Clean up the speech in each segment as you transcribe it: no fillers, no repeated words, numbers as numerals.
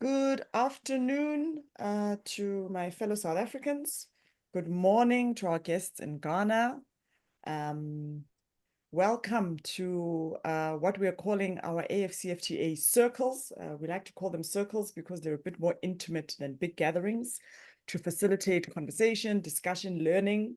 Good afternoon to my fellow South Africans. Good morning to our guests in Ghana. Welcome to what we are calling our AFCFTA circles. We like to call them circles because they're a bit more intimate than big gatherings to facilitate conversation, discussion, learning,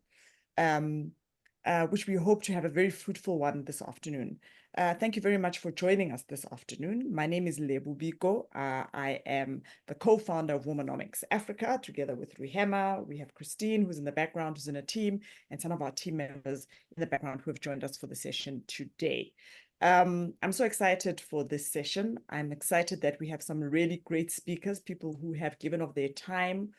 which we hope to have a very fruitful one this afternoon. Thank you very much for joining us this afternoon. My name is Lebo Biko. I am the co-founder of Womanomics Africa, together with Rehema. We have Christine, who's in the background, who's in a team, and some of our team members in the background who have joined us for the session today. I'm so excited for this session. I'm excited that we have some really great speakers, people who have given of their time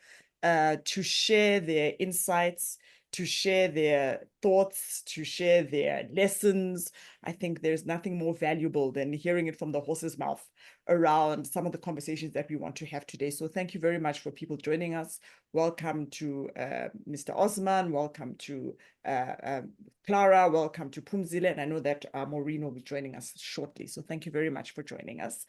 to share their insights, to share their thoughts, to share their lessons. I think there's nothing more valuable than hearing it from the horse's mouth around some of the conversations that we want to have today. So thank you very much for people joining us. Welcome to Mr. Osman, welcome to Clara, welcome to Phumzile, and I know that Maureen will be joining us shortly. So thank you very much for joining us.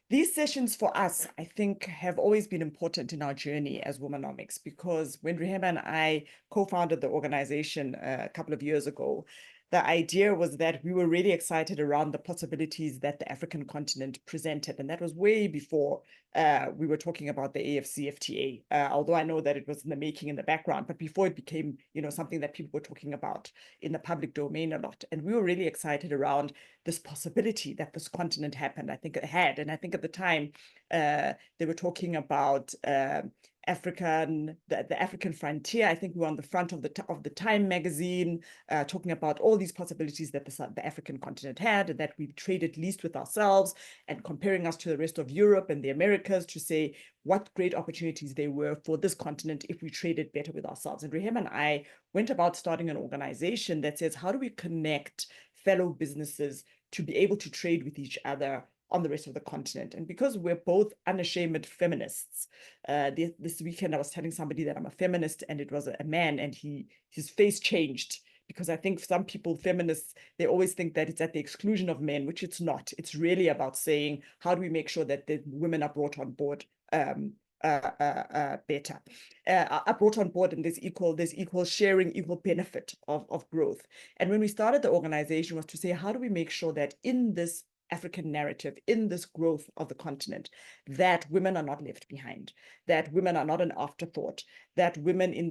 These sessions for us, I think, have always been important in our journey as Womanomics, because when Rehema and I co-founded the organization a couple of years ago, the idea was that we were really excited around the possibilities that the African continent presented. And that was way before we were talking about the AFCFTA, although I know that it was in the making in the background, but before it became, something that people were talking about in the public domain a lot. And we were really excited around this possibility that this continent happened. I think it had, and I think at the time they were talking about the African frontier. I think we were on the front of the Time magazine, talking about all these possibilities that the African continent had, and that we traded least with ourselves, and comparing us to the rest of Europe and the Americas to say what great opportunities there were for this continent if we traded better with ourselves. And Rehema and I went about starting an organization that says, how do we connect fellow businesses to be able to trade with each other on the rest of the continent? And because we're both unashamed feminists, this weekend I was telling somebody that I'm a feminist, and it was a man, and his face changed, because I think some people, feminists, they always think that it's at the exclusion of men, which it's not. It's really about saying, how do we make sure that the women are brought on board better, are brought on board, and there's equal sharing, equal benefit of growth. And when we started the organization was to say, how do we make sure that in this African narrative, in this growth of the continent, that women are not left behind, that women are not an afterthought, that women in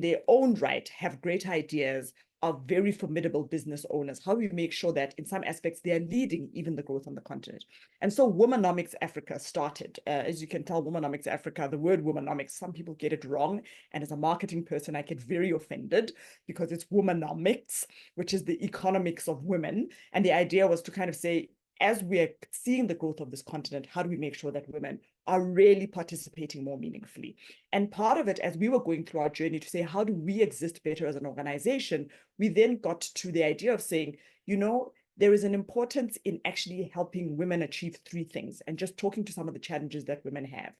their own right have great ideas, are very formidable business owners. How do we make sure that in some aspects they are leading even the growth on the continent? And so Womanomics Africa started. As you can tell, Womanomics Africa, the word womanomics, some people get it wrong. And as a marketing person, I get very offended because it's womanomics, which is the economics of women. And the idea was to kind of say, as we are seeing the growth of this continent, how do we make sure that women are really participating more meaningfully? And part of it, as we were going through our journey to say, how do we exist better as an organization, we then got to the idea of saying, there is an importance in actually helping women achieve three things, and just talking to some of the challenges that women have,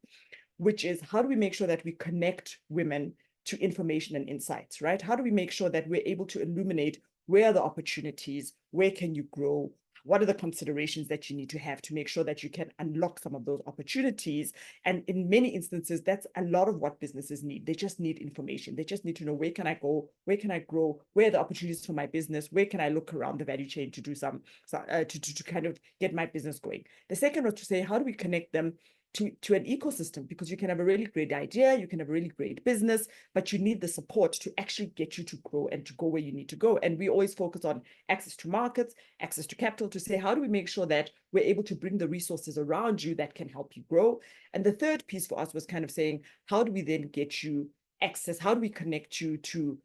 which is, how do we make sure that we connect women to information and insights, right? How do we make sure that we're able to illuminate where are the opportunities, where can you grow, what are the considerations that you need to have to make sure that you can unlock some of those opportunities? And in many instances, that's a lot of what businesses need. They just need information. They just need to know, where can I go? Where can I grow? Where are the opportunities for my business? Where can I look around the value chain to do to kind of get my business going? The second was to say, how do we connect them to an ecosystem? Because you can have a really great idea, you can have a really great business, but you need the support to actually get you to grow and to go where you need to go. And we always focus on access to markets, access to capital, to say, how do we make sure that we're able to bring the resources around you that can help you grow? And the third piece for us was kind of saying, how do we then get you access? How do we connect you to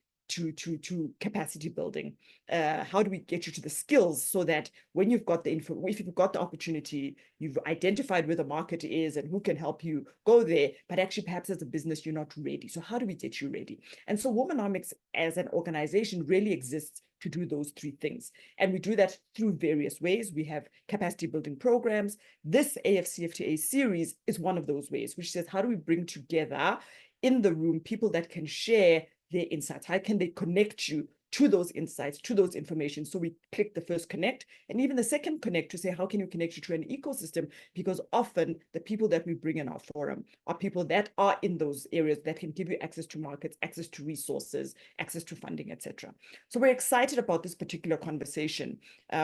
capacity building? How do we get you to the skills so that when you've got the info, if you've got the opportunity, you've identified where the market is and who can help you go there, but actually perhaps as a business, you're not ready. So how do we get you ready? And so Womanomics as an organization really exists to do those three things. And we do that through various ways. We have capacity building programs. This AFCFTA series is one of those ways, which says, how do we bring together in the room people that can share their insights? How can they connect you to those insights, to those information. So we click the first connect, and even the second connect to say, how can you connect you to an ecosystem? Because often the people that we bring in our forum are people that are in those areas that can give you access to markets, access to resources, access to funding, etc. So we're excited about this particular conversation,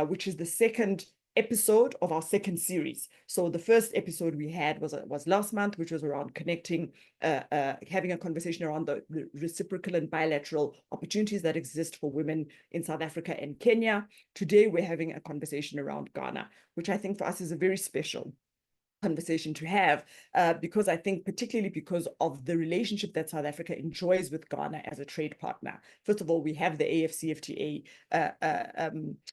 which is the second episode of our second series. So the first episode we had was last month, which was around connecting, having a conversation around the reciprocal and bilateral opportunities that exist for women in South Africa and Kenya. Today, we're having a conversation around Ghana, which I think for us is a very special conversation to have, because I think particularly because of the relationship that South Africa enjoys with Ghana as a trade partner. First of all, we have the AfCFTA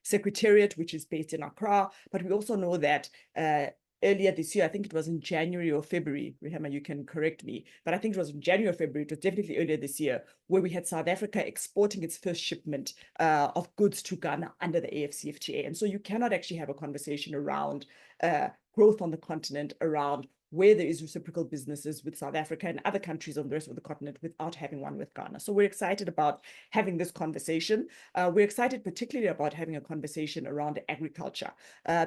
Secretariat, which is based in Accra, but we also know that earlier this year, I think it was in January or February, Rehema, you can correct me, but I think it was in January or February, it was definitely earlier this year, where we had South Africa exporting its first shipment of goods to Ghana under the AfCFTA. And so you cannot actually have a conversation around growth on the continent, around where there is reciprocal businesses with South Africa and other countries on the rest of the continent without having one with Ghana. So we're excited about having this conversation. We're excited particularly about having a conversation around agriculture,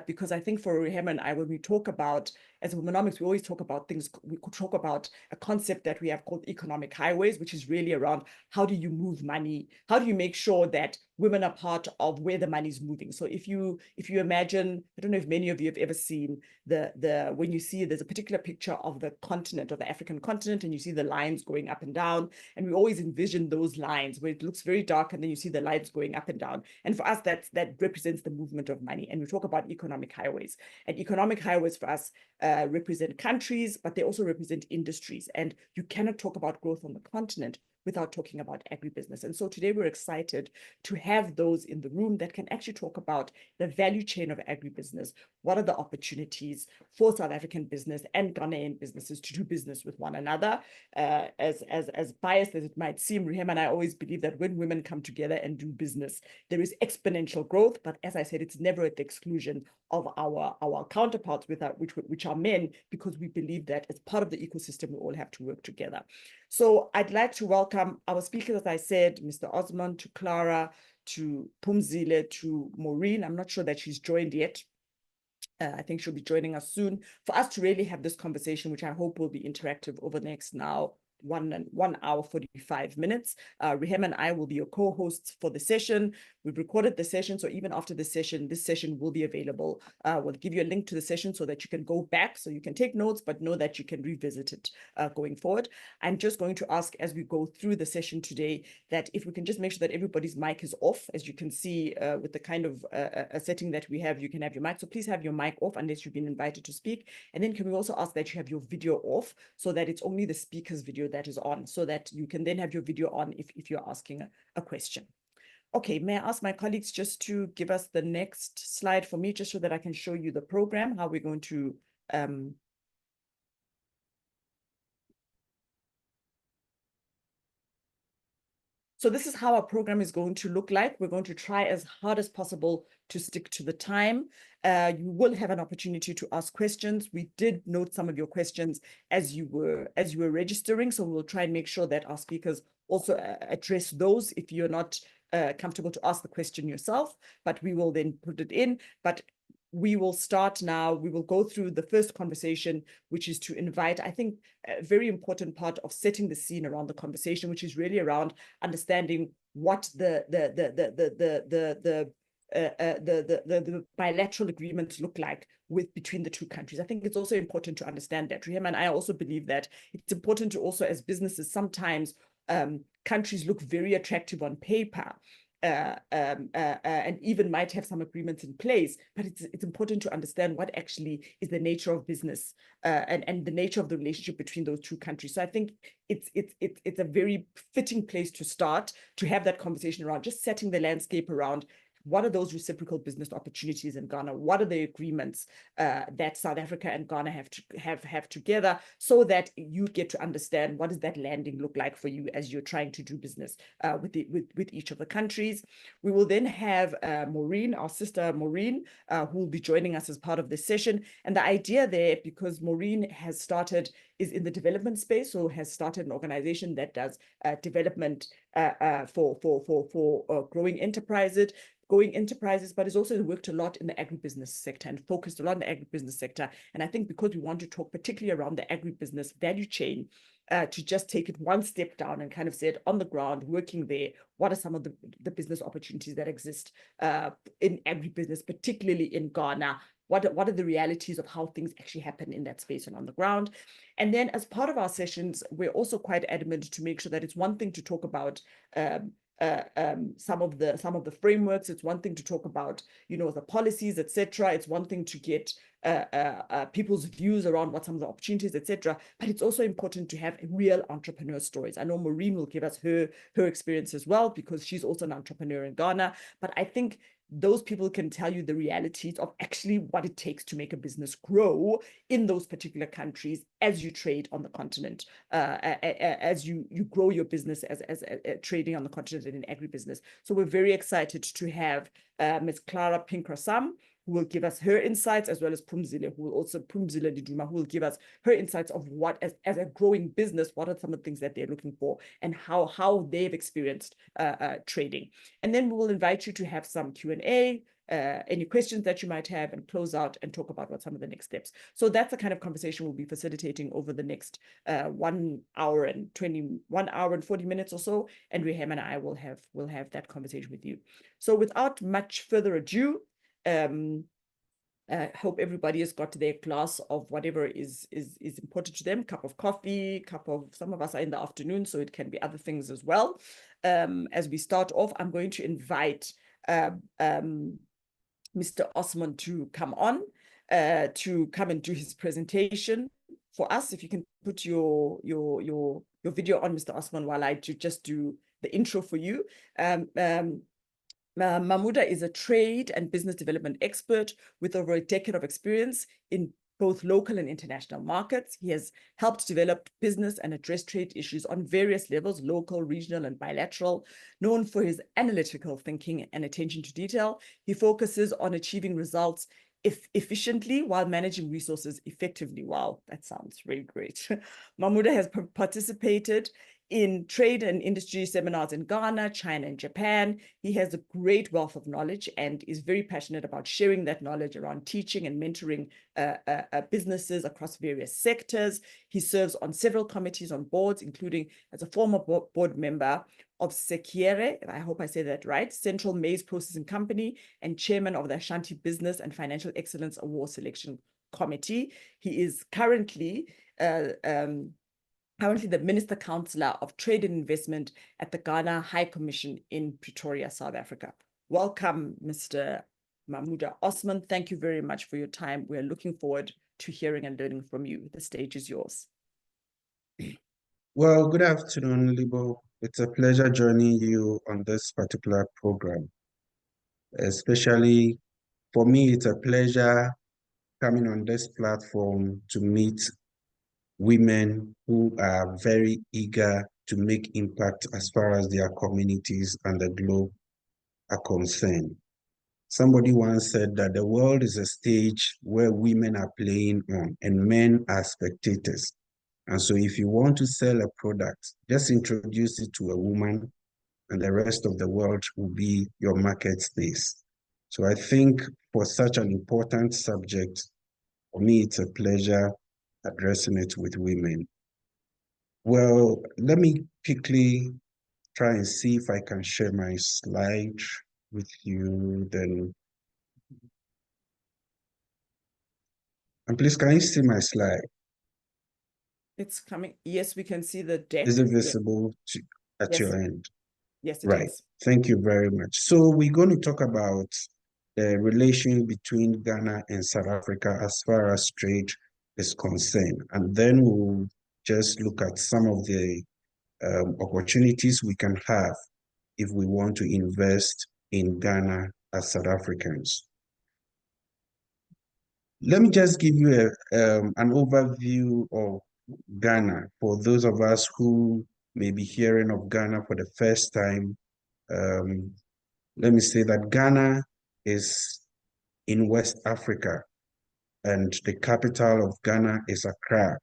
because I think for Rehema and I, when we talk about, as Womanomics, we always talk about things, we could talk about a concept that we have called economic highways, which is really around how do you move money? How do you make sure that women are part of where the money is moving? So if you imagine, I don't know if many of you have ever seen when you see there's a particular picture of the continent, of the African continent, and you see the lines going up and down, and we always envision those lines where it looks very dark and then you see the lines going up and down. And for us, that represents the movement of money. And we talk about economic highways, and economic highways for us represent countries, but they also represent industries. And you cannot talk about growth on the continent without talking about agribusiness. And so today we're excited to have those in the room that can actually talk about the value chain of agribusiness. What are the opportunities for South African business and Ghanaian businesses to do business with one another? As biased as it might seem, Rehema and I always believe that when women come together and do business, there is exponential growth. But as I said, it's never at the exclusion of our counterparts which are men, because we believe that as part of the ecosystem, we all have to work together. So I'd like to welcome our speakers, as I said, Mr. Osman, to Clara, to Phumzile, to Maureen. I'm not sure that she's joined yet. I think she'll be joining us soon for us to really have this conversation, which I hope will be interactive over the next now 1 hour, 45 minutes. Rehema and I will be your co-hosts for the session. We've recorded the session, so even after the session, this session will be available. We'll give you a link to the session so that you can go back, so you can take notes, but know that you can revisit it going forward. I'm just going to ask as we go through the session today that if we can just make sure that everybody's mic is off. As you can see with the kind of a setting that we have, you can have your mic. So please have your mic off unless you've been invited to speak. And then can we also ask that you have your video off so that it's only the speaker's video that is on, so that you can then have your video on if you're asking a question. Okay, may I ask my colleagues just to give us the next slide for me, just so that I can show you the program, how we're going to So this is how our program is going to look like. We're going to try as hard as possible to stick to the time. You will have an opportunity to ask questions. We did note some of your questions as you were registering, so we'll try and make sure that our speakers also address those if you're not comfortable to ask the question yourself, but we will then put it in. But we will start now. We will go through the first conversation, which is to invite, I think, a very important part of setting the scene around the conversation, which is really around understanding what the bilateral agreements look like between the two countries. I think it's also important to understand that. Rehema and I also believe that it's important to also, as businesses, sometimes countries look very attractive on paper, and even might have some agreements in place, but it's important to understand what actually is the nature of business and the nature of the relationship between those two countries. So I think it's a very fitting place to start, to have that conversation around just setting the landscape around what are those reciprocal business opportunities in Ghana? What are the agreements that South Africa and Ghana have together, so that you get to understand what does that landing look like for you as you're trying to do business with each of the countries. We will then have Maureen, our sister Maureen, who will be joining us as part of this session. And the idea there, because Maureen is in the development space, so has started an organization that does development for growing enterprises, but has also worked a lot in the agribusiness sector and focused a lot in the agribusiness sector. And I think because we want to talk particularly around the agribusiness value chain, to just take it one step down and kind of say it on the ground, working there, what are some of the business opportunities that exist in agribusiness, particularly in Ghana? What are the realities of how things actually happen in that space and on the ground? And then as part of our sessions, we're also quite adamant to make sure that it's one thing to talk about some of the frameworks. It's one thing to talk about, the policies, etc. It's one thing to get people's views around what some of the opportunities, etc. But it's also important to have real entrepreneur stories. I know Maureen will give us her experience as well, because she's also an entrepreneur in Ghana. But I think those people can tell you the realities of actually what it takes to make a business grow in those particular countries as you trade on the continent, as you grow your business as trading on the continent and in agribusiness. So we're very excited to have Ms. Clara Pinkrah-Sam, who will give us her insights, as well as Phumzile Nkoma-Leluma, who will give us her insights of what, as a growing business, what are some of the things that they're looking for and how they've experienced trading. And then we will invite you to have some Q&A, any questions that you might have, and close out and talk about what some of the next steps. So that's the kind of conversation we'll be facilitating over the next 1 hour and 40 minutes or so. And Rehema and I will have that conversation with you. So without much further ado, I hope everybody has got their glass of whatever is important to them, cup of coffee, some of us are in the afternoon, so it can be other things as well. As we start off, I'm going to invite Mr. Osman to come on, to come and do his presentation for us. If you can put your video on, Mr. Osman, while I just do the intro for you. Mamuda is a trade and business development expert with over a decade of experience in both local and international markets. He has helped develop business and address trade issues on various levels, local, regional, and bilateral. Known for his analytical thinking and attention to detail, he focuses on achieving results efficiently while managing resources effectively. Wow, that sounds really great. Mamuda has participated in trade and industry seminars in Ghana, China, and Japan. He has a great wealth of knowledge and is very passionate about sharing that knowledge around teaching and mentoring businesses across various sectors. He serves on several committees on boards, including as a former board member of Sekiere, I hope I say that right, Central Maize Processing Company, and chairman of the Ashanti Business and Financial Excellence Award Selection Committee. He is currently the Minister Counselor of Trade and Investment at the Ghana High Commission in Pretoria, South Africa. Welcome, Mr. Mamuda Osman. Thank you very much for your time. We're looking forward to hearing and learning from you. The stage is yours. Well, good afternoon, Lebo. It's a pleasure joining you on this particular program. Especially for me, it's a pleasure coming on this platform to meet women who are very eager to make impact as far as their communities and the globe are concerned. Somebody once said that the world is a stage where women are playing on and men are spectators. And so if you want to sell a product, just introduce it to a woman and the rest of the world will be your market space. So I think for such an important subject, for me, it's a pleasure addressing it with women. Well, let me quickly try and see if I can share my slide with you then. And please, can you see my slide? It's coming. Yes, we can see the deck. Is it visible at yes. your end? Yes, it right. is. Thank you very much. So we're going to talk about the relation between Ghana and South Africa as far as trade is concerned. And then we'll just look at some of the opportunities we can have if we want to invest in Ghana as South Africans. Let me just give you an overview of Ghana for those of us who may be hearing of Ghana for the first time. Let me say that Ghana is in West Africa, and the capital of Ghana is Accra.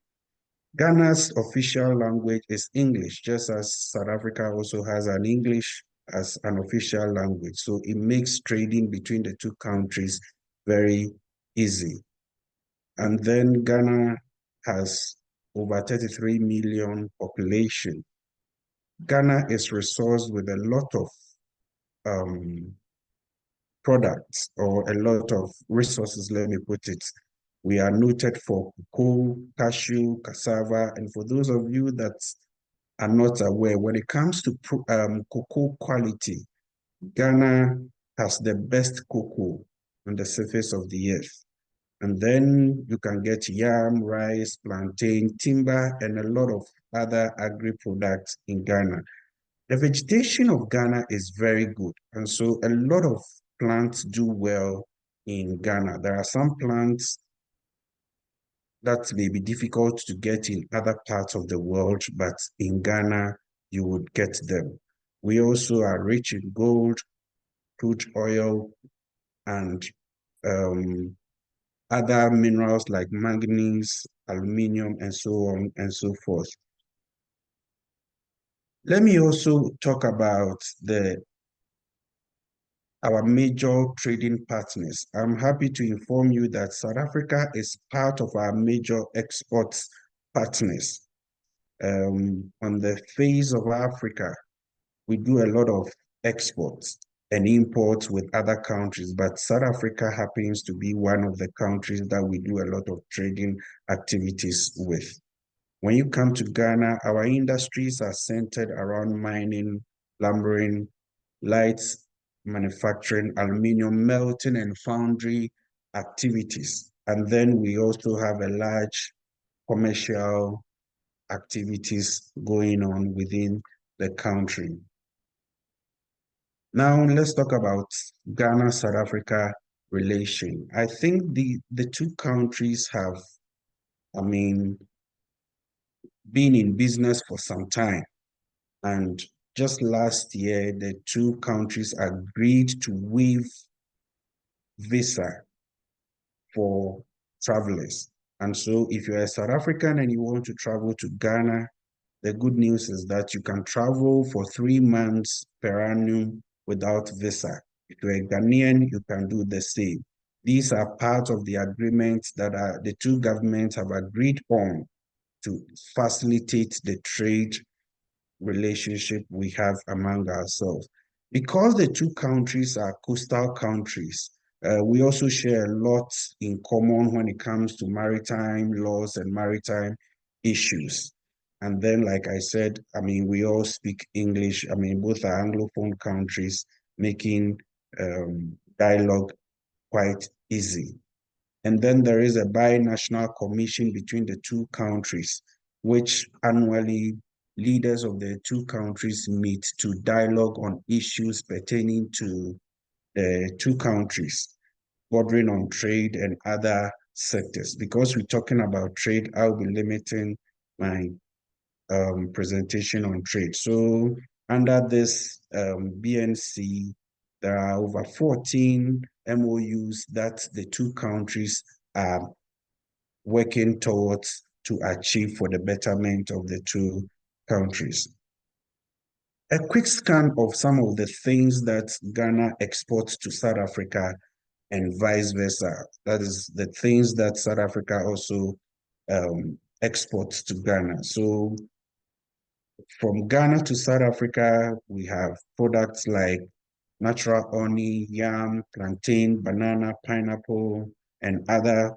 Ghana's official language is English, just as South Africa also has an English as an official language. So it makes trading between the two countries very easy. And then Ghana has over 33 million population. Ghana is resourced with a lot of products, or a lot of resources, let me put it. We are noted for cocoa, cashew, cassava, and for those of you that are not aware, when it comes to cocoa quality, Ghana has the best cocoa on the surface of the earth. And then you can get yam, rice, plantain, timber, and a lot of other agri-products in Ghana. The vegetation of Ghana is very good. And so a lot of plants do well in Ghana. There are some plants that may be difficult to get in other parts of the world, but in Ghana, you would get them. We also are rich in gold, crude oil, and other minerals like manganese, aluminum, and so on and so forth. Let me also talk about our major trading partners. I'm happy to inform you that South Africa is part of our major export partners. On the face of Africa, we do a lot of exports and imports with other countries, but South Africa happens to be one of the countries that we do a lot of trading activities with. When you come to Ghana, our industries are centered around mining, lumbering, light manufacturing, aluminum melting, and foundry activities. And then we also have a large commercial activities going on within the country. Now let's talk about Ghana-South Africa relation. I think the two countries have, been in business for some time. And just last year, the two countries agreed to waive visa for travelers. And so if you're a South African and you want to travel to Ghana, the good news is that you can travel for 3 months per annum without visa. If you're a Ghanaian, you can do the same. These are part of the agreements that the two governments have agreed on to facilitate the trade relationship we have among ourselves. Because the two countries are coastal countries, we also share a lot in common when it comes to maritime laws and maritime issues. And then, like I said, we all speak English. Both are Anglophone countries, making dialogue quite easy. And then there is a bi-national commission between the two countries, which annually leaders of the two countries meet to dialogue on issues pertaining to the two countries, bordering on trade and other sectors. Because we're talking about trade, I'll be limiting my presentation on trade. So under this BNC, there are over 14 MOUs that the two countries are working towards to achieve for the betterment of the two countries. A quick scan of some of the things that Ghana exports to South Africa and vice versa. That is the things that South Africa also exports to Ghana. So from Ghana to South Africa, we have products like natural honey, yam, plantain, banana, pineapple, and other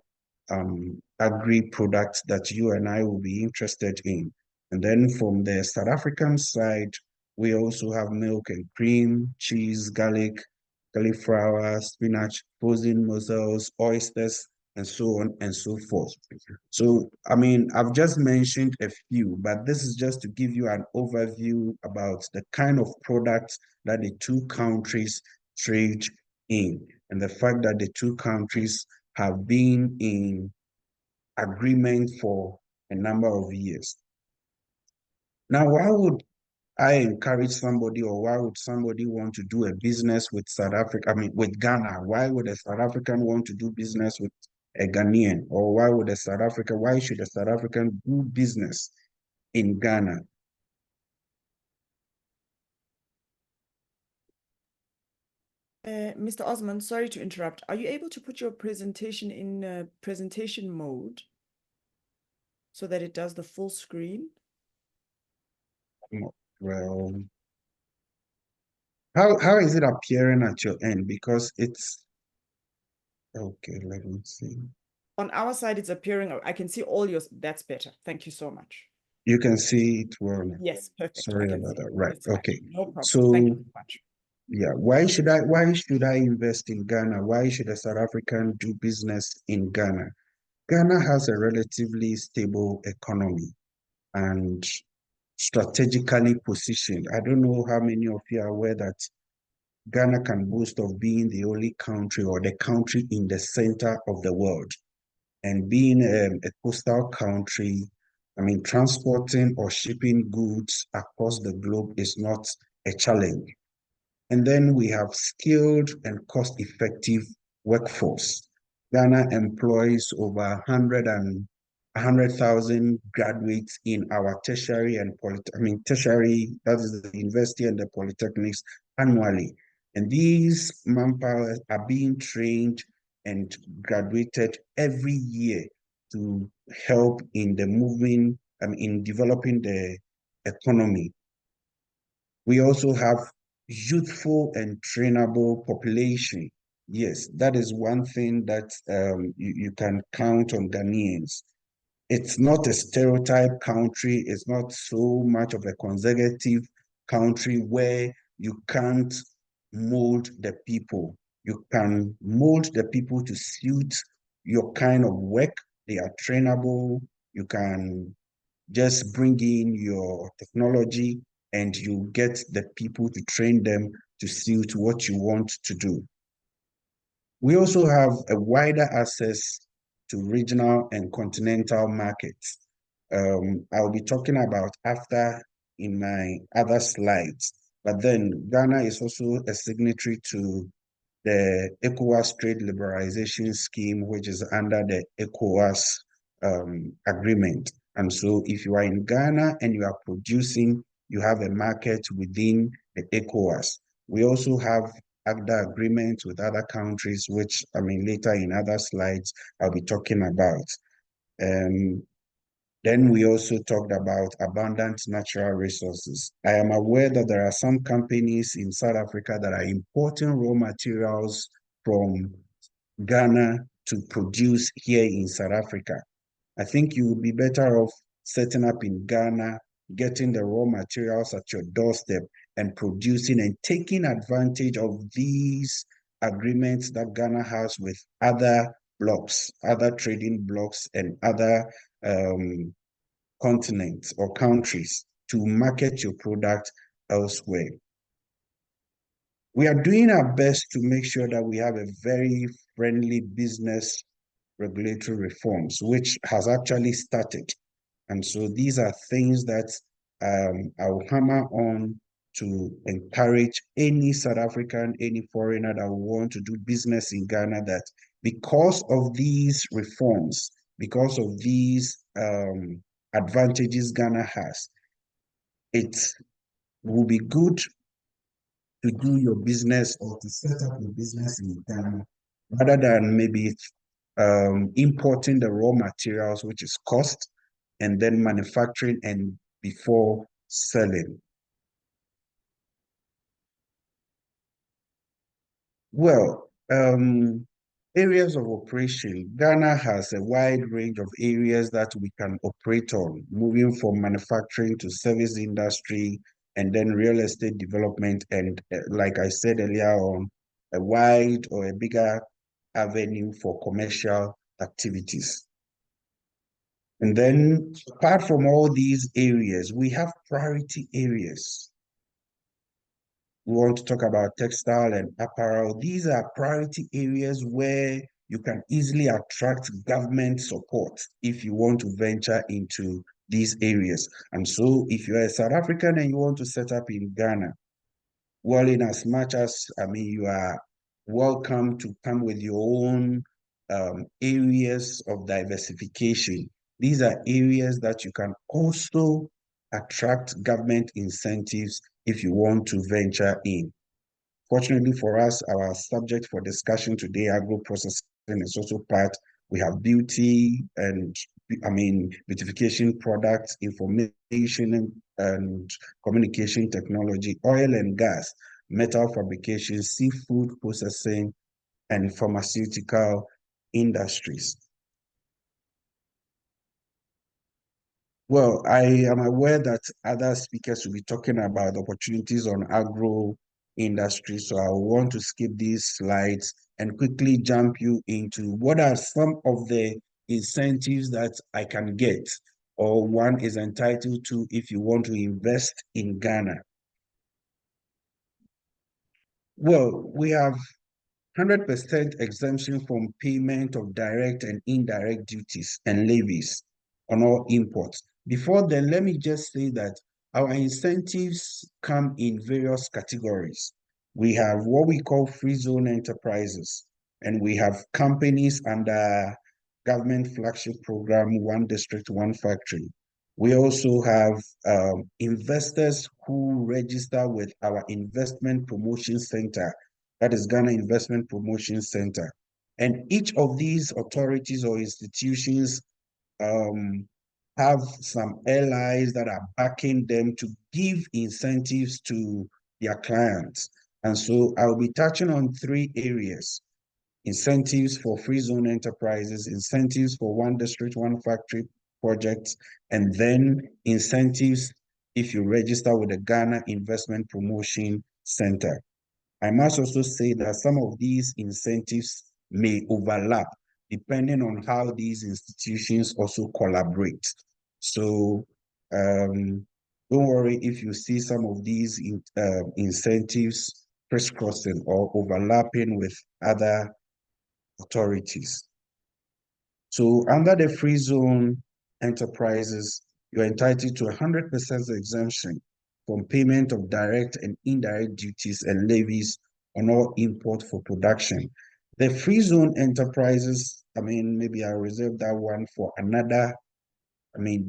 agri products that you and I will be interested in. And then from the South African side, we also have milk and cream, cheese, garlic, cauliflower, spinach, frozen mussels, oysters, and so on and so forth. So, I've just mentioned a few, but this is just to give you an overview about the kind of products that the two countries trade in, and the fact that the two countries have been in agreement for a number of years. Now, why would I encourage somebody, or why would somebody want to do a business with South Africa, I mean, with Ghana? Why would a South African want to do business with a Ghanaian? Or why should a South African do business in Ghana? Mr. Osman, sorry to interrupt. Are you able to put your presentation in presentation mode so that it does the full screen? Well, how is it appearing at your end? Because it's okay, let me see. On our side, it's appearing. I can see all yours. That's better. Thank you so much. You can see it well. Yes, perfect. Sorry about that. Right. It's fine. Okay. No problem. So Thank you so much. yeah, why should I invest in Ghana? Why should a South African do business in Ghana? Ghana has a relatively stable economy and strategically positioned. I don't know how many of you are aware that Ghana can boast of being the only country, or the country in the center of the world. And being a coastal country, I mean, transporting or shipping goods across the globe is not a challenge. And then we have skilled and cost-effective workforce. Ghana employs over 100,000 graduates in our tertiary and tertiary, that is the university and the polytechnics annually. And these manpower are being trained and graduated every year to help in the in developing the economy. We also have youthful and trainable population. Yes, that is one thing that you can count on Ghanaians. It's not a stereotype country. It's not so much of a conservative country where you can't mold the people. You can mold the people to suit your kind of work. They are trainable. You can just bring in your technology and you get the people to train them to suit what you want to do. We also have a wider access to regional and continental markets. I'll be talking about after in my other slides, but then Ghana is also a signatory to the ECOWAS trade liberalization scheme, which is under the ECOWAS agreement. And so if you are in Ghana and you are producing, you have a market within the ECOWAS. We also have other agreements with other countries, which I mean later in other slides I'll be talking about. Then we also talked about abundant natural resources. I am aware that there are some companies in South Africa that are importing raw materials from Ghana to produce here in South Africa. I think you would be better off setting up in Ghana, getting the raw materials at your doorstep and producing and taking advantage of these agreements that Ghana has with other blocks, other trading blocks and other continents or countries to market your product elsewhere. We are doing our best to make sure that we have a very friendly business regulatory reforms, which has actually started. And so these are things that I will hammer on to encourage any South African, any foreigner that will want to do business in Ghana, that because of these reforms, because of these advantages Ghana has, it will be good to do your business or to set up your business in Ghana rather than maybe importing the raw materials, which is cost, and then manufacturing and before selling. Well, areas of operation. Ghana has a wide range of areas that we can operate on, moving from manufacturing to service industry, and then real estate development, and like I said earlier on, a wide or a bigger avenue for commercial activities. And then apart from all these areas, we have priority areas. We want to talk about textile and apparel. These are priority areas where you can easily attract government support if you want to venture into these areas. And so if you're a South African and you want to set up in Ghana, well, in as much as, I mean, you are welcome to come with your own areas of diversification. These are areas that you can also attract government incentives if you want to venture in. Fortunately for us, our subject for discussion today, agro-processing, is also part. We have beauty and, I mean, beautification products, information and communication technology, oil and gas, metal fabrication, seafood processing, and pharmaceutical industries. Well, I am aware that other speakers will be talking about opportunities on agro industry, so I want to skip these slides and quickly jump you into what are some of the incentives that I can get or one is entitled to if you want to invest in Ghana. Well, we have 100% exemption from payment of direct and indirect duties and levies on all imports. Before then, let me just say that our incentives come in various categories. We have what we call free zone enterprises, and we have companies under government flagship program, One District, One Factory. We also have investors who register with our investment promotion center, that is Ghana Investment Promotion Center. And each of these authorities or institutions have some allies that are backing them to give incentives to their clients. And so I'll be touching on three areas: incentives for free zone enterprises, incentives for One District, One Factory projects, and then incentives if you register with the Ghana Investment Promotion Center. I must also say that some of these incentives may overlap depending on how these institutions also collaborate. So don't worry if you see some of these incentives crisscrossing or overlapping with other authorities. So under the free zone enterprises, you're entitled to 100% exemption from payment of direct and indirect duties and levies on all import for production. The free zone enterprises, I mean, maybe I'll reserve that one for another,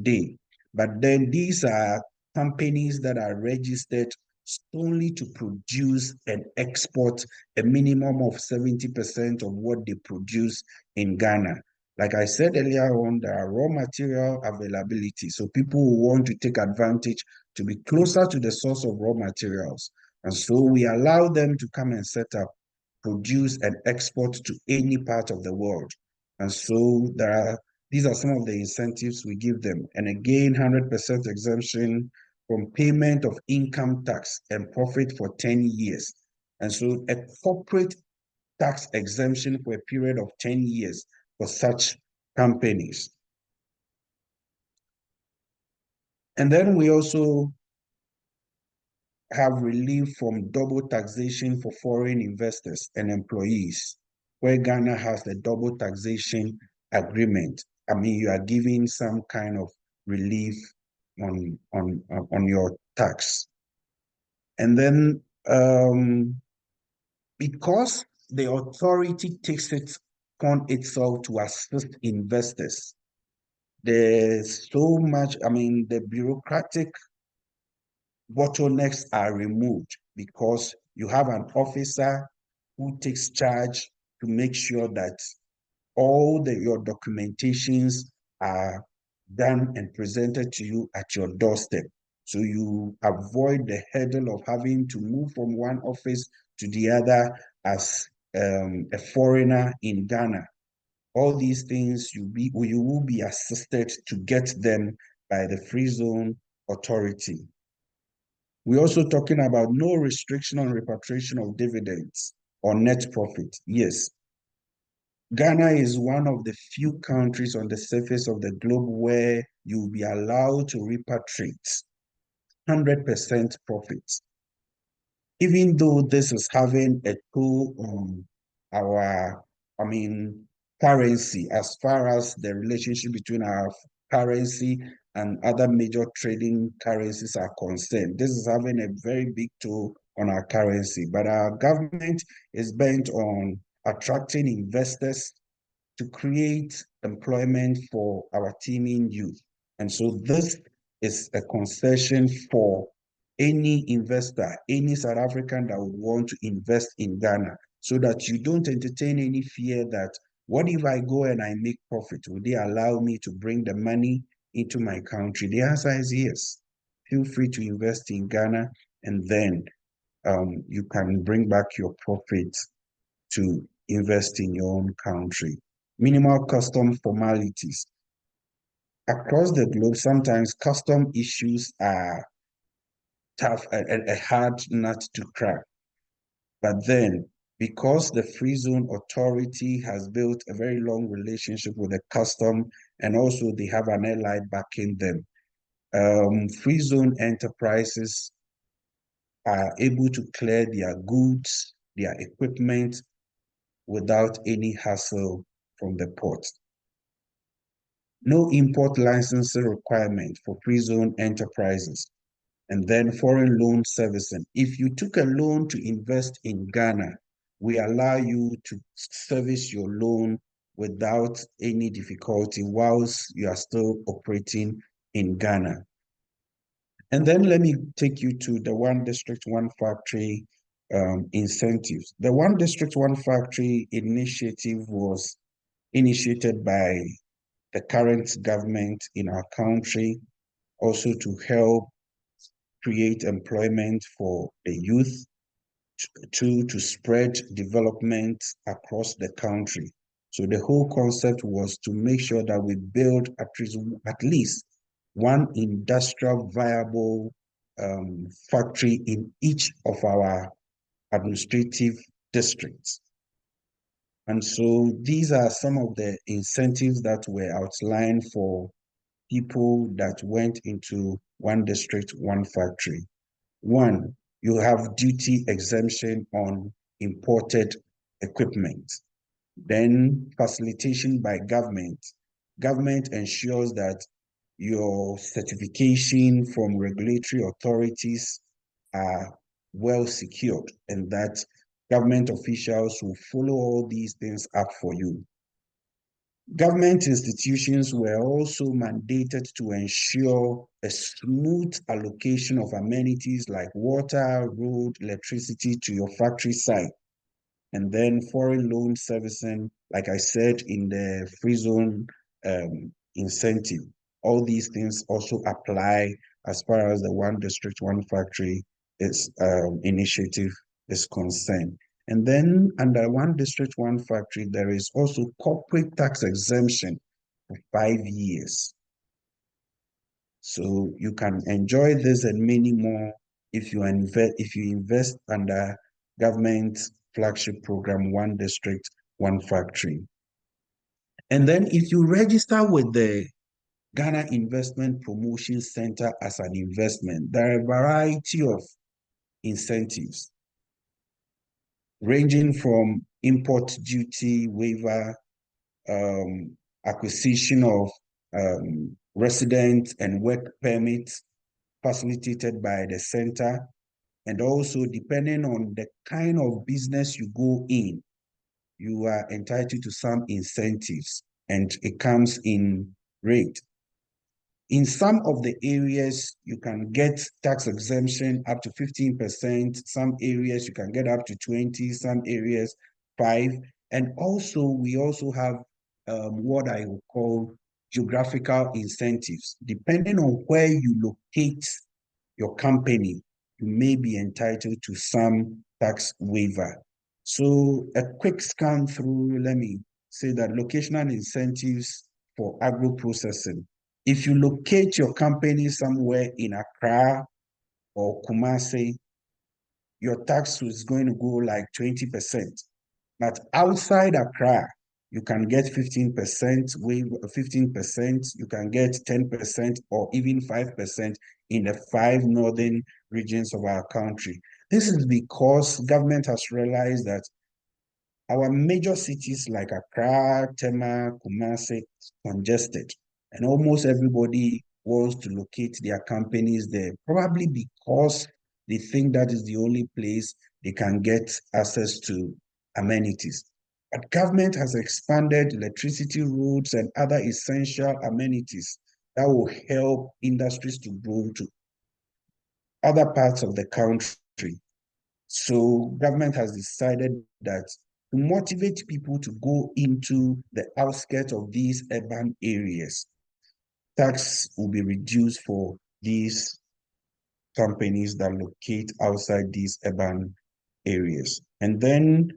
day. But then these are companies that are registered solely to produce and export a minimum of 70% of what they produce in Ghana. Like I said earlier on, there are raw material availability. So people who want to take advantage to be closer to the source of raw materials. And so we allow them to come and set up, produce and export to any part of the world. And so these are some of the incentives we give them. And again, 100% exemption from payment of income tax and profit for 10 years. And so a corporate tax exemption for a period of 10 years for such companies. And then we also have relief from double taxation for foreign investors and employees, where Ghana has the double taxation agreement. I mean, you are giving some kind of relief on your tax. And then because the authority takes it upon itself to assist investors, there's so much, the bureaucratic bottlenecks are removed because you have an officer who takes charge to make sure that all your documentations are done and presented to you at your doorstep. So you avoid the hurdle of having to move from one office to the other as a foreigner in Ghana. All these things you will be assisted to get them by the Free Zone Authority. We're also talking about no restriction on repatriation of dividends or net profit. Yes, Ghana is one of the few countries on the surface of the globe where you'll be allowed to repatriate 100% profits. even though this is having a toll on our, currency, as far as the relationship between our currency and other major trading currencies are concerned. This is having a very big toll on our currency, but our government is bent on attracting investors to create employment for our teeming youth. And so this is a concession for any investor, any South African that would want to invest in Ghana, so that you don't entertain any fear that, what if I go and I make profit? Will they allow me to bring the money into my country? The answer is yes. Feel free to invest in Ghana, and then you can bring back your profits to invest in your own country. Minimal custom formalities. Across the globe, sometimes custom issues are tough and a hard nut to crack. But then, because the Free Zone Authority has built a very long relationship with the custom, and also they have an ally backing them, Free Zone enterprises are able to clear their goods, their equipment, without any hassle from the port. No import licensing requirement for free zone enterprises. And then foreign loan servicing. If you took a loan to invest in Ghana, we allow you to service your loan without any difficulty whilst you are still operating in Ghana. And then let me take you to the One District, One Factory incentives. The One District, One Factory initiative was initiated by the current government in our country, also to help create employment for the youth, to spread development across the country. So the whole concept was to make sure that we build at least one industrial viable factory in each of our administrative districts. And so these are some of the incentives that were outlined for people that went into One District, One Factory. One, you have duty exemption on imported equipment. Then facilitation by government. Government ensures that your certification from regulatory authorities are well secured, and that government officials will follow all these things up for you. Government institutions were also mandated to ensure a smooth allocation of amenities like water, road, electricity to your factory site. And then foreign loan servicing, like I said, in the free zone incentive. All these things also apply as far as the One District, One Factory initiative is concerned. And then under One District, One Factory, there is also corporate tax exemption for 5 years. So you can enjoy this and many more if you invest under government flagship program, One District, One Factory. And then if you register with the Ghana Investment Promotion Center as an investment, there are a variety of incentives, ranging from import duty waiver, acquisition of resident and work permits facilitated by the center, and also depending on the kind of business you go in, you are entitled to some incentives, and it comes in rate. In some of the areas, you can get tax exemption up to 15%. Some areas you can get up to 20, some areas 5. And also, we also have what I would call geographical incentives. Depending on where you locate your company, you may be entitled to some tax waiver. So a quick scan through, let me say that locational incentives for agro-processing. If you locate your company somewhere in Accra or Kumasi, your tax is going to go like 20%. But outside Accra, you can get 15%, 15%, you can get 10% or even 5% in the 5 northern regions of our country. This is because government has realized that our major cities like Accra, Tema, Kumasi, congested, and almost everybody wants to locate their companies there, probably because they think that is the only place they can get access to amenities. But government has expanded electricity routes and other essential amenities that will help industries to grow to other parts of the country. So government has decided that to motivate people to go into the outskirts of these urban areas, tax will be reduced for these companies that locate outside these urban areas. And then,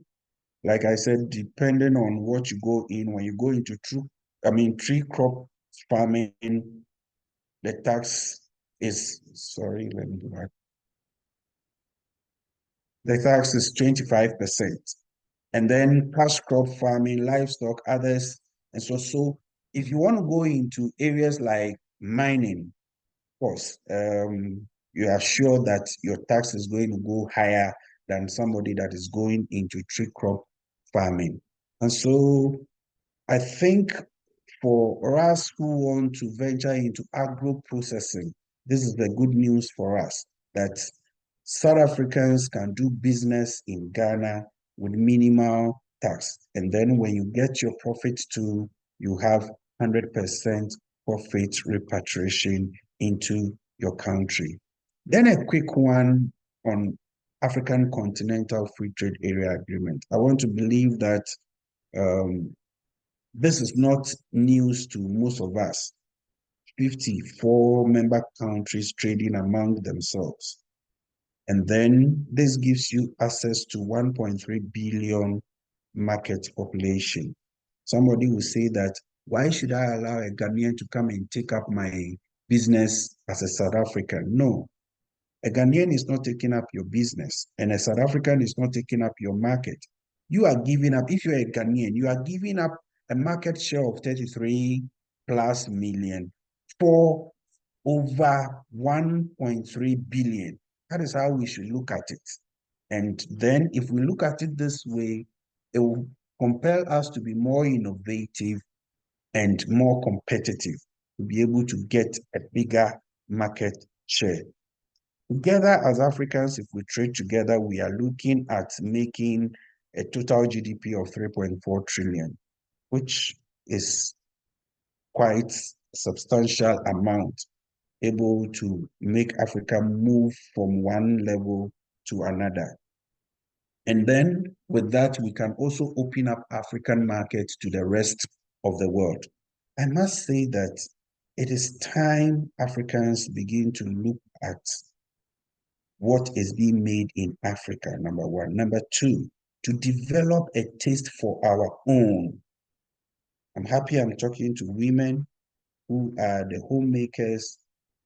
like I said, depending on what you go in, when you go into tree crop farming, the tax is, sorry, let me do that. The tax is 25%. And then cash crop farming, livestock, others. And so if you want to go into areas like mining, of course, you are sure that your tax is going to go higher than somebody that is going into tree crop farming. And so I think for us who want to venture into agro processing, this is the good news for us that South Africans can do business in Ghana with minimal tax. And then when you get your profit too, you have 100% profit repatriation into your country. Then a quick one on African Continental Free Trade Area Agreement. I want to believe that this is not news to most of us. 54 member countries trading among themselves. And then this gives you access to 1.3 billion market population. Somebody will say that, why should I allow a Ghanaian to come and take up my business as a South African? No, a Ghanaian is not taking up your business, and a South African is not taking up your market. You are giving up, if you're a Ghanaian, you are giving up a market share of 33 plus million for over 1.3 billion. That is how we should look at it. And then if we look at it this way, it will compel us to be more innovative and more competitive to be able to get a bigger market share. Together as Africans, if we trade together, we are looking at making a total GDP of 3.4 trillion, which is quite a substantial amount, able to make Africa move from one level to another. And then with that, we can also open up African markets to the rest of the world. I must say that it is time Africans begin to look at what is being made in Africa, number one. Number two, to develop a taste for our own. I'm happy I'm talking to women who are the homemakers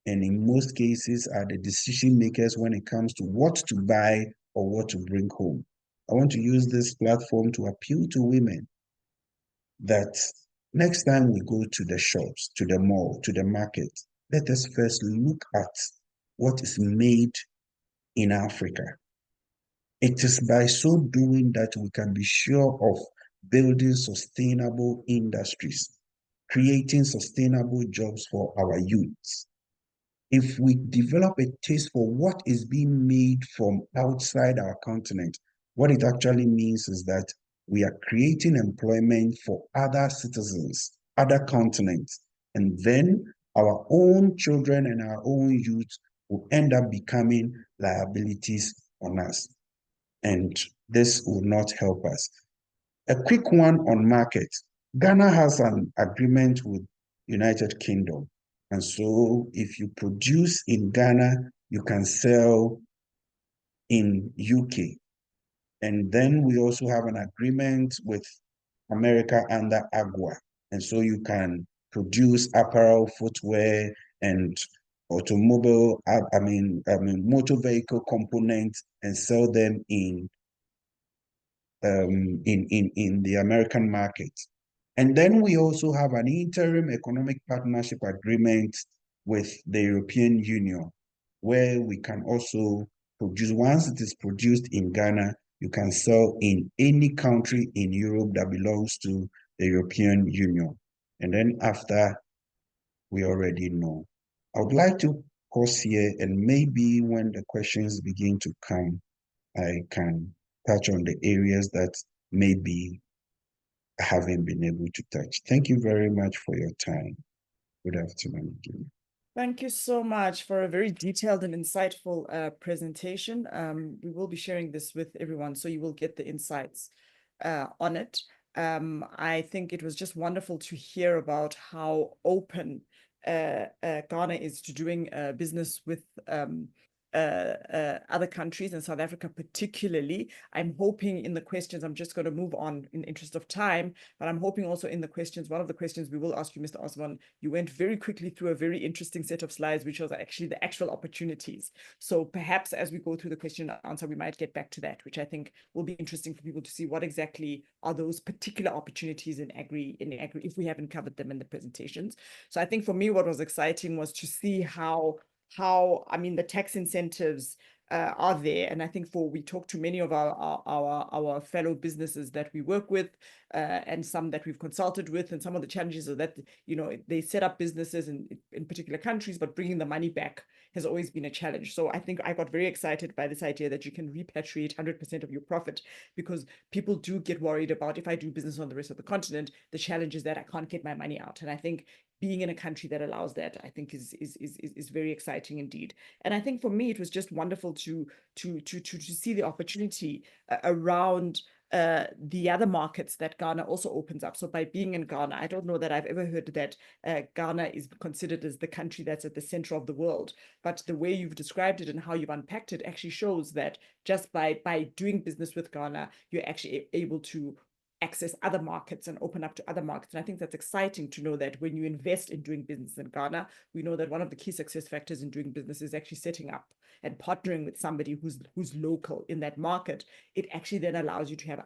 and in most cases are the decision makers when it comes to what to buy or what to bring home. I want to use this platform to appeal to women that next time we go to the shops, to the mall, to the market, let us first look at what is made in Africa. It is by so doing that we can be sure of building sustainable industries, creating sustainable jobs for our youths. If we develop a taste for what is being made from outside our continent, what it actually means is that we are creating employment for other citizens, other continents, and then our own children and our own youth will end up becoming liabilities on us. And this will not help us. A quick one on market. Ghana has an agreement with United Kingdom. And so if you produce in Ghana, you can sell in UK. And then we also have an agreement with America under AGWA. And so you can produce apparel, footwear, and automobile, motor vehicle components and sell them in the American market. And then we also have an interim economic partnership agreement with the European Union, where we can also produced. Once it is produced in Ghana, you can sell in any country in Europe that belongs to the European Union. And then after, we already know. I would like to pause here, and maybe when the questions begin to come, I can touch on the areas that maybe I haven't been able to touch. Thank you very much for your time. Good afternoon again. Thank you so much for a very detailed and insightful presentation. We will be sharing this with everyone, so you will get the insights on it. I think it was just wonderful to hear about how open Ghana is to doing business with other countries, and South Africa particularly. I'm hoping in the questions, I'm just going to move on in the interest of time, but I'm hoping also in the questions, one of the questions we will ask you, Mr. Osman, you went very quickly through a very interesting set of slides, which was actually the actual opportunities. So perhaps as we go through the question and answer, we might get back to that, which I think will be interesting for people to see what exactly are those particular opportunities in agri, if we haven't covered them in the presentations. So I think for me, what was exciting was to see how I mean, the tax incentives are there. And I think we talked to many of our fellow businesses that we work with, and some that we've consulted with, and some of the challenges are that, you know, they set up businesses in particular countries, but bringing the money back has always been a challenge. So I think I got very excited by this idea that you can repatriate 100% of your profit, because people do get worried about, if I do business on the rest of the continent, the challenge is that I can't get my money out. And I think being in a country that allows that, I think is very exciting indeed. And I think for me, it was just wonderful to see the opportunity around the other markets that Ghana also opens up. So by being in Ghana, I don't know that I've ever heard that Ghana is considered as the country that's at the center of the world. But the way you've described it and how you've unpacked it actually shows that just by doing business with Ghana, you're actually able to access other markets and open up to other markets. And I think that's exciting to know that when you invest in doing business in Ghana, we know that one of the key success factors in doing business is actually setting up and partnering with somebody who's local in that market. It actually then allows you to have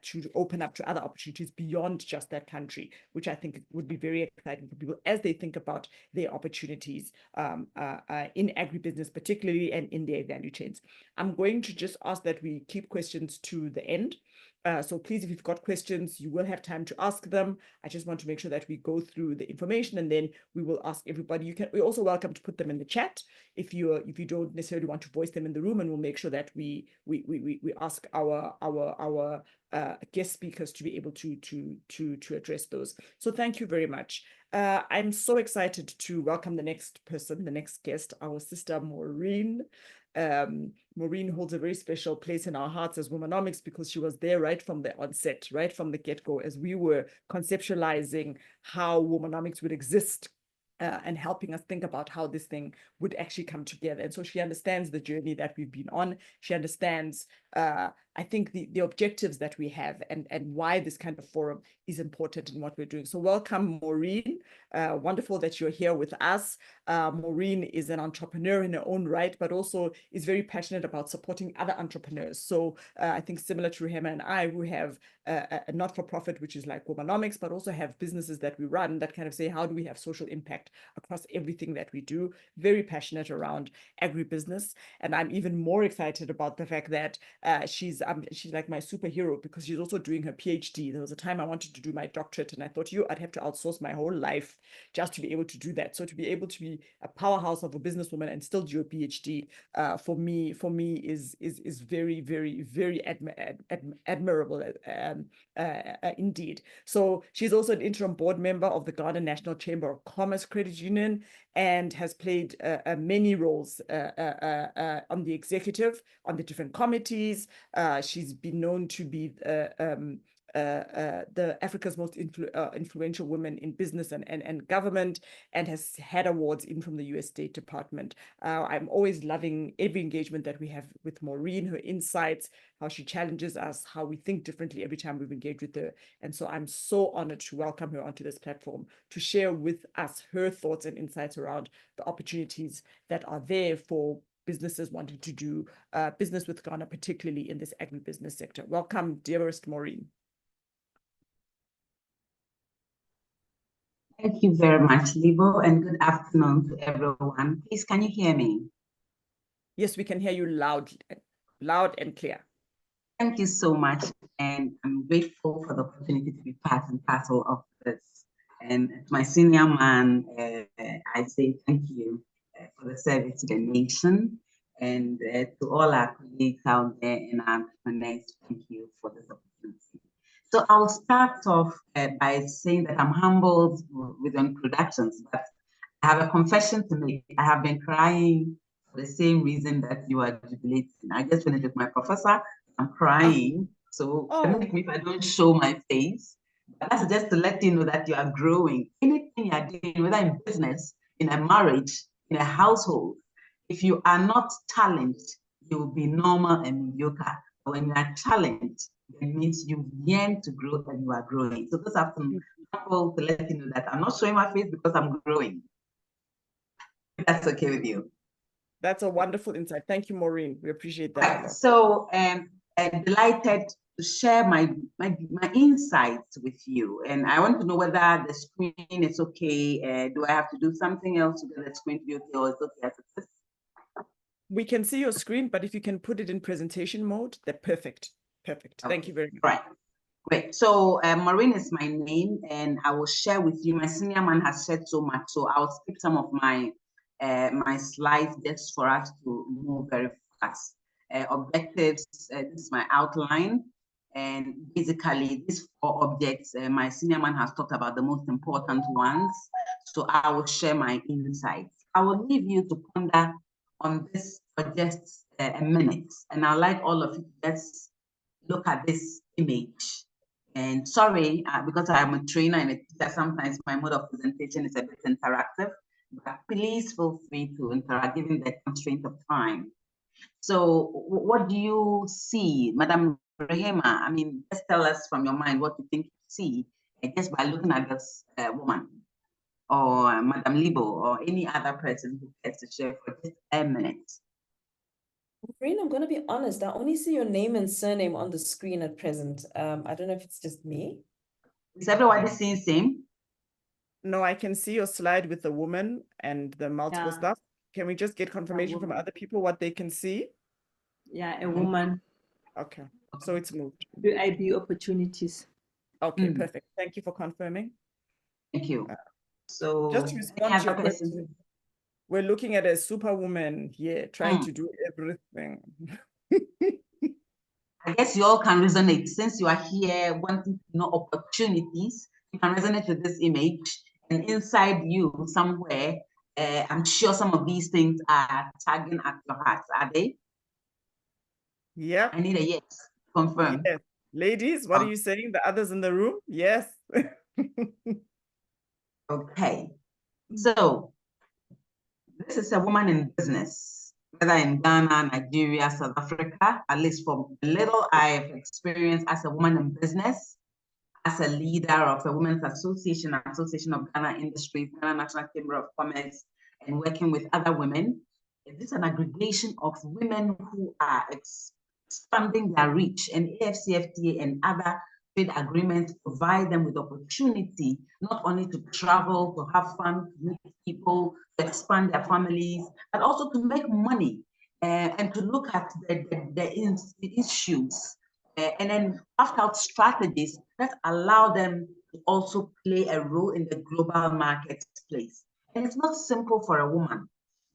to open up to other opportunities beyond just that country, which I think would be very exciting for people as they think about their opportunities in agribusiness, particularly, and in their value chains. I'm going to just ask that we keep questions to the end. So please, if you've got questions, you will have time to ask them. I just want to make sure that we go through the information, and then we will ask everybody. We're also welcome to put them in the chat if you don't necessarily want to voice them in the room, and we'll make sure that we ask our guest speakers to be able to address those. So thank you very much. I'm so excited to welcome the next person, the next guest, our sister Maureen. Maureen holds a very special place in our hearts as Womanomics, because she was there right from the onset, right from the get-go, as we were conceptualizing how Womanomics would exist, and helping us think about how this thing would actually come together. And so she understands the journey that we've been on. She understands, I think, the objectives that we have, and why this kind of forum is important in what we're doing. So welcome, Maureen. Wonderful that you're here with us. Maureen is an entrepreneur in her own right, but also is very passionate about supporting other entrepreneurs. So I think similar to Rehema and I, who have a not-for-profit, which is like Womanomics, but also have businesses that we run that kind of say, how do we have social impact across everything that we do? Very passionate around agribusiness. And I'm even more excited about the fact that she's like my superhero, because she's also doing her PhD. There was a time I wanted to do my doctorate, and I thought, I'd have to outsource my whole life just to be able to do that. So to be able to be a powerhouse of a businesswoman and still do a PhD, for me is very, very, very admirable indeed. So she's also an interim board member of the Ghana National Chamber of Commerce Credit Union, and has played many roles on the executive, on the different committees. She's been known to be the Africa's most influential woman in business and government, and has had awards even from the US State Department. I'm always loving every engagement that we have with Maureen, her insights, how she challenges us, how we think differently every time we've engaged with her. And so I'm so honored to welcome her onto this platform to share with us her thoughts and insights around the opportunities that are there for businesses wanting to do business with Ghana, particularly in this agribusiness sector. Welcome, dearest Maureen. Thank you very much, Lebo, and good afternoon to everyone. Please, can you hear me? Yes, we can hear you loud and clear. Thank you so much, and I'm grateful for the opportunity to be part and parcel of this. And to my senior man, I say thank you for the service to the nation, and to all our colleagues out there and our entrepreneurs, thank you for this opportunity. So I'll start off by saying that I'm humbled with introductions, but I have a confession to make. I have been crying for the same reason that you are jubilating. I just finished with my professor. I'm crying. So forgive me if I don't show my face. But that's just to let you know that you are growing. Anything you are doing, whether in business, in a marriage, in a household, if you are not challenged, you will be normal and mediocre. But when you are challenged, it means you yearn to grow and you are growing. So this afternoon, I'm to let you know that I'm not showing my face because I'm growing. If that's okay with you. That's a wonderful insight. Thank you, Maureen. We appreciate that a lot. So I'm delighted to share my insights with you. And I want to know whether the screen is okay. Do I have to do something else to get the screen to be okay, or it's okay as it is? We can see your screen, but if you can put it in presentation mode, they're perfect. Perfect. Okay. Thank you very much. Right. Great. So Maureen is my name, and I will share with you. My senior man has shared so much, so I'll skip some of my my slides just for us to move very fast. Objectives, this is my outline, and basically these 4 objects, my senior man has talked about the most important ones, so I will share my insights. I will leave you to ponder on this for just a minute, and I'd like all of you to just look at this image. And sorry, because I'm a trainer and a teacher, sometimes my mode of presentation is a bit interactive, but please feel free to interact given the constraint of time. So what do you see, Madam Rehema? I mean, just tell us from your mind what you think you see just by looking at this woman, or Madam Lebo, or any other person who gets to share for just a minute. Maureen, I'm going to be honest. I only see your name and surname on the screen at present. I don't know if it's just me. Is everybody seeing same? No, I can see your slide with the woman and the multiple Yeah. stuff. Can we just get confirmation from other people what they can see? Yeah, a woman. Okay, so it's moved. IB opportunities. Okay, perfect. Thank you for confirming. Thank you. So Just to respond to your question, we're looking at a superwoman here trying to do everything. I guess you all can resonate since you are here wanting to know opportunities. You can resonate with this image, and inside you somewhere, I'm sure some of these things are tagging at your heart. Are they? Yeah. I need a yes. Confirm. Yes. Ladies, what are you saying? The others in the room? Yes. Okay. So this is a woman in business, whether in Ghana, Nigeria, South Africa, at least from the little I've experienced as a woman in business, as a leader of a women's association, Association of Ghana Industries, Ghana National Chamber of Commerce, and working with other women. This is an aggregation of women who are expanding their reach, and AFCFTA and other trade agreements provide them with opportunity, not only to travel, to have fun, to meet people, to expand their families, but also to make money and to look at the issues and then craft out strategies that allow them to also play a role in the global marketplace. And it's not simple for a woman,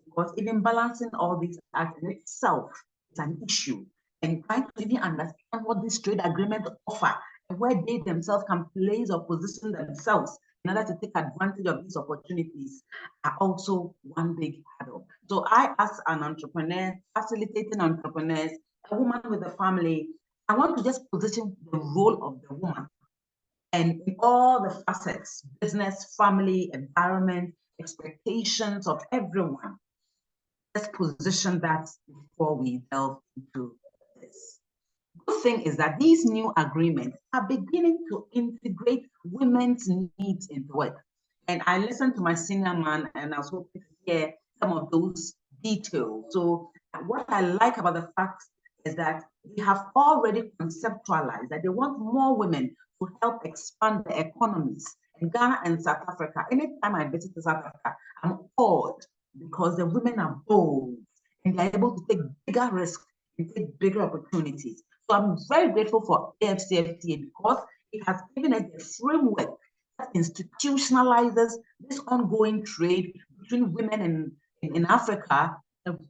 because even balancing all these acts in itself is an issue. And trying to even understand what this trade agreement offer and where they themselves can place or position themselves in order to take advantage of these opportunities are also one big hurdle. So I, as an entrepreneur, facilitating entrepreneurs, a woman with a family, I want to just position the role of the woman and in all the facets, business, family, environment, expectations of everyone. Let's position that before we delve into this. Good thing is that these new agreements are beginning to integrate women's needs into it. And I listened to my senior man and I was hoping to hear some of those details. So what I like about the fact is that they have already conceptualized that they want more women to help expand the economies in Ghana and South Africa. Anytime I visit South Africa, I'm awed because the women are bold and they're able to take bigger risks and take bigger opportunities. So I'm very grateful for AFCFTA because it has given us a framework that institutionalizes this ongoing trade between women in Africa,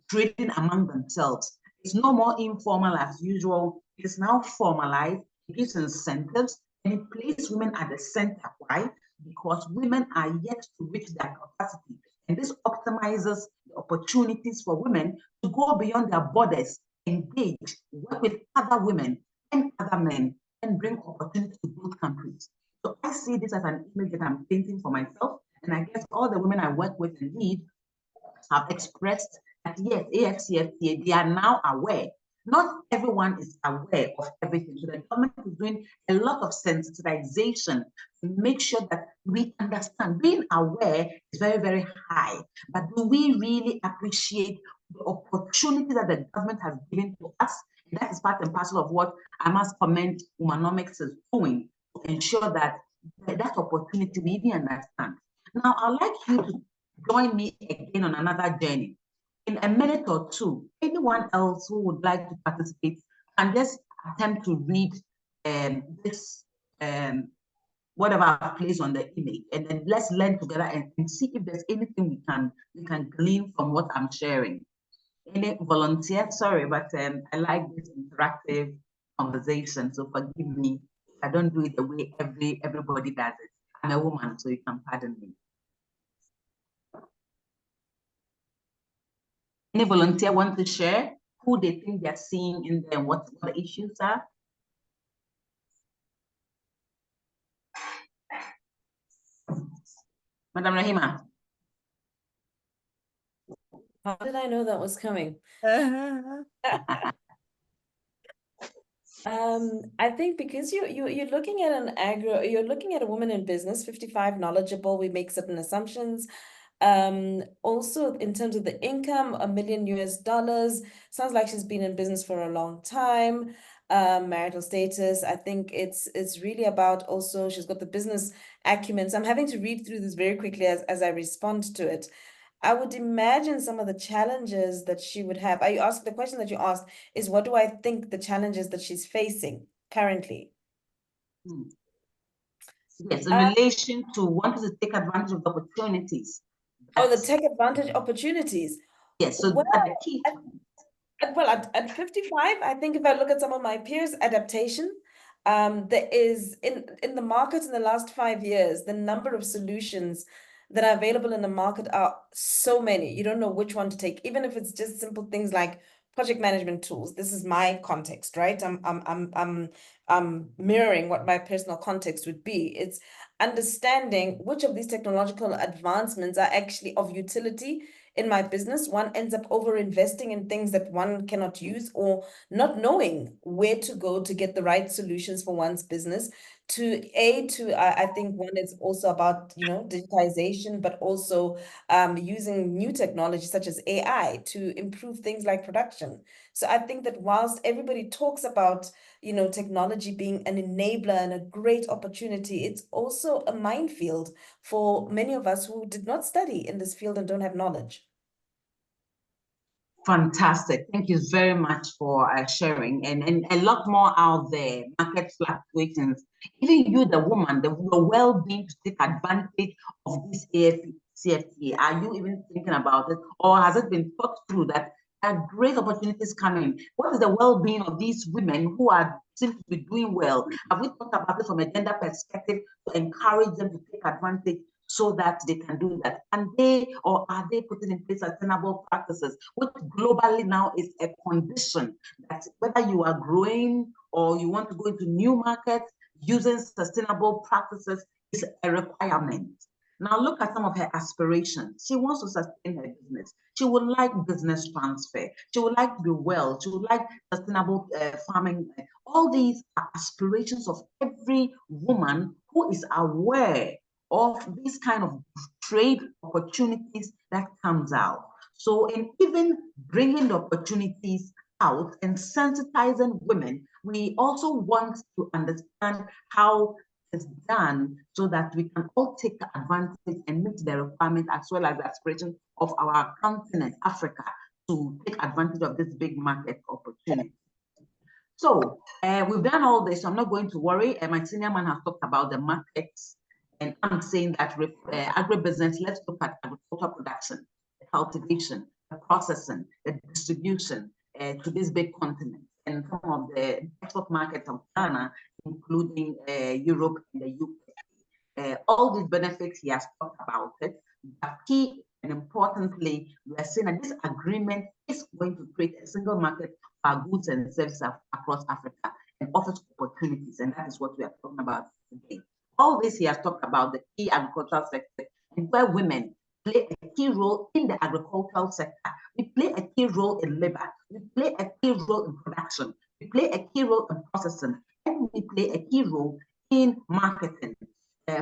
trading among themselves. It's no more informal as usual. It is now formalized. It gives incentives and it places women at the center. Why? Because women are yet to reach their capacity. And this optimizes the opportunities for women to go beyond their borders, engage, work with other women and other men, and bring opportunity to both countries. So I see this as an image that I'm painting for myself. And I guess all the women I work with and lead have expressed that yes, AFCFTA, they are now aware. Not everyone is aware of everything. So the government is doing a lot of sensitization to make sure that we understand. Being aware is very, very high. But do we really appreciate the opportunity that the government has given to us? And that is part and parcel of what I must commend Womanomics is doing to ensure that that opportunity we even understand. Now, I'd like you to join me again on another journey. In a minute or two, anyone else who would like to participate and just attempt to read this, whatever I've placed on the image, and then let's learn together and see if there's anything we can glean from what I'm sharing. Any volunteer? Sorry, but I like this interactive conversation, so forgive me. I don't do it the way everybody does it. I'm a woman, so you can pardon me. Any volunteer want to share who they think they're seeing in there, what the issues are? Madam Rehema. How did I know that was coming? I think because you're looking at you're looking at a woman in business, 55, knowledgeable, we make certain assumptions. Also in terms of the income, $1 million US, sounds like she's been in business for a long time. Marital status, I think it's really about also she's got the business acumen. So I'm having to read through this very quickly as I respond to it. I would imagine some of the challenges that she would have. The question that you asked is, what do I think the challenges that she's facing currently? Yes, in relation to wanting to take advantage of the opportunities. Oh, the take advantage opportunities. Yes, so that's the key. At 55, I think if I look at some of my peers' adaptation, there is in the market in the last 5 years, the number of solutions that are available in the market are so many. You don't know which one to take, even if it's just simple things like project management tools. This is my context, right? I'm mirroring what my personal context would be. It's understanding which of these technological advancements are actually of utility in my business. One ends up over investing in things that one cannot use, or not knowing where to go to get the right solutions for one's business. I think one is also about, digitization, but also using new technology such as AI to improve things like production. So I think that whilst everybody talks about, technology being an enabler and a great opportunity, it's also a minefield for many of us who did not study in this field and don't have knowledge. Fantastic. Thank you very much for sharing, and a lot more out there, market fluctuations. Even you, the woman, your well-being to take advantage of this AFCFTA. Are you even thinking about it, or has it been thought through that there are great opportunities coming? What is the well-being of these women who seem to be doing well? Have we thought about it from a gender perspective to encourage them to take advantage so that they can do that? And are they putting in place sustainable practices, which globally now is a condition that whether you are growing or you want to go into new markets, using sustainable practices is a requirement. Now look at some of her aspirations. She wants to sustain her business. She would like business transfer. She would like to be well. She would like sustainable farming. All these are aspirations of every woman who is aware of these kind of trade opportunities that comes out. So in even bringing the opportunities out and sensitizing women, we also want to understand how it's done so that we can all take advantage and meet the requirement as well as the aspiration of our continent, Africa, to take advantage of this big market opportunity. So we've done all this, so I'm not going to worry. My senior man has talked about the markets, and I'm saying that agribusiness, let's look at agricultural production, the cultivation, the processing, the distribution to this big continent, and some of the export markets of Ghana, including Europe and the UK. All these benefits, he has talked about it, but key and importantly, we are saying that this agreement is going to create a single market for our goods and services across Africa and offers opportunities, and that is what we are talking about today. All this he has talked about the key agricultural sector and where women play a key role in the agricultural sector. We play a key role in labor. We play a key role in production. We play a key role in processing, and we play a key role in marketing,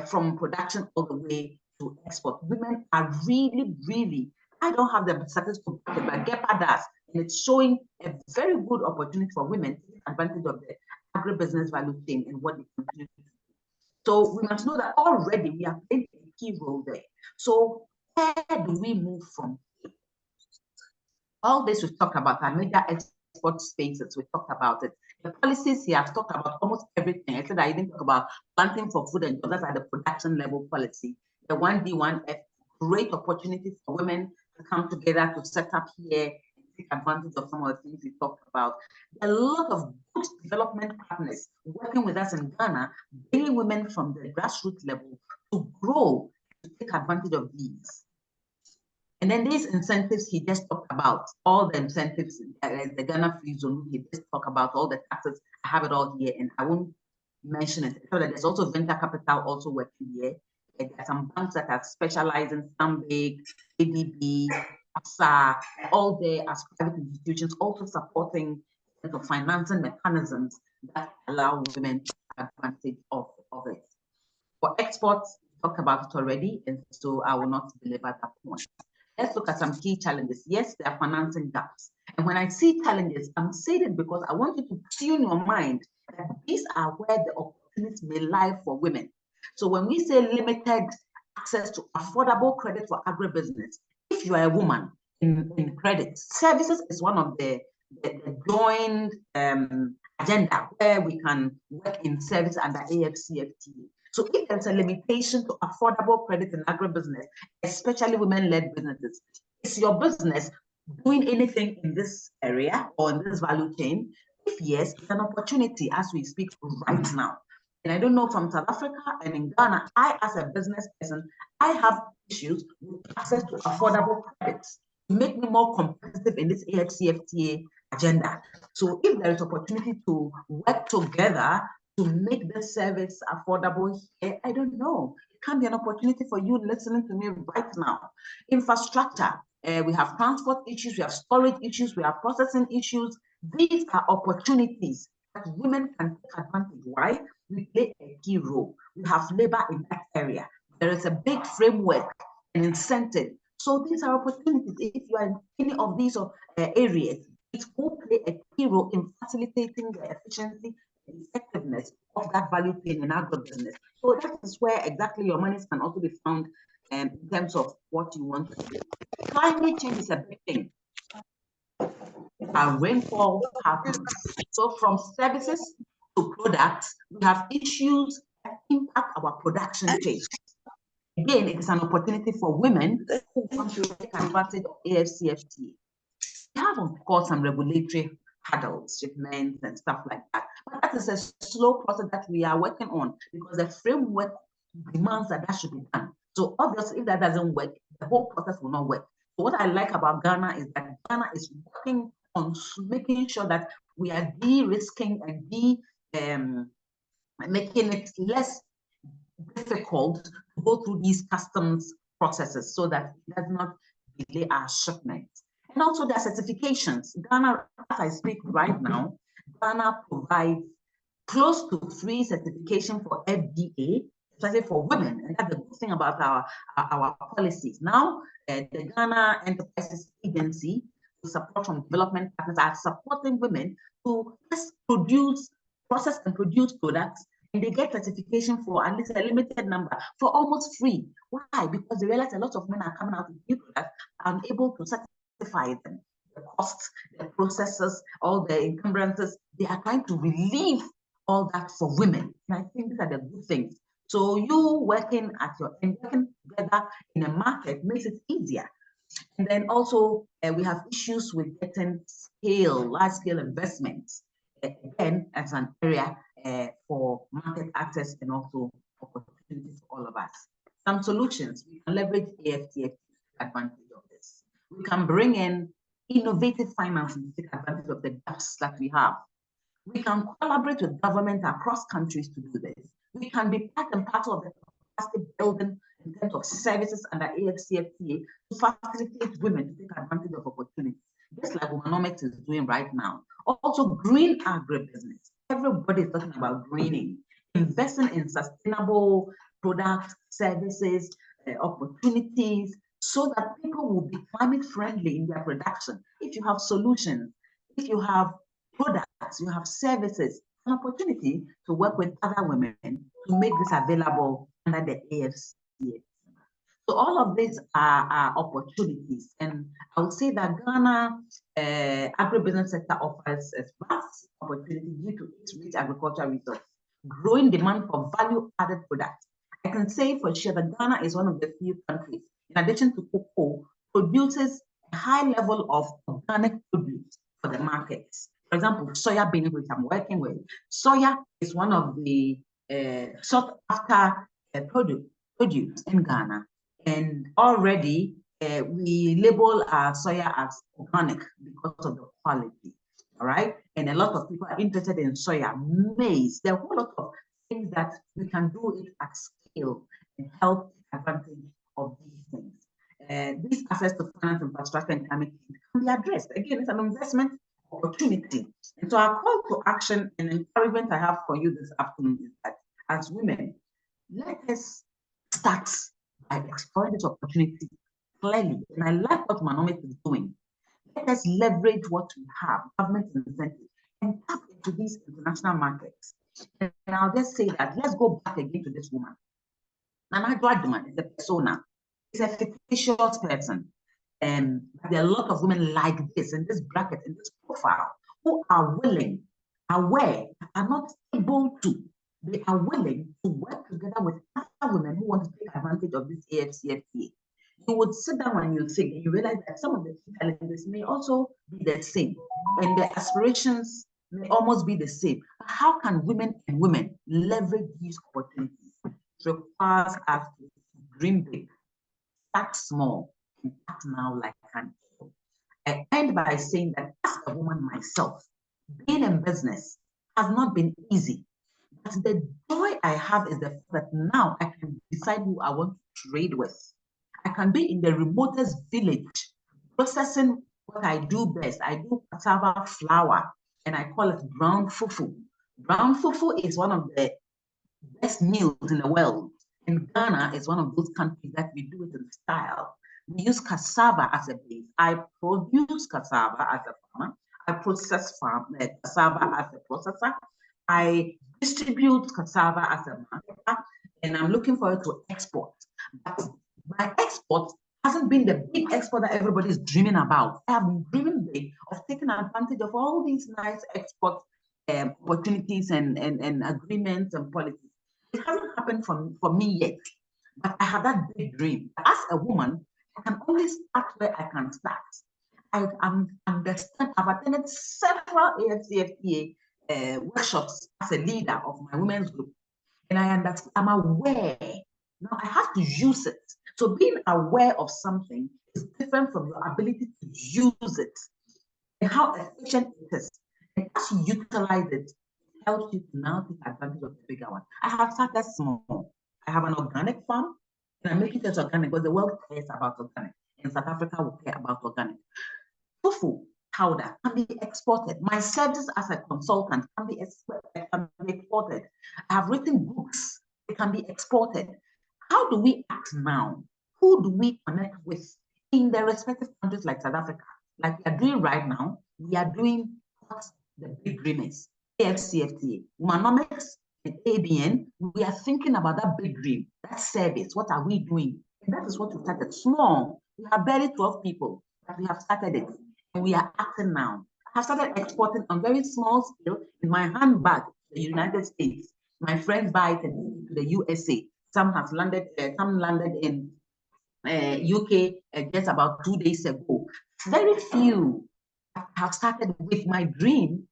from production all the way to export. Women are really, I don't have the statistics, but GEPA does, and it's showing a very good opportunity for women to take advantage of the agribusiness value chain and what they continue to do. So we must know that already we are playing a key role there. So where do we move from here? All this we've talked about our major export spaces, we talked about it. The policies he has talked about almost everything. I said I didn't talk about planting for food and jobs, that's at the production level policy. The 1D, 1F, great opportunity for women to come together to set up here and take advantage of some of the things we talked about. A lot of good development partners working with us in Ghana, bringing women from the grassroots level to grow, to take advantage of these. And then these incentives he just talked about, all the incentives, the Ghana Free Zone, he just talked about all the taxes. I have it all here and I won't mention it. So that there's also venture capital also working here. There are some banks that are specializing, Stanbic, ADB, ASA, all there as private institutions, also supporting the financing mechanisms that allow women to take advantage of it. For exports, we talked about it already, and so I will not belabor that point. Let's look at some key challenges. Yes, there are financing gaps. And when I see challenges, I'm saying it because I want you to tune your mind that these are where the opportunities may lie for women. So when we say limited access to affordable credit for agribusiness, if you are a woman in credit, services is one of the joint agenda where we can work in service under AFCFTA. So if there's a limitation to affordable credit in agribusiness, especially women-led businesses, is your business doing anything in this area or in this value chain? If yes, it's an opportunity as we speak right now. And I don't know, from South Africa and in Ghana, I as a business person, I have issues with access to affordable credits to make me more competitive in this AFCFTA agenda. So if there is opportunity to work together to make this service affordable here, I don't know. It can be an opportunity for you listening to me right now. Infrastructure, we have transport issues, we have storage issues, we have processing issues. These are opportunities that women can take advantage. Why? We play a key role. We have labor in that area. There is a big framework and incentive. So these are opportunities. If you are in any of these areas, it will play a key role in facilitating the efficiency and effectiveness of that value chain in agribusiness. So that is where exactly your monies can also be found in terms of what you want to do. Climate change is a big thing. Our rainfall happens. So from services to products, we have issues that impact our production chain. Again, it is an opportunity for women who want to take advantage of AFCFTA. We have, of course, some regulatory hurdles, shipments and stuff like that. But that is a slow process that we are working on because the framework demands that should be done. So obviously, if that doesn't work, the whole process will not work. So what I like about Ghana is that Ghana is working on making sure that we are de-risking and making it less difficult to go through these customs processes so that it does not delay our shipments. And also their certifications. Ghana, as I speak right now, Ghana provides close to free certification for FDA, especially for women. And that's the good thing about our policies. Now, the Ghana Enterprises Agency, with support from development partners, are supporting women to just process and produce products, and they get certification for at least a limited number for almost free. Why? Because they realize a lot of men are coming out with new products and able to certify them. the costs, the processes, all the encumbrances. They are trying to relieve all that for women. And I think these are the good things. So you working at your end, working together in a market makes it easier. And then also we have issues with getting large-scale investments, again, as an area for market access and also opportunities for all of us. Some solutions, we can leverage AFTF to take advantage of this. We can bring in innovative financing to take advantage of the gaps that we have. We can collaborate with government across countries to do this. We can be part and parcel of the capacity building in terms of services under AFCFTA to facilitate women to take advantage of opportunities, just like Womanomics is doing right now. Also, green agribusiness. Everybody is talking about greening, investing in sustainable products, services, opportunities, so that people will be climate friendly in their production. If you have solutions, if you have products, you have services, an opportunity to work with other women to make this available under the AFCA. So all of these are opportunities, and I would say that Ghana agribusiness sector offers a vast opportunity due to its rich agricultural resource, growing demand for value-added products. I can say for sure that Ghana is one of the few countries, in addition to cocoa, produces a high level of organic produce for the markets. For example, soya bean, which I'm working with. Soya is one of the sought after produce in Ghana. And already we label our soya as organic because of the quality, all right? And a lot of people are interested in soya, maize. There are a whole lot of things that we can do it at scale and help take advantage of these things. These access to finance, infrastructure, and climate change can be addressed. Again, it's an investment opportunity. And so our call to action and encouragement I have for you this afternoon is that as women, let us start by exploring this opportunity clearly. And I like what Womanomics is doing. Let us leverage what we have, government incentives, and tap into these international markets. And I'll just say that let's go back again to this woman. Nana Gradman is a persona, is a fictitious person. And there are a lot of women like this in this bracket, in this profile, who are willing, aware, are not able to. They are willing to work together with other women who want to take advantage of this AFCFTA. You would sit down and you think, and you realize that some of the challenges may also be the same, and the aspirations may almost be the same. But how can women and women leverage these opportunities? It requires us to dream big, start small, and act now like an equal. I end by saying that as a woman myself, being in business has not been easy. But the joy I have is the fact that now I can decide who I want to trade with. I can be in the remotest village processing what I do best. I do cassava flour, and I call it brown fufu. Brown fufu is one of the best meals in the world. And Ghana is one of those countries that we do it in style. We use cassava as a base. I produce cassava as a farmer. I process cassava as a processor. I distribute cassava as a marketer, and I'm looking forward to export. But my export hasn't been the big export that everybody is dreaming about. I have been dreaming big of taking advantage of all these nice export opportunities and agreements and policies. It hasn't happened for me yet, but I have that big dream. As a woman, I can only start where I can start. I've attended several AFCFTA workshops as a leader of my women's group, and I understand, I'm aware. Now I have to use it. So being aware of something is different from your ability to use it and how efficient it is. And as you utilize it, it helps you to now take advantage of the bigger one. I have started small. I have an organic farm, and I'm making it organic because the world cares about organic, and South Africa will care about organic. Tofu powder can be exported. My services as a consultant can be exported. I have written books. They can be exported. How do we act now? Who do we connect with in the respective countries like South Africa? Like we are doing right now, we are doing what the big dream is. AFCFTA, Womanomics, and AABN, we are thinking about that big dream, that service. What are we doing? And that is what we started small. We have barely 12 people, but we have started it. and we are acting now. I have started exporting on very small scale in my handbag to the United States. My friends buy it to the USA. Some have landed, some landed in UK just about 2 days ago. Very few have started with my dream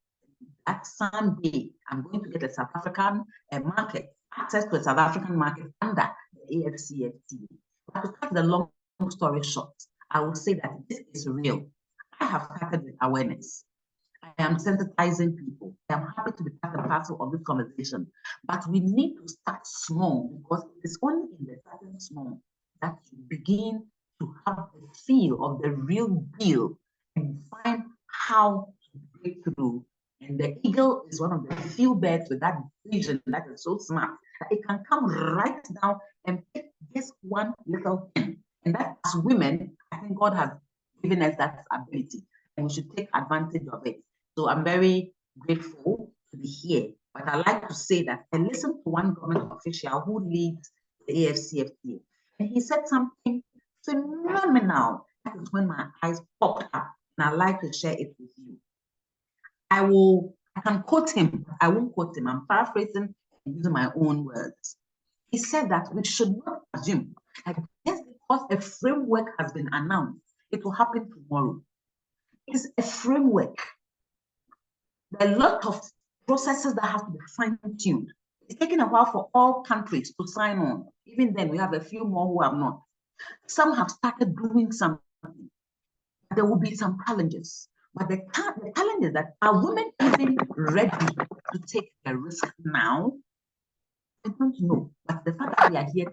that someday I'm going to get a South African market, access to a South African market under the AFCFTA. But to cut the long story short, I will say that this is real. I have started with awareness. I am sensitizing people. I am happy to be part and parcel of this conversation. But we need to start small, because it is only in the starting small that you begin to have the feel of the real deal and find how to break through. And the eagle is one of the few birds with that vision that is so smart that it can come right down and pick just one little thing. And that, as women, I think God has given us that ability, and we should take advantage of it. So I'm very grateful to be here. But I like to say that I listened to one government official who leads the AFCFTA, and he said something phenomenal. That is when my eyes popped up, and I'd like to share it with you. I can quote him, I won't quote him. I'm paraphrasing and using my own words. He said that we should not assume that just because a framework has been announced, it will happen tomorrow. It's a framework. There are a lot of processes that have to be fine-tuned. It's taken a while for all countries to sign on. Even then, we have a few more who have not. Some have started doing something. There will be some challenges. But the challenge is that, are women even ready to take the risk now? I don't know. But the fact that we are here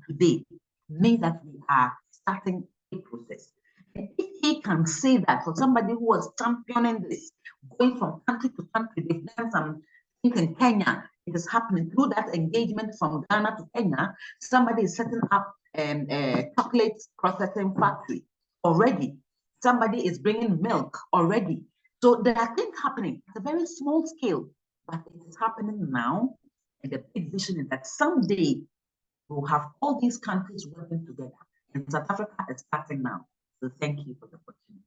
today means that we are starting a process. And if he can say that for somebody who was championing this, going from country to country, they've done some things in Kenya, it is happening through that engagement from Ghana to Kenya. Somebody is setting up a chocolate processing factory already. Somebody is bringing milk already. So there are things happening at a very small scale, but it is happening now. And the big vision is that someday we'll have all these countries working together. And South Africa is starting now. So thank you for the opportunity.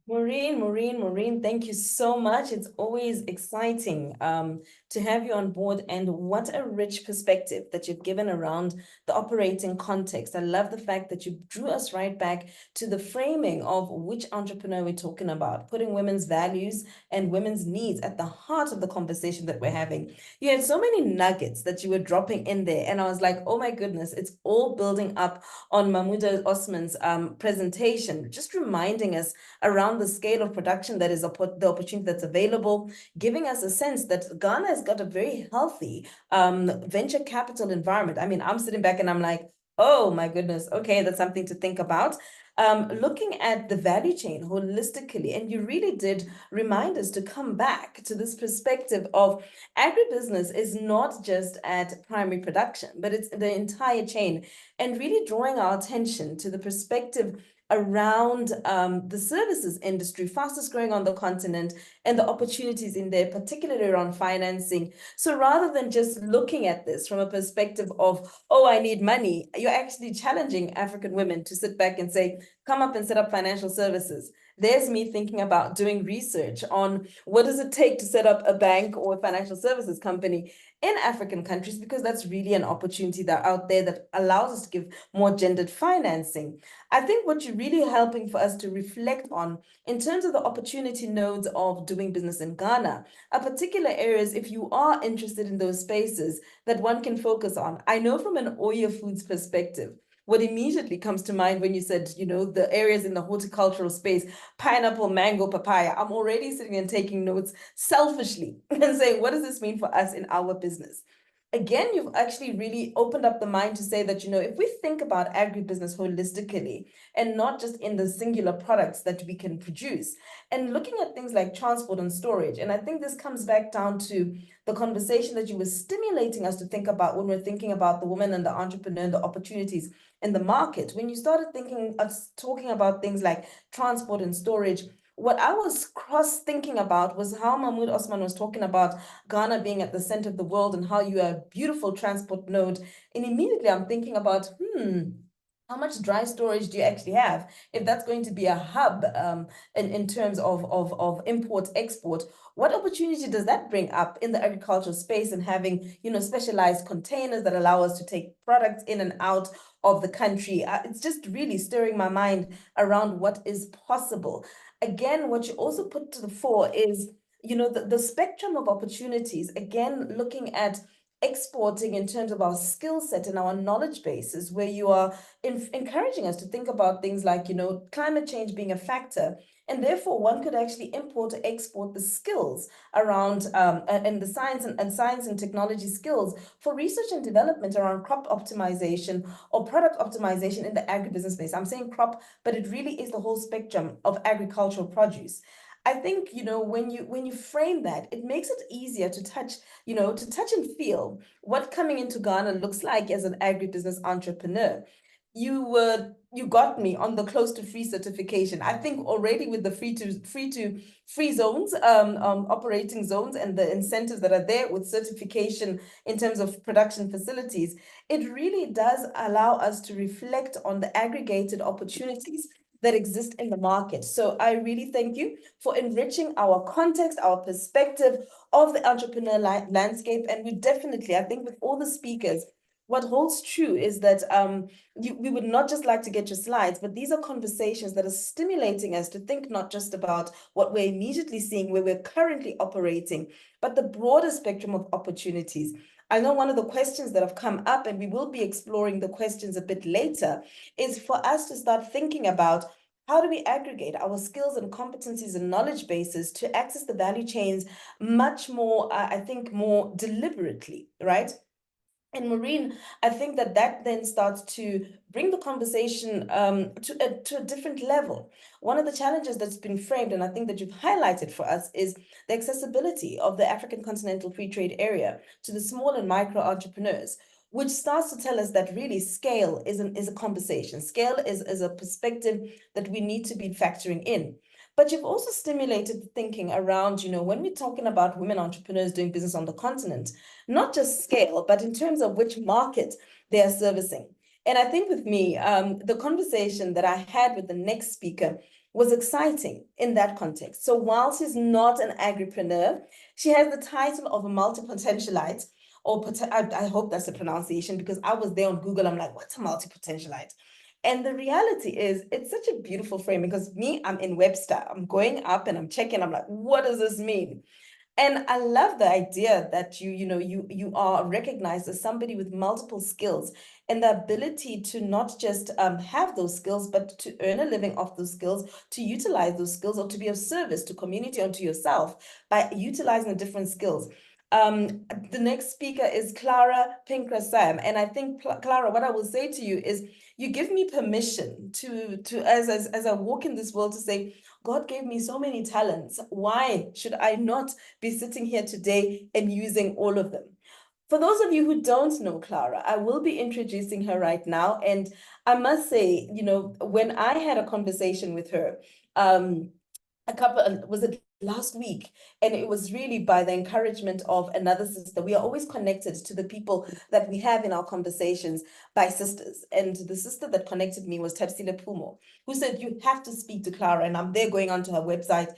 Maureen, thank you so much. It's always exciting to have you on board, and what a rich perspective that you've given around the operating context. I love the fact that you drew us right back to the framing of which entrepreneur we're talking about, putting women's values and women's needs at the heart of the conversation that we're having. You had so many nuggets that you were dropping in there, and I was like, oh my goodness, it's all building up on Mamuda Osman's presentation, just reminding us around the scale of production that is the opportunity that's available, giving us a sense that Ghana has got a very healthy venture capital environment. I mean, I'm sitting back and I'm like, oh my goodness, okay, that's something to think about. Looking at the value chain holistically, and you really did remind us to come back to this perspective of agribusiness is not just at primary production, but it's the entire chain, and really drawing our attention to the perspective around the services industry, fastest growing on the continent, and the opportunities in there, particularly around financing. So rather than just looking at this from a perspective of, oh, I need money, you're actually challenging African women to sit back and say, come up and set up financial services. There's me thinking about doing research on what does it take to set up a bank or a financial services company in African countries, because that's really an opportunity that out there that allows us to give more gendered financing. I think what you're really helping for us to reflect on in terms of the opportunity nodes of doing business in Ghana are particular areas, if you are interested in those spaces, that one can focus on. I know from an Oya Foods perspective, what immediately comes to mind when you said, you know, the areas in the horticultural space, pineapple, mango, papaya, I'm already sitting and taking notes selfishly and saying, what does this mean for us in our business? Again, you've actually really opened up the mind to say that, you know, if we think about agribusiness holistically and not just in the singular products that we can produce, and looking at things like transport and storage, and I think this comes back down to the conversation that you were stimulating us to think about when we're thinking about the woman and the entrepreneur and the opportunities in the market. When you started talking about things like transport and storage, what I was cross-thinking about was how Mamuda Osman was talking about Ghana being at the center of the world and how you are a beautiful transport node. And immediately I'm thinking about, how much dry storage do you actually have? If that's going to be a hub in terms of import export, what opportunity does that bring up in the agricultural space and having, you know, specialized containers that allow us to take products in and out of the country? It's just really stirring my mind around what is possible. Again, what you also put to the fore is, you know, the spectrum of opportunities, again, looking at exporting in terms of our skill set and our knowledge bases, where you are encouraging us to think about things like, you know, climate change being a factor. And therefore, one could actually import or export the skills around and the science and technology skills for research and development around crop optimization or product optimization in the agribusiness space. I'm saying crop, but it really is the whole spectrum of agricultural produce. I think, you know, when you frame that, it makes it easier to touch, you know, to touch and feel what coming into Ghana looks like as an agribusiness entrepreneur. You got me on the close to free certification. I think already with the free zones, operating zones, and the incentives that are there with certification in terms of production facilities, it really does allow us to reflect on the aggregated opportunities that exist in the market. So I really thank you for enriching our context, our perspective of the entrepreneur landscape. And we definitely, I think with all the speakers, what holds true is that we would not just like to get your slides, but these are conversations that are stimulating us to think not just about what we're immediately seeing, where we're currently operating, but the broader spectrum of opportunities. I know one of the questions that have come up, and we will be exploring the questions a bit later, is for us to start thinking about how do we aggregate our skills and competencies and knowledge bases to access the value chains much more, I think, more deliberately, right? And Maureen, I think that then starts to bring the conversation to a different level. One of the challenges that's been framed, and I think that you've highlighted for us, is the accessibility of the African Continental Free Trade Area to the small and micro entrepreneurs, which starts to tell us that really scale is a conversation. Scale is a perspective that we need to be factoring in. But you've also stimulated the thinking around, you know, when we're talking about women entrepreneurs doing business on the continent, not just scale, but in terms of which market they are servicing. And I think with me, the conversation that I had with the next speaker was exciting in that context. So while she's not an agripreneur, she has the title of a multi-potentialite, or I hope that's the pronunciation, because I was there on Google. I'm like, what's a multi-potentialite? And the reality is, it's such a beautiful frame, because me, I'm in Webster. I'm going up and I'm checking. I'm like, what does this mean? And I love the idea that you are recognized as somebody with multiple skills and the ability to not just have those skills, but to earn a living off those skills, to utilize those skills, or to be of service to community or to yourself by utilizing the different skills. The next speaker is Clara Pinkrah-Sam. And I think, Clara, what I will say to you is, you give me permission to as I walk in this world, to say, God gave me so many talents. Why should I not be sitting here today and using all of them? For those of you who don't know Clara, I will be introducing her right now. And I must say, you know, when I had a conversation with her, was it last week? And it was really by the encouragement of another sister. We are always connected to the people that we have in our conversations by sisters. And the sister that connected me was Phumzile Nkoma-Leluma, who said, you have to speak to Clara. And I'm there going onto her website,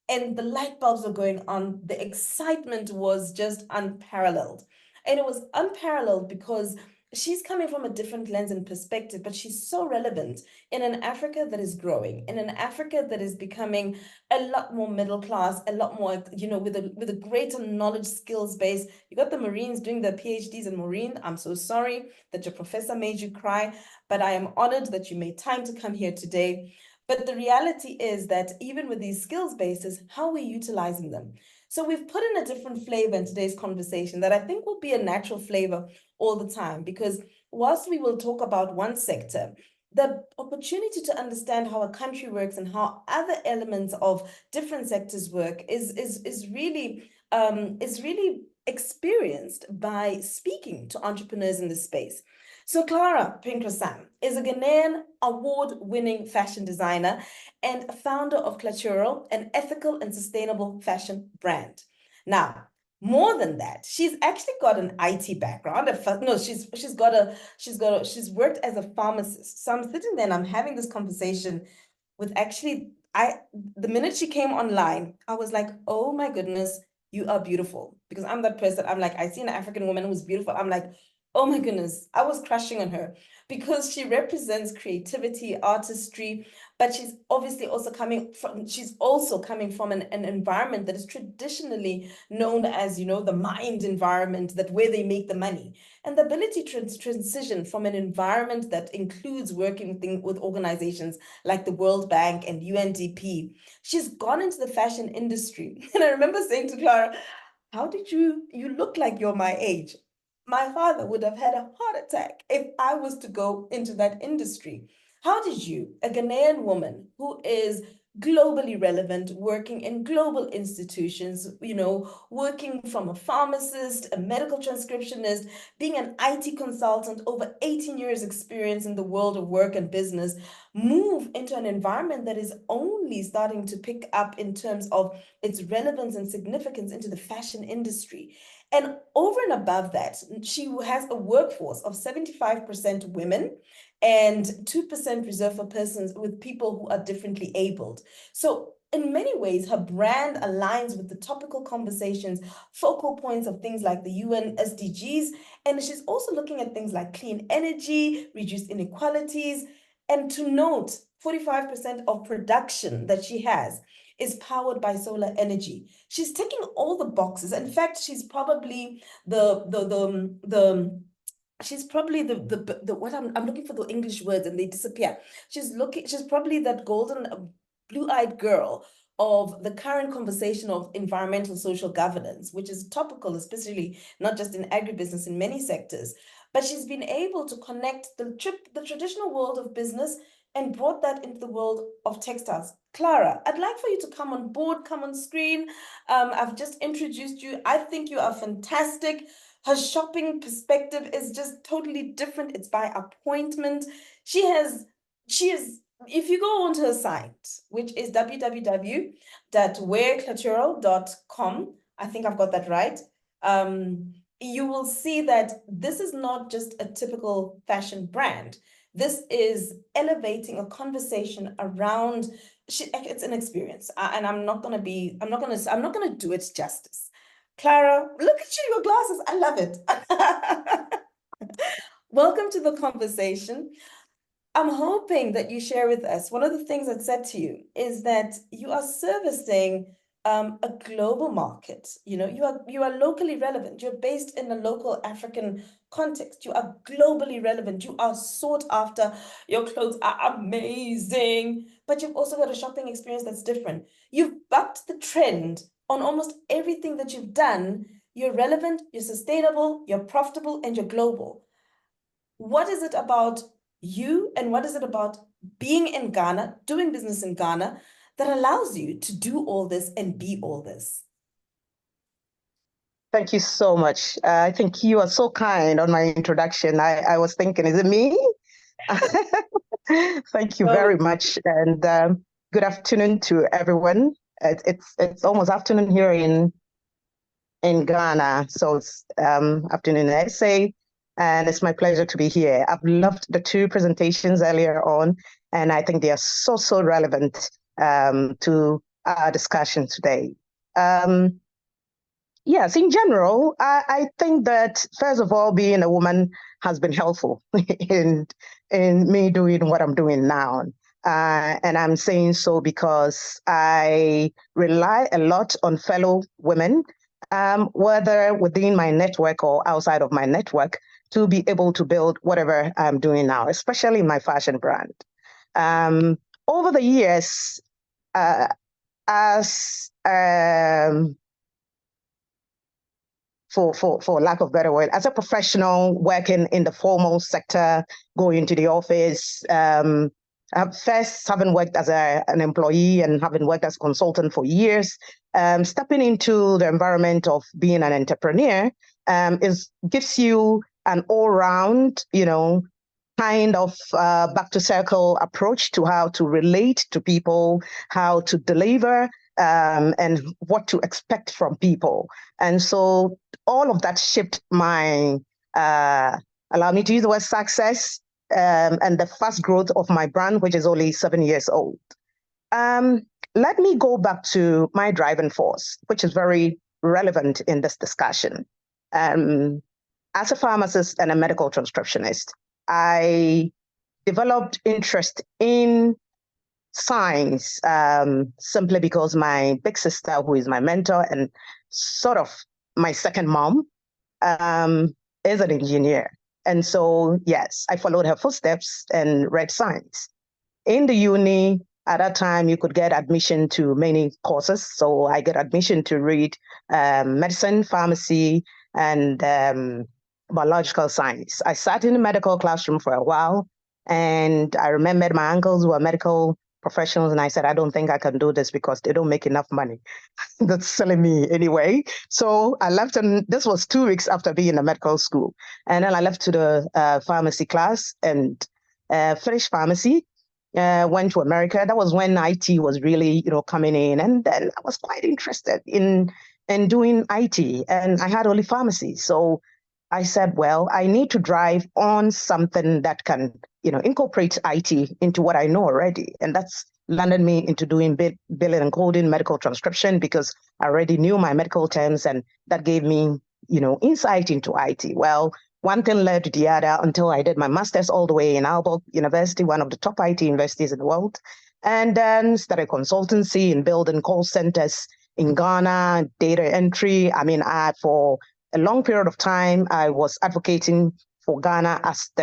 and the light bulbs are going on. The excitement was just unparalleled. And it was unparalleled because she's coming from a different lens and perspective, but she's so relevant in an Africa that is growing, in an Africa that is becoming a lot more middle class, a lot more, you know, with a greater knowledge skills base. You got the Marines doing their PhDs, and Maureen, I'm so sorry that your professor made you cry, but I am honored that you made time to come here today. But the reality is that even with these skills bases, how are we utilizing them? So we've put in a different flavor in today's conversation that I think will be a natural flavor all the time, because whilst we will talk about one sector, the opportunity to understand how a country works and how other elements of different sectors work is really experienced by speaking to entrepreneurs in this space. So Clara Pinkrah-Sam is a Ghanaian award-winning fashion designer and founder of Clatural, an ethical and sustainable fashion brand. Now, More than that, she's actually got an IT background. No, she's worked as a pharmacist. So I'm sitting there and I'm having this conversation with actually, the minute she came online, I was like, oh my goodness, you are beautiful. Because I'm that person, I'm like, I see an African woman who's beautiful. I'm like, oh my goodness, I was crushing on her because she represents creativity, artistry, but she's obviously also coming from an environment that is traditionally known as, the mind environment, that where they make the money. And the ability to transition from an environment that includes working with organizations like the World Bank and UNDP, she's gone into the fashion industry. And I remember saying to Clara, how did you look like you're my age? My father would have had a heart attack if I was to go into that industry. How did you, a Ghanaian woman who is globally relevant, working in global institutions, working from a pharmacist, a medical transcriptionist, being an IT consultant, over 18 years experience in the world of work and business, move into an environment that is only starting to pick up in terms of its relevance and significance into the fashion industry? And over and above that, she has a workforce of 75% women and 2% reserved for persons with people who are differently abled. So in many ways, her brand aligns with the topical conversations, focal points of things like the UN SDGs. And she's also looking at things like clean energy, reduced inequalities. And to note, 45% of production that she has is powered by solar energy. She's ticking all the boxes. In fact, she's probably she's probably the what I'm looking for the English words and they disappear. She's probably that golden blue-eyed girl of the current conversation of environmental social governance, which is topical, especially not just in agribusiness, in many sectors. But she's been able to connect the traditional world of business and brought that into the world of textiles. Clara, I'd like for you to come on board, come on screen. I've just introduced you. I think you are fantastic. Her shopping perspective is just totally different. It's by appointment. She is, if you go onto her site, which is www.wearclatural.com, I think I've got that right. You will see that this is not just a typical fashion brand. This is elevating a conversation around, it's an experience. And I'm not gonna do it justice. Clara, look at you, your glasses, I love it. Welcome to the conversation. I'm hoping that you share with us, one of the things I said to you is that you are servicing a global market. You are locally relevant. You're based in a local African context. You are globally relevant. You are sought after. Your clothes are amazing, but you've also got a shopping experience that's different. You've bucked the trend on almost everything that you've done. You're relevant, you're sustainable, you're profitable, and you're global. What is it about you and what is it about being in Ghana, doing business in Ghana, that allows you to do all this and be all this? Thank you so much. I think you are so kind on my introduction. I was thinking, is it me? Thank you very much. And good afternoon to everyone. It's almost afternoon here in Ghana. So it's afternoon in SA. And it's my pleasure to be here. I've loved the two presentations earlier on, and I think they are so relevant to our discussion today. Yes, in general, I think that, first of all, being a woman has been helpful in me doing what I'm doing now. And I'm saying so because I rely a lot on fellow women, whether within my network or outside of my network, to be able to build whatever I'm doing now, especially my fashion brand. Over the years, for lack of better word, as a professional working in the formal sector, going to the office, first having worked as an employee and having worked as a consultant for years, stepping into the environment of being an entrepreneur gives you an all-round, kind of back to circle approach to how to relate to people, how to deliver and what to expect from people. And so all of that shaped my, allow me to use the word success, and the fast growth of my brand, which is only 7 years old. Let me go back to my driving force, which is very relevant in this discussion. As a pharmacist and a medical transcriptionist, I developed interest in science simply because my big sister, who is my mentor and sort of my second mom, is an engineer. And so, yes, I followed her footsteps and read science. In the uni, at that time, you could get admission to many courses. So I get admission to read medicine, pharmacy, and biological science. I sat in the medical classroom for a while, and I remembered my uncles who were medical professionals, and I said, I don't think I can do this because they don't make enough money. That's selling me anyway. So I left, and this was 2 weeks after being in a medical school. And then I left to the pharmacy class and finished pharmacy. Went to America. That was when IT was really, coming in, and then I was quite interested in doing IT, and I had only pharmacy. So I said, well, I need to drive on something that can, incorporate IT into what I know already, and that's landed me into doing billing and coding, medical transcription, because I already knew my medical terms, and that gave me, insight into IT. Well, one thing led to the other until I did my master's all the way in Aalborg University, one of the top IT universities in the world, and then started consultancy in building call centers in Ghana, data entry. For a long period of time, I was advocating for Ghana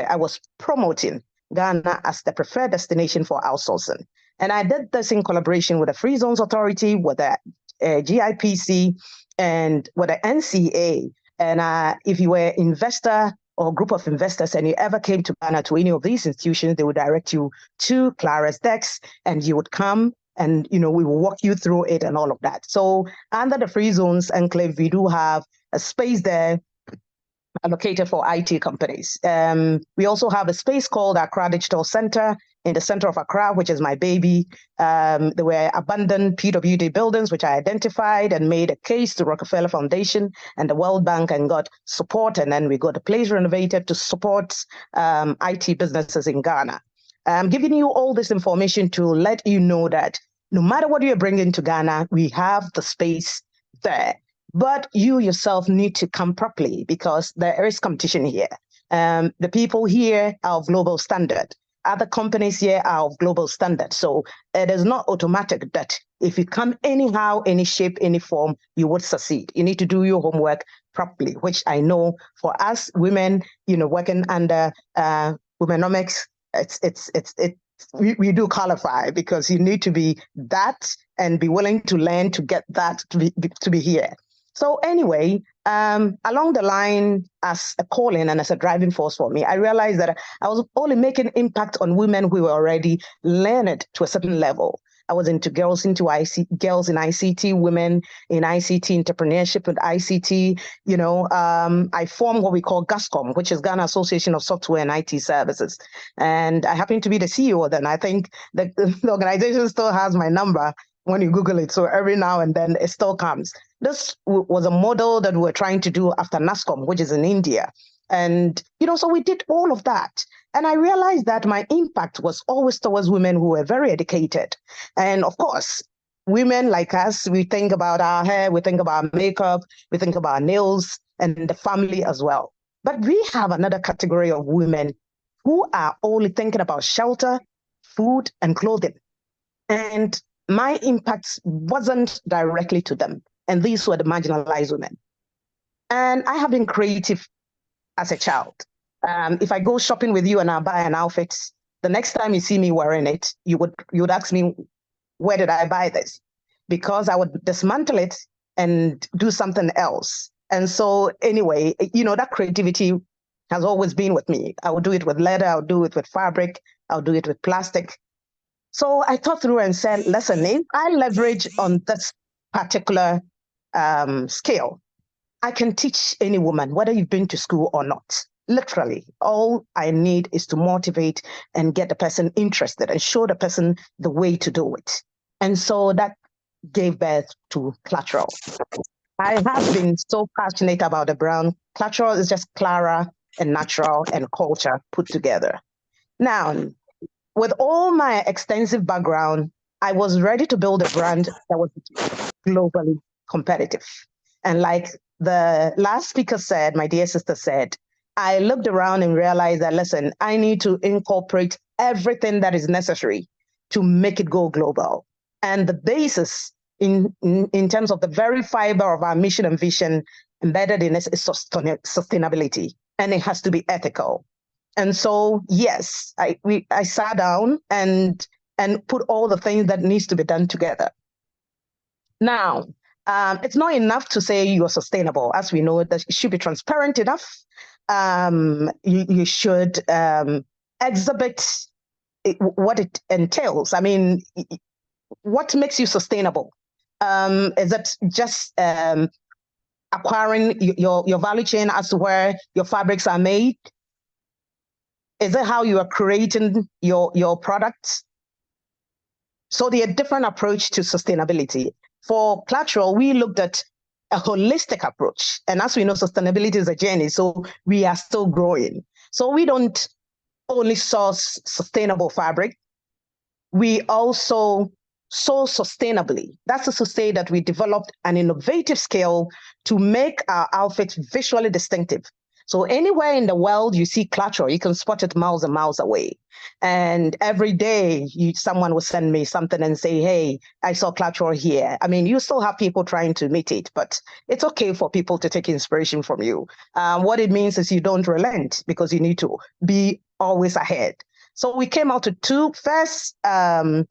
I was promoting Ghana as the preferred destination for outsourcing. And I did this in collaboration with the Free Zones Authority, with the GIPC, and with the NCA. And if you were an investor or a group of investors and you ever came to Ghana to any of these institutions, they would direct you to Clara's decks, and you would come and, we will walk you through it and all of that. So under the Free Zones Enclave, we do have a space there allocated for IT companies. We also have a space called Accra Digital Center in the center of Accra, which is my baby. There were abandoned PWD buildings, which I identified and made a case to Rockefeller Foundation and the World Bank and got support. And then we got the place renovated to support IT businesses in Ghana. I'm giving you all this information to let you know that no matter what you're bringing to Ghana, we have the space there. But you yourself need to come properly because there is competition here. The people here are of global standard. Other companies here are of global standard. So it is not automatic that if you come anyhow, any shape, any form, you would succeed. You need to do your homework properly, which I know for us women, working under Womanomics, we do qualify because you need to be that and be willing to learn to get that to be here. So anyway, along the line, as a calling and as a driving force for me, I realized that I was only making impact on women who were already learned to a certain level. I was into girls in ICT, women in ICT, entrepreneurship with ICT. I formed what we call GASCOM, which is Ghana Association of Software and IT Services. And I happen to be the CEO then. I think the organization still has my number when you Google it. So every now and then it still comes. This was a model that we were trying to do after NASCOM, which is in India. And, so we did all of that. And I realized that my impact was always towards women who were very educated. And of course, women like us, we think about our hair, we think about makeup, we think about nails and the family as well. But we have another category of women who are only thinking about shelter, food, and clothing. And my impact wasn't directly to them. And these were the marginalized women. And I have been creative as a child. If I go shopping with you and I buy an outfit, the next time you see me wearing it, you would ask me, where did I buy this? Because I would dismantle it and do something else. And so anyway, that creativity has always been with me. I would do it with leather, I'll do it with fabric, I'll do it with plastic. So I thought through and said, listen, if I leverage on this particular scale, I can teach any woman, whether you've been to school or not. Literally, all I need is to motivate and get the person interested and show the person the way to do it. And so that gave birth to Clatural. I have been so passionate about the brand. Clatural is just Clara and natural and culture put together. Now, with all my extensive background, I was ready to build a brand that was globally competitive. And like the last speaker said, my dear sister said, I looked around and realized that, listen, I need to incorporate everything that is necessary to make it go global. And the basis in terms of the very fiber of our mission and vision embedded in it is sustainability, and it has to be ethical. And so, yes, I sat down and put all the things that needs to be done together. Now, it's not enough to say you are sustainable. As we know, that it should be transparent enough. You should exhibit what it entails. I mean, what makes you sustainable? Is it just acquiring your value chain as to where your fabrics are made? Is it how you are creating your products? So there are different approach to sustainability. For Clatural, we looked at a holistic approach. And as we know, sustainability is a journey, so we are still growing. So we don't only source sustainable fabric, we also source sustainably. That's to say that we developed an innovative scale to make our outfits visually distinctive. So anywhere in the world you see Clatural, you can spot it miles and miles away. And every day someone will send me something and say, hey, I saw Clatural here. I mean, you still have people trying to imitate, but it's okay for people to take inspiration from you. What it means is you don't relent because you need to be always ahead. So we came out to two. First, our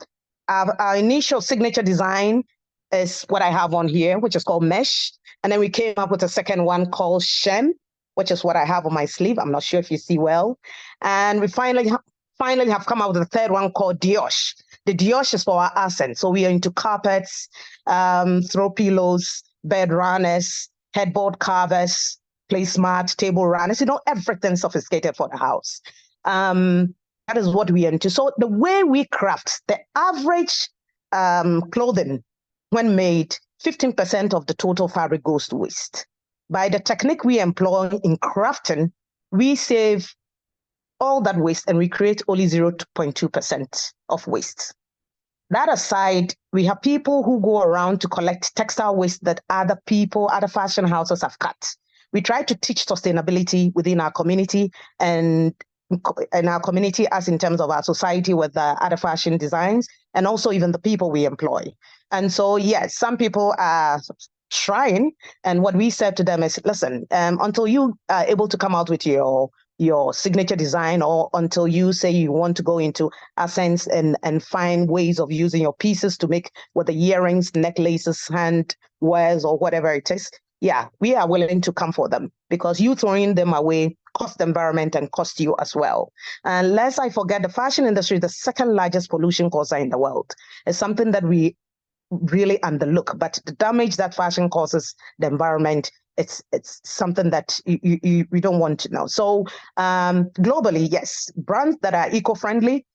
initial signature design is what I have on here, which is called Mesh. And then we came up with a second one called Shem, which is what I have on my sleeve. I'm not sure if you see well. And we finally have come out with a third one called Dioche. The Dioche is for our accent. So we are into carpets, throw pillows, bed runners, headboard covers, placemat, table runners, everything sophisticated for the house. That is what we are into. So the way we craft, the average clothing, when made, 15% of the total fabric goes to waste. By the technique we employ in crafting, we save all that waste and we create only 0.2% of waste. That aside, we have people who go around to collect textile waste that other fashion houses have cut. We try to teach sustainability within our community and our community as in terms of our society with other fashion designs and also even the people we employ. And so, yes, some people are trying, and what we said to them is, listen, until you are able to come out with your signature design, or until you say you want to go into essence and find ways of using your pieces to make whether earrings, necklaces, hand wears, or whatever it is, yeah, we are willing to come for them, because you throwing them away cost the environment and cost you as well. And lest I forget, the fashion industry is the second largest pollution causer in the world. It's something that we really underlook, but the damage that fashion causes the environment, it's something that we don't want to know. So globally, yes, brands that are eco-friendly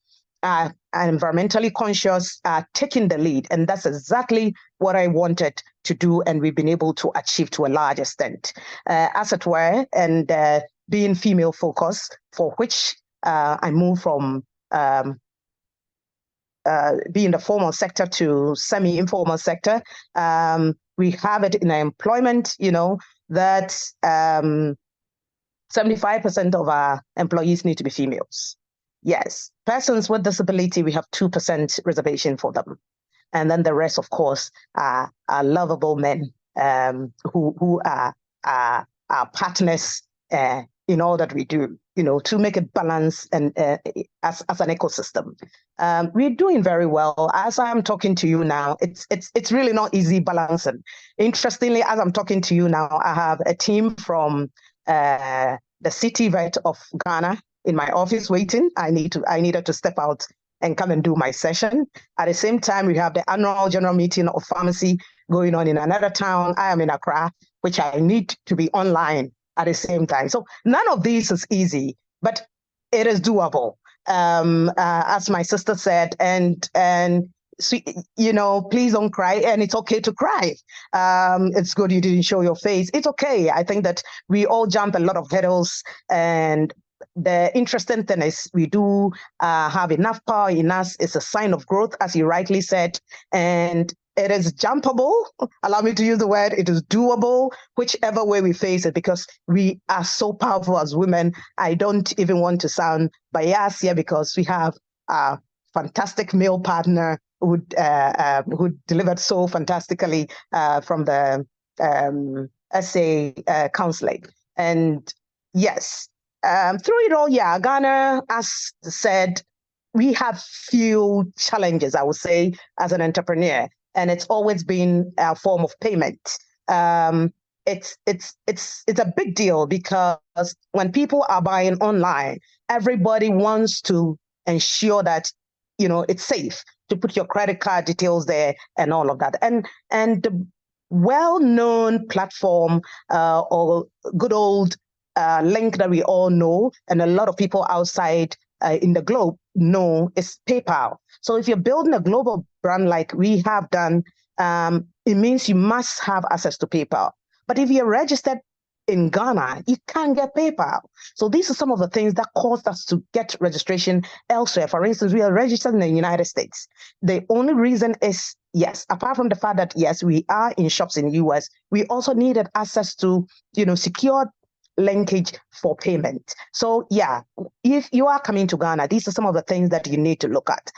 and environmentally conscious are taking the lead, and that's exactly what I wanted to do, and we've been able to achieve to a large extent, as it were, and being female focused, for which I moved from be in the formal sector to semi-informal sector. We have it in our employment, that 75% of our employees need to be females. Yes, persons with disability, we have 2% reservation for them. And then the rest, of course, are lovable men who are our partners in all that we do, to make it balance and as an ecosystem. We're doing very well. As I'm talking to you now, it's really not easy balancing. Interestingly, as I'm talking to you now, I have a team from the city vet of Ghana in my office waiting. I needed to step out and come and do my session. At the same time, we have the annual general meeting of pharmacy going on in another town. I am in Accra, which I need to be online at the same time. So none of these is easy, but it is doable. As my sister said, and sweet, please don't cry, and it's okay to cry. It's good you didn't show your face. It's okay. I think that we all jump a lot of hurdles, and the interesting thing is we do have enough power in us. It's a sign of growth, as you rightly said, and it is jumpable. Allow me to use the word. It is doable, whichever way we face it, because we are so powerful as women. I don't even want to sound biased here, because we have a fantastic male partner who delivered so fantastically from the SA counseling. And yes, through it all, yeah, Ghana, as said, we have few challenges, I would say, as an entrepreneur, and it's always been a form of payment. It's a big deal, because when people are buying online, everybody wants to ensure that it's safe to put your credit card details there and all of that. And the well-known platform or good old link that we all know, and a lot of people outside in the globe know, is PayPal. So if you're building a global brand like we have done, it means you must have access to PayPal. But if you're registered in Ghana, you can't get PayPal. So these are some of the things that caused us to get registration elsewhere. For instance, we are registered in the United States. The only reason is, yes, apart from the fact that, yes, we are in shops in the US, we also needed access to, secure linkage for payment. So yeah, if you are coming to Ghana, these are some of the things that you need to look at.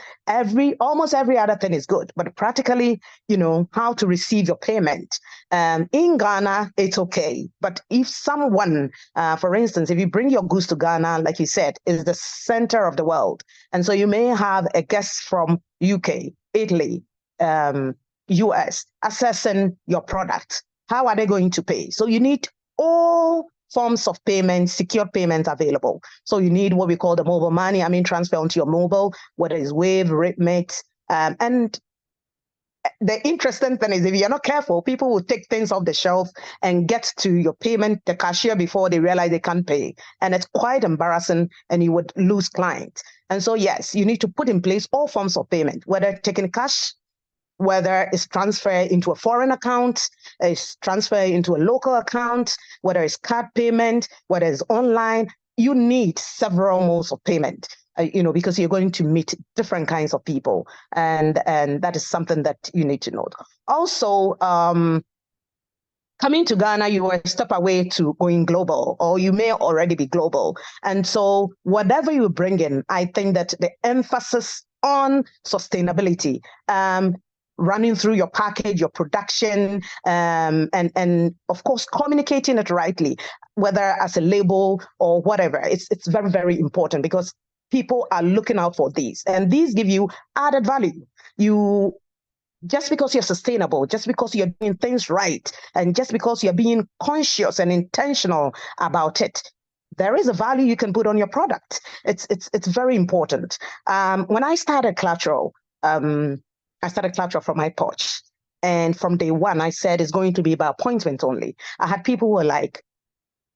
Almost every other thing is good, but practically, how to receive your payment. In Ghana, it's okay. But if someone, for instance, if you bring your goods to Ghana, like you said, is the center of the world. And so you may have a guest from UK, Italy, US, assessing your product. How are they going to pay? So you need all forms of payment, secure payments available. So you need what we call the mobile money, transfer onto your mobile, whether it's Wave, Ripmate. And the interesting thing is, if you're not careful, people will take things off the shelf and get to your payment, the cashier, before they realize they can't pay. And it's quite embarrassing, and you would lose clients. And so, yes, you need to put in place all forms of payment, whether taking cash, whether it's transfer into a foreign account, it's transfer into a local account, whether it's card payment, whether it's online. You need several modes of payment, because you're going to meet different kinds of people. And that is something that you need to note. Also, coming to Ghana, you are a step away to going global, or you may already be global. And so whatever you bring in, I think that the emphasis on sustainability, running through your package, your production, and of course, communicating it rightly, whether as a label or whatever. It's very, very important, because people are looking out for these, and these give you added value. Just because you're sustainable, just because you're doing things right, and just because you're being conscious and intentional about it, there is a value you can put on your product. It's very important. When I started Clatural, I started Clatural from my porch. And from day one, I said it's going to be about appointments only. I had people who were like,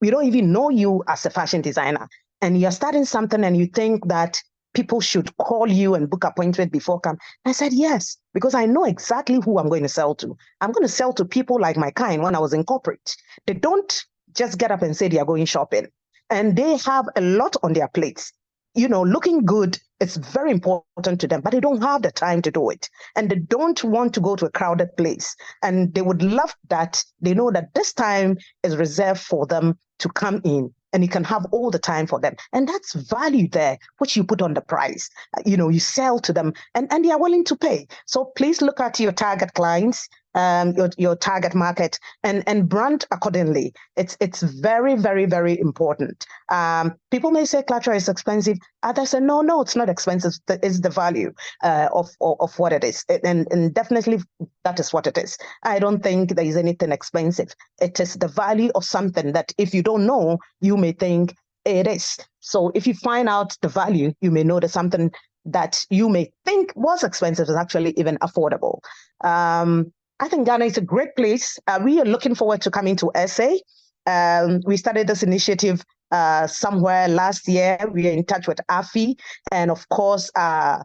we don't even know you as a fashion designer, and you're starting something and you think that people should call you and book appointment before come. I said, yes, because I know exactly who I'm going to sell to. I'm going to sell to people like my kind when I was in corporate. They don't just get up and say they are going shopping, and they have a lot on their plates. Looking good is very important to them, but they don't have the time to do it. And they don't want to go to a crowded place. And they would love that they know that this time is reserved for them to come in, and you can have all the time for them. And that's value there, which you put on the price. You sell to them, and they are willing to pay. So please look at your target clients, your target market, and brand accordingly. It's very, very, very important. People may say Clatural is expensive. Others say, no, it's not expensive. It's the value of what it is. And definitely that is what it is. I don't think there is anything expensive. It is the value of something that if you don't know, you may think it is. So if you find out the value, you may know that something that you may think was expensive is actually even affordable. I think Ghana is a great place. We are looking forward to coming to SA. We started this initiative somewhere last year. We are in touch with AFI, and of course, our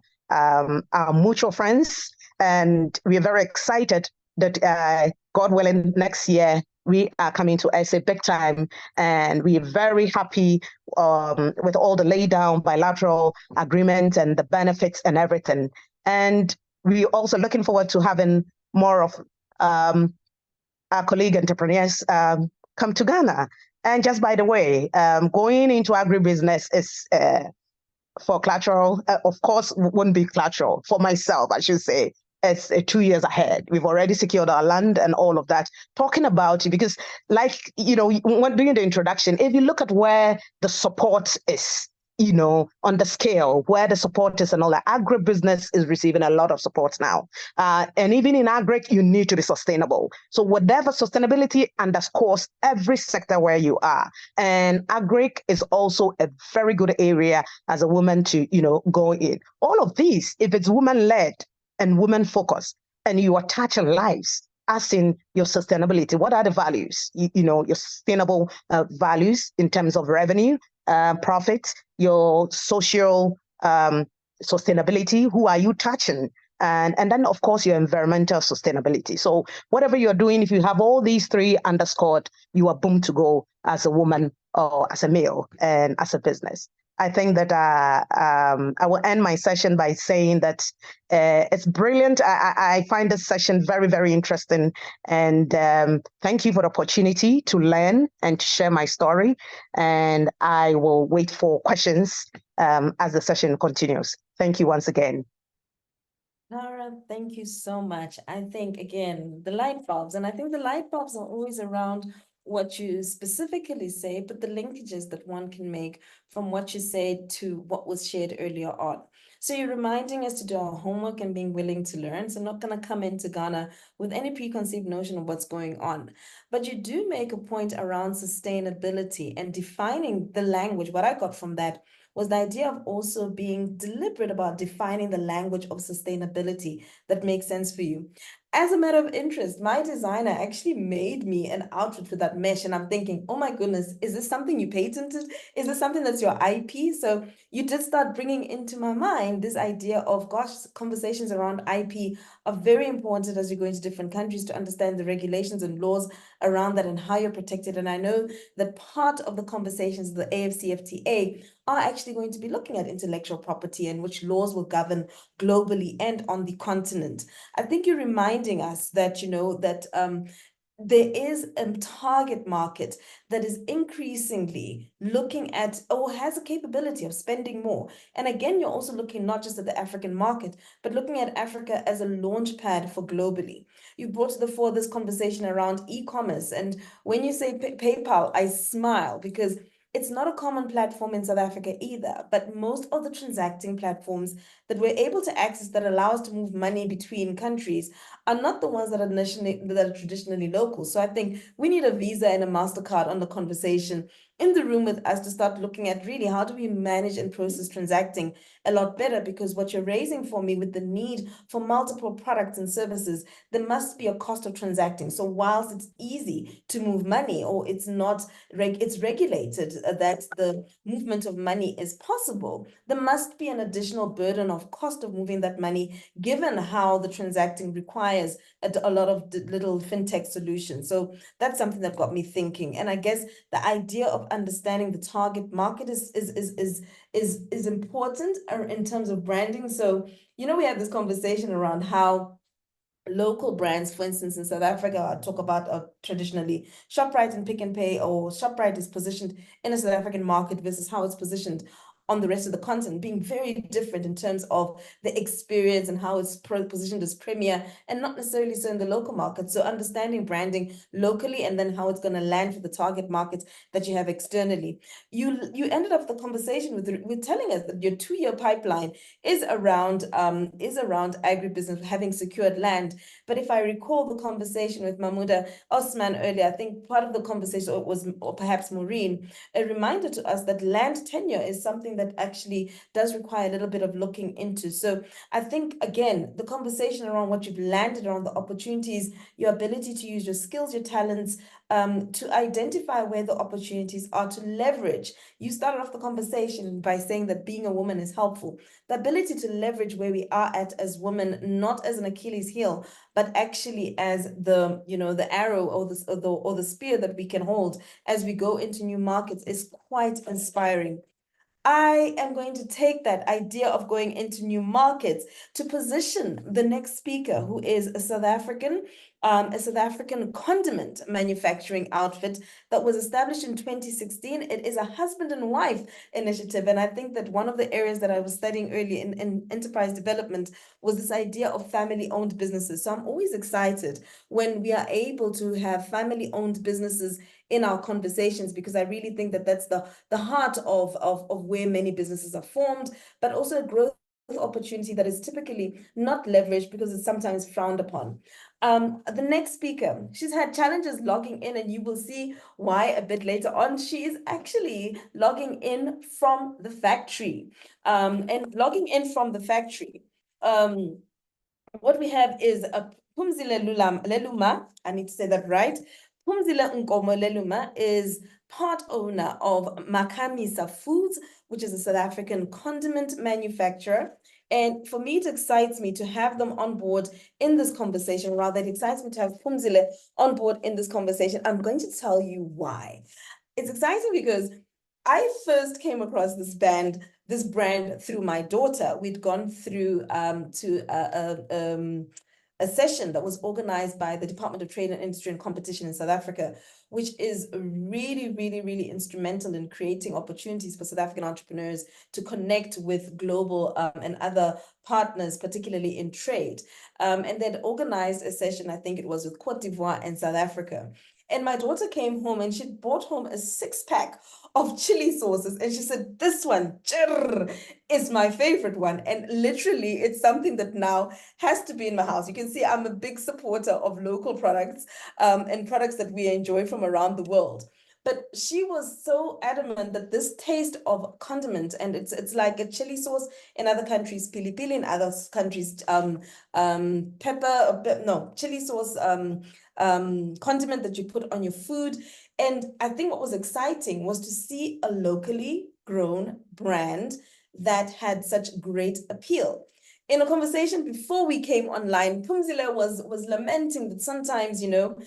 mutual friends And we are very excited that, God willing, next year we are coming to SA big time, and we are very happy with all the laid down bilateral agreements and the benefits and everything. And we're also looking forward to having more of our colleague entrepreneurs come to Ghana. And just by the way, going into agribusiness is for Clatural, of course, wouldn't be Clatural. For myself, I should say, it's 2 years ahead. We've already secured our land and all of that. Talking about it, because like, when doing the introduction, if you look at where the support is, on the scale, where the support is and all that, agribusiness is receiving a lot of support now. And even in agri, you need to be sustainable. So whatever sustainability underscores every sector where you are. And agri is also a very good area as a woman to, go in. All of these, if it's woman-led and women-focused, and you are touching lives, as in your sustainability, what are the values? Your sustainable values in terms of revenue, profit, your social sustainability, who are you touching? And then, of course, your environmental sustainability. So whatever you're doing, if you have all these three underscored, you are boom to go as a woman or as a male and as a business. I think that I will end my session by saying that it's brilliant. I find this session very, very interesting. And thank you for the opportunity to learn and to share my story. And I will wait for questions as the session continues. Thank you once again. Clara, thank you so much. I think, again, the light bulbs, and I think the light bulbs are always around what you specifically say, but the linkages that one can make from what you said to what was shared earlier on. So you're reminding us to do our homework and being willing to learn. So I'm not going to come into Ghana with any preconceived notion of what's going on. But you do make a point around sustainability and defining the language. What I got from that was the idea of also being deliberate about defining the language of sustainability that makes sense for you. As a matter of interest, my designer actually made me an outfit for that mesh, and I'm thinking, oh my goodness, is this something you patented? Is this something that's your IP? So you did start bringing into my mind this idea of, gosh, conversations around IP are very important as you go into different countries to understand the regulations and laws around that and how you're protected. And I know that part of the conversations of the AFCFTA are actually going to be looking at intellectual property and which laws will govern globally and on the continent. I think you're reminding us that, there is a target market that is increasingly looking at or has a capability of spending more. And again, you're also looking not just at the African market, but looking at Africa as a launch pad for globally. You brought to the fore this conversation around e-commerce. And when you say PayPal, I smile because it's not a common platform in South Africa either, but most of the transacting platforms that we're able to access that allow us to move money between countries are not the ones that are traditionally local. So I think we need a Visa and a MasterCard on the conversation in the room with us to start looking at really how do we manage and process transacting a lot better, because what you're raising for me with the need for multiple products and services, there must be a cost of transacting. So whilst it's easy to move money, or it's not, it's regulated that the movement of money is possible, there must be an additional burden of cost of moving that money, given how the transacting requires a lot of little fintech solutions. So that's something that got me thinking. And I guess the idea of understanding the target market is important in terms of branding. So, we had this conversation around how local brands, for instance, in South Africa, I talk about traditionally ShopRite and Pick n Pay, or ShopRite is positioned in a South African market versus how it's positioned on the rest of the continent, being very different in terms of the experience and how it's positioned as premier and not necessarily so in the local market. So understanding branding locally and then how it's going to land for the target markets that you have externally. You ended up the conversation with telling us that your 2-year pipeline is around agribusiness, having secured land. But if I recall the conversation with Mamuda Osman earlier, I think part of the conversation was, or perhaps Maureen, a reminder to us that land tenure is something something that actually does require a little bit of looking into. So I think, again, the conversation around what you've landed around the opportunities, your ability to use your skills, your talents, to identify where the opportunities are, to leverage. You started off the conversation by saying that being a woman is helpful. The ability to leverage where we are at as women, not as an Achilles heel, but actually as the, you know, the arrow or the spear that we can hold as we go into new markets is quite inspiring. I am going to take that idea of going into new markets to position the next speaker, who is a South African condiment manufacturing outfit that was established in 2016. It is a husband and wife initiative. And I think that one of the areas that I was studying early in enterprise development was this idea of family-owned businesses. So I'm always excited when we are able to have family-owned businesses in our conversations, because I really think that that's the heart of where many businesses are formed, but also a growth opportunity that is typically not leveraged because it's sometimes frowned upon. The next speaker, she's had challenges logging in, and you will see why a bit later on. She is actually logging in from the factory. And logging in from the factory, what we have is a Phumzile Nkoma-Leluma, I need to say that right. Phumzile Nkoma-Leluma is part owner of Makhamisa Foods, which is a South African condiment manufacturer. And for me, it excites me to have them on board in this conversation. Rather, it excites me to have Phumzile on board in this conversation. I'm going to tell you why. It's exciting because I first came across this brand through my daughter. We'd gone through to a session that was organized by the Department of Trade and Industry and Competition in South Africa, which is really, really, really instrumental in creating opportunities for South African entrepreneurs to connect with global and other partners, particularly in trade. And they'd organized a session, I think it was with Cote d'Ivoire and South Africa. And my daughter came home and she brought home a 6-pack of chili sauces. And she said, this one is my favorite one. And literally, it's something that now has to be in my house. You can see I'm a big supporter of local products and products that we enjoy from around the world. But she was so adamant that this taste of condiment, and it's like a chili sauce in other countries, pili pili, in other countries, chili sauce, condiment that you put on your food. And I think what was exciting was to see a locally grown brand that had such great appeal. In a conversation before we came online, Phumzile was lamenting that sometimes, you know,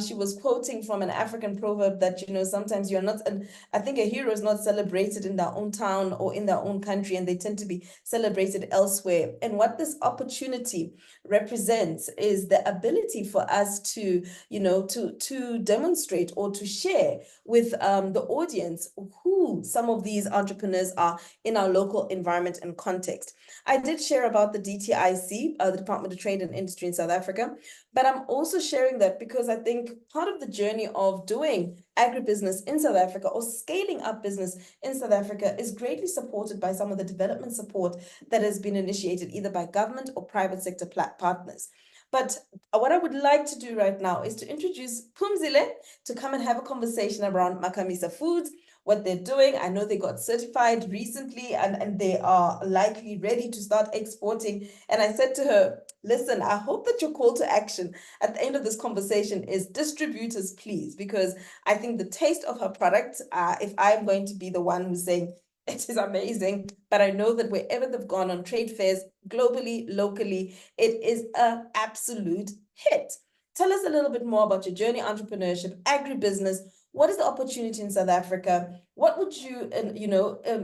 she was quoting from an African proverb that, you know, sometimes you're not, and I think a hero is not celebrated in their own town or in their own country, and they tend to be celebrated elsewhere. And what this opportunity represents is the ability for us to, you know, to demonstrate or to share with the audience who some of these entrepreneurs are in our local environment and context. I did share about the DTIC, the Department of Trade and Industry in South Africa, but I'm also sharing that because I think part of the journey of doing agribusiness in South Africa or scaling up business in South Africa is greatly supported by some of the development support that has been initiated either by government or private sector partners. But what I would like to do right now is to introduce Phumzile to come and have a conversation around Makhamisa Foods, what they're doing. I know they got certified recently and they are likely ready to start exporting. And I said to her, listen, I hope that your call to action at the end of this conversation is distributors, please, because I think the taste of her product, if I'm going to be the one who's saying, it is amazing, but I know that wherever they've gone on trade fairs, globally, locally, it is an absolute hit. Tell us a little bit more about your journey, entrepreneurship, agribusiness. What is the opportunity in South Africa? What would you,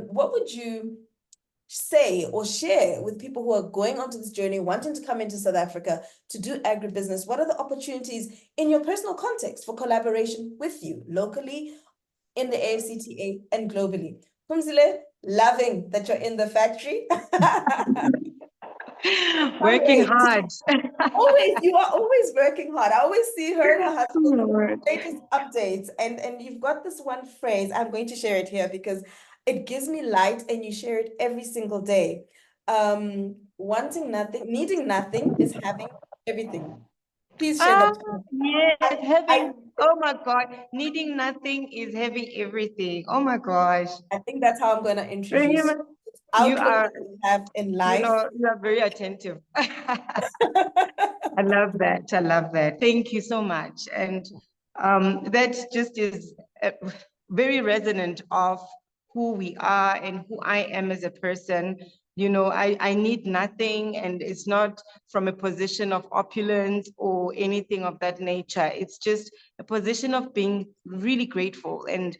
what would you say or share with people who are going onto this journey, wanting to come into South Africa to do agribusiness? What are the opportunities in your personal context for collaboration with you locally, in the AFCTA, and globally? Phumzile, loving that you're in the factory. Working hard. Always, you are always working hard. I always see her and her husband latest updates, and you've got this one phrase. I'm going to share it here because it gives me light, and you share it every single day. Wanting nothing, needing nothing is having everything. Please share that. Yes, oh my God, needing nothing is having everything. Oh my gosh. I think that's how I'm going to introduce Rehema, you. you Outlook are, that you have in life. you are very attentive. I love that. I love that. Thank you so much. And that just is very resonant of who we are and who I am as a person. You know, I need nothing, and it's not from a position of opulence or anything of that nature. It's just a position of being really grateful and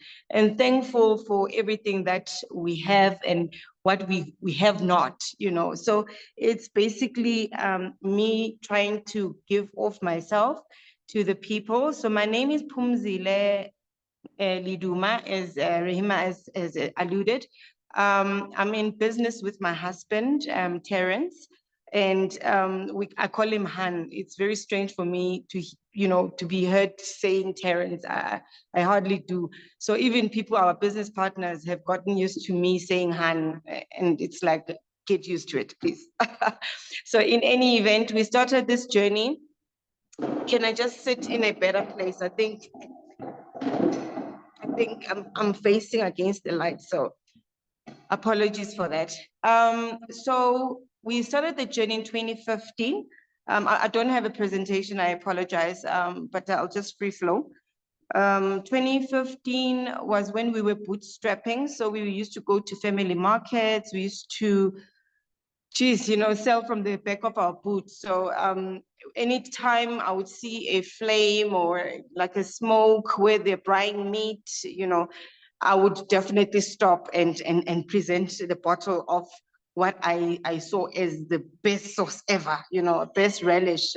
thankful for everything that we have and what we have not, you know. So it's basically me trying to give off myself to the people. So my name is Phumzile Nkoma-Leluma, as Rehema has alluded. I'm in business with my husband, Terence, and I call him Han. It's very strange for me to, you know, to be heard saying Terence. I hardly do. So even people, our business partners, have gotten used to me saying Han, and it's like, get used to it, please. So in any event, we started this journey. Can I just sit in a better place? I think I'm facing against the light, so apologies for that. So we started the journey in 2015. I don't have a presentation, I apologize, but I'll just free flow. 2015 was when we were bootstrapping. So we used to go to family markets. We used to, you know, sell from the back of our boots. So anytime I would see a flame or like a smoke where they're frying meat, you know, I would definitely stop and present the bottle of what I saw as the best sauce ever, you know, best relish.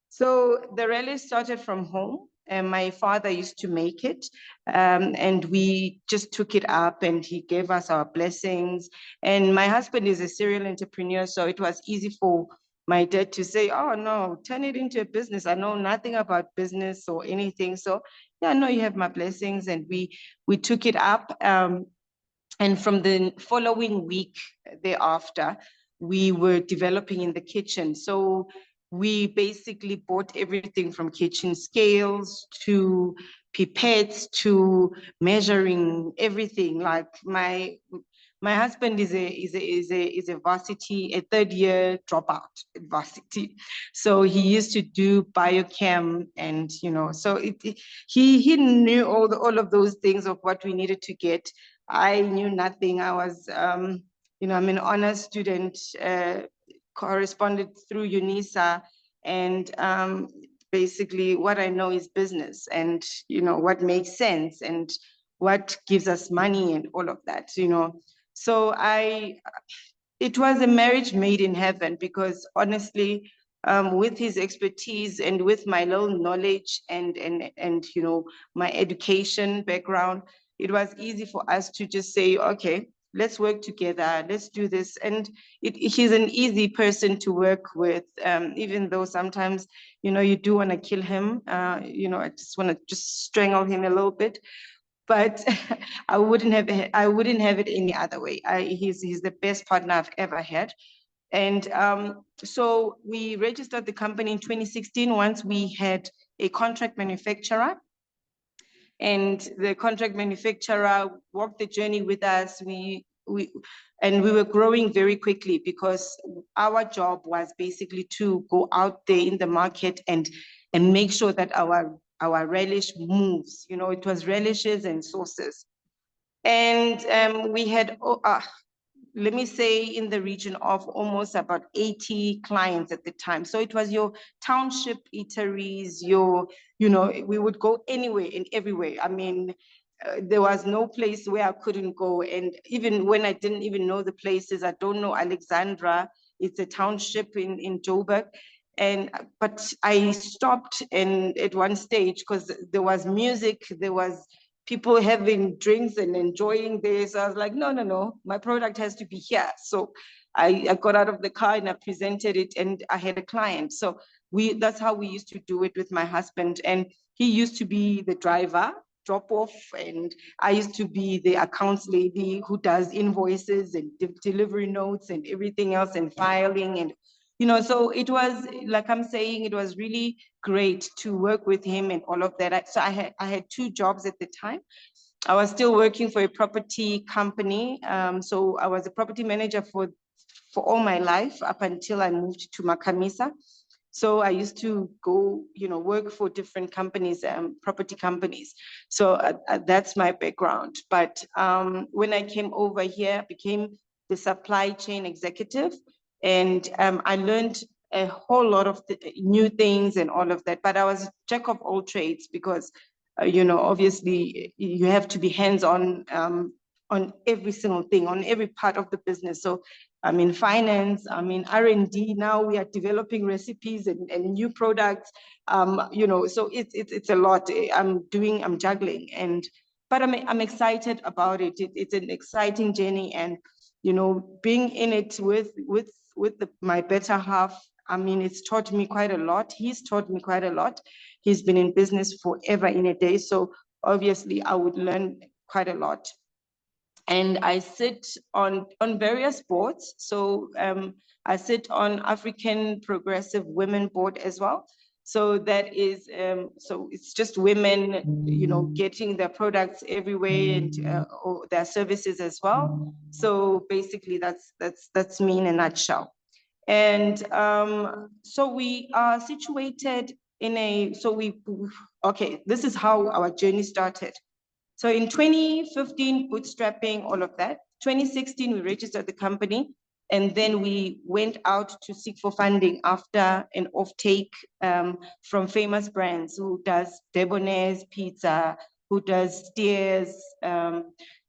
So the relish started from home, and my father used to make it, and we just took it up, and he gave us our blessings. And my husband is a serial entrepreneur, so it was easy for my dad to say, oh no, turn it into a business. I know nothing about business or anything. So yeah, no, you have my blessings. And we took it up. And from the following week thereafter, we were developing in the kitchen. So we basically bought everything from kitchen scales to pipettes to measuring everything. Like my husband is a varsity, a third year dropout at varsity. So he used to do biochem, and you know, so he knew all of those things of what we needed to get. I knew nothing. I was you know, I'm an honors student, corresponded through UNISA, and basically what I know is business, and you know, what makes sense and what gives us money and all of that, you know. So it was a marriage made in heaven, because honestly, with his expertise and with my little knowledge and you know, my education background, it was easy for us to just say, okay, let's work together, let's do this. And he's an easy person to work with, even though sometimes, you know, you do want to kill him. You know, I just want to just strangle him a little bit. But I wouldn't have it any other way. He's the best partner I've ever had. And so we registered the company in 2016 once we had a contract manufacturer. And the contract manufacturer walked the journey with us. We were growing very quickly, because our job was basically to go out there in the market and make sure that our relish moves. You know, it was relishes and sauces. And we had, let me say, in the region of almost about 80 clients at the time. So it was your township eateries, you know, we would go anywhere and everywhere. I mean, there was no place where I couldn't go. And even when I didn't even know the places, I don't know Alexandra, it's a township in Joburg. But I stopped at one stage, because there was music, there was people having drinks and enjoying this. I was like, no, my product has to be here. So I got out of the car and I presented it, and I had a client. So that's how we used to do it with my husband. And he used to be the driver, drop off, and I used to be the accounts lady who does invoices and delivery notes and everything else, and filing and So it was, like I'm saying, it was really great to work with him and all of that. So I had 2 jobs at the time. I was still working for a property company. So I was a property manager for all my life up until I moved to Makhamisa. So I used to go, work for different companies, property companies. So that's my background. But when I came over here, I became the supply chain executive. And I learned a whole lot of new things and all of that. But I was a jack of all trades because, obviously you have to be hands-on on every single thing, on every part of the business. So I'm in finance, I'm in R&D. Now we are developing recipes and new products. So it's a lot. I'm juggling, but I'm excited about it. It's an exciting journey, and being in it with my better half. It's taught me quite a lot. He's taught me quite a lot. He's been in business forever in a day, so obviously I would learn quite a lot. And I sit on various boards. So I sit on African Progressive Women Board as well. So that is, so it's just women, getting their products everywhere and or their services as well. So basically that's me in a nutshell. And so we are situated in okay, this is how our journey started. So in 2015, bootstrapping, all of that. 2016, we registered the company, and then we went out to seek for funding after an offtake from famous brands who does Debonair's Pizza, who does Steers, Ten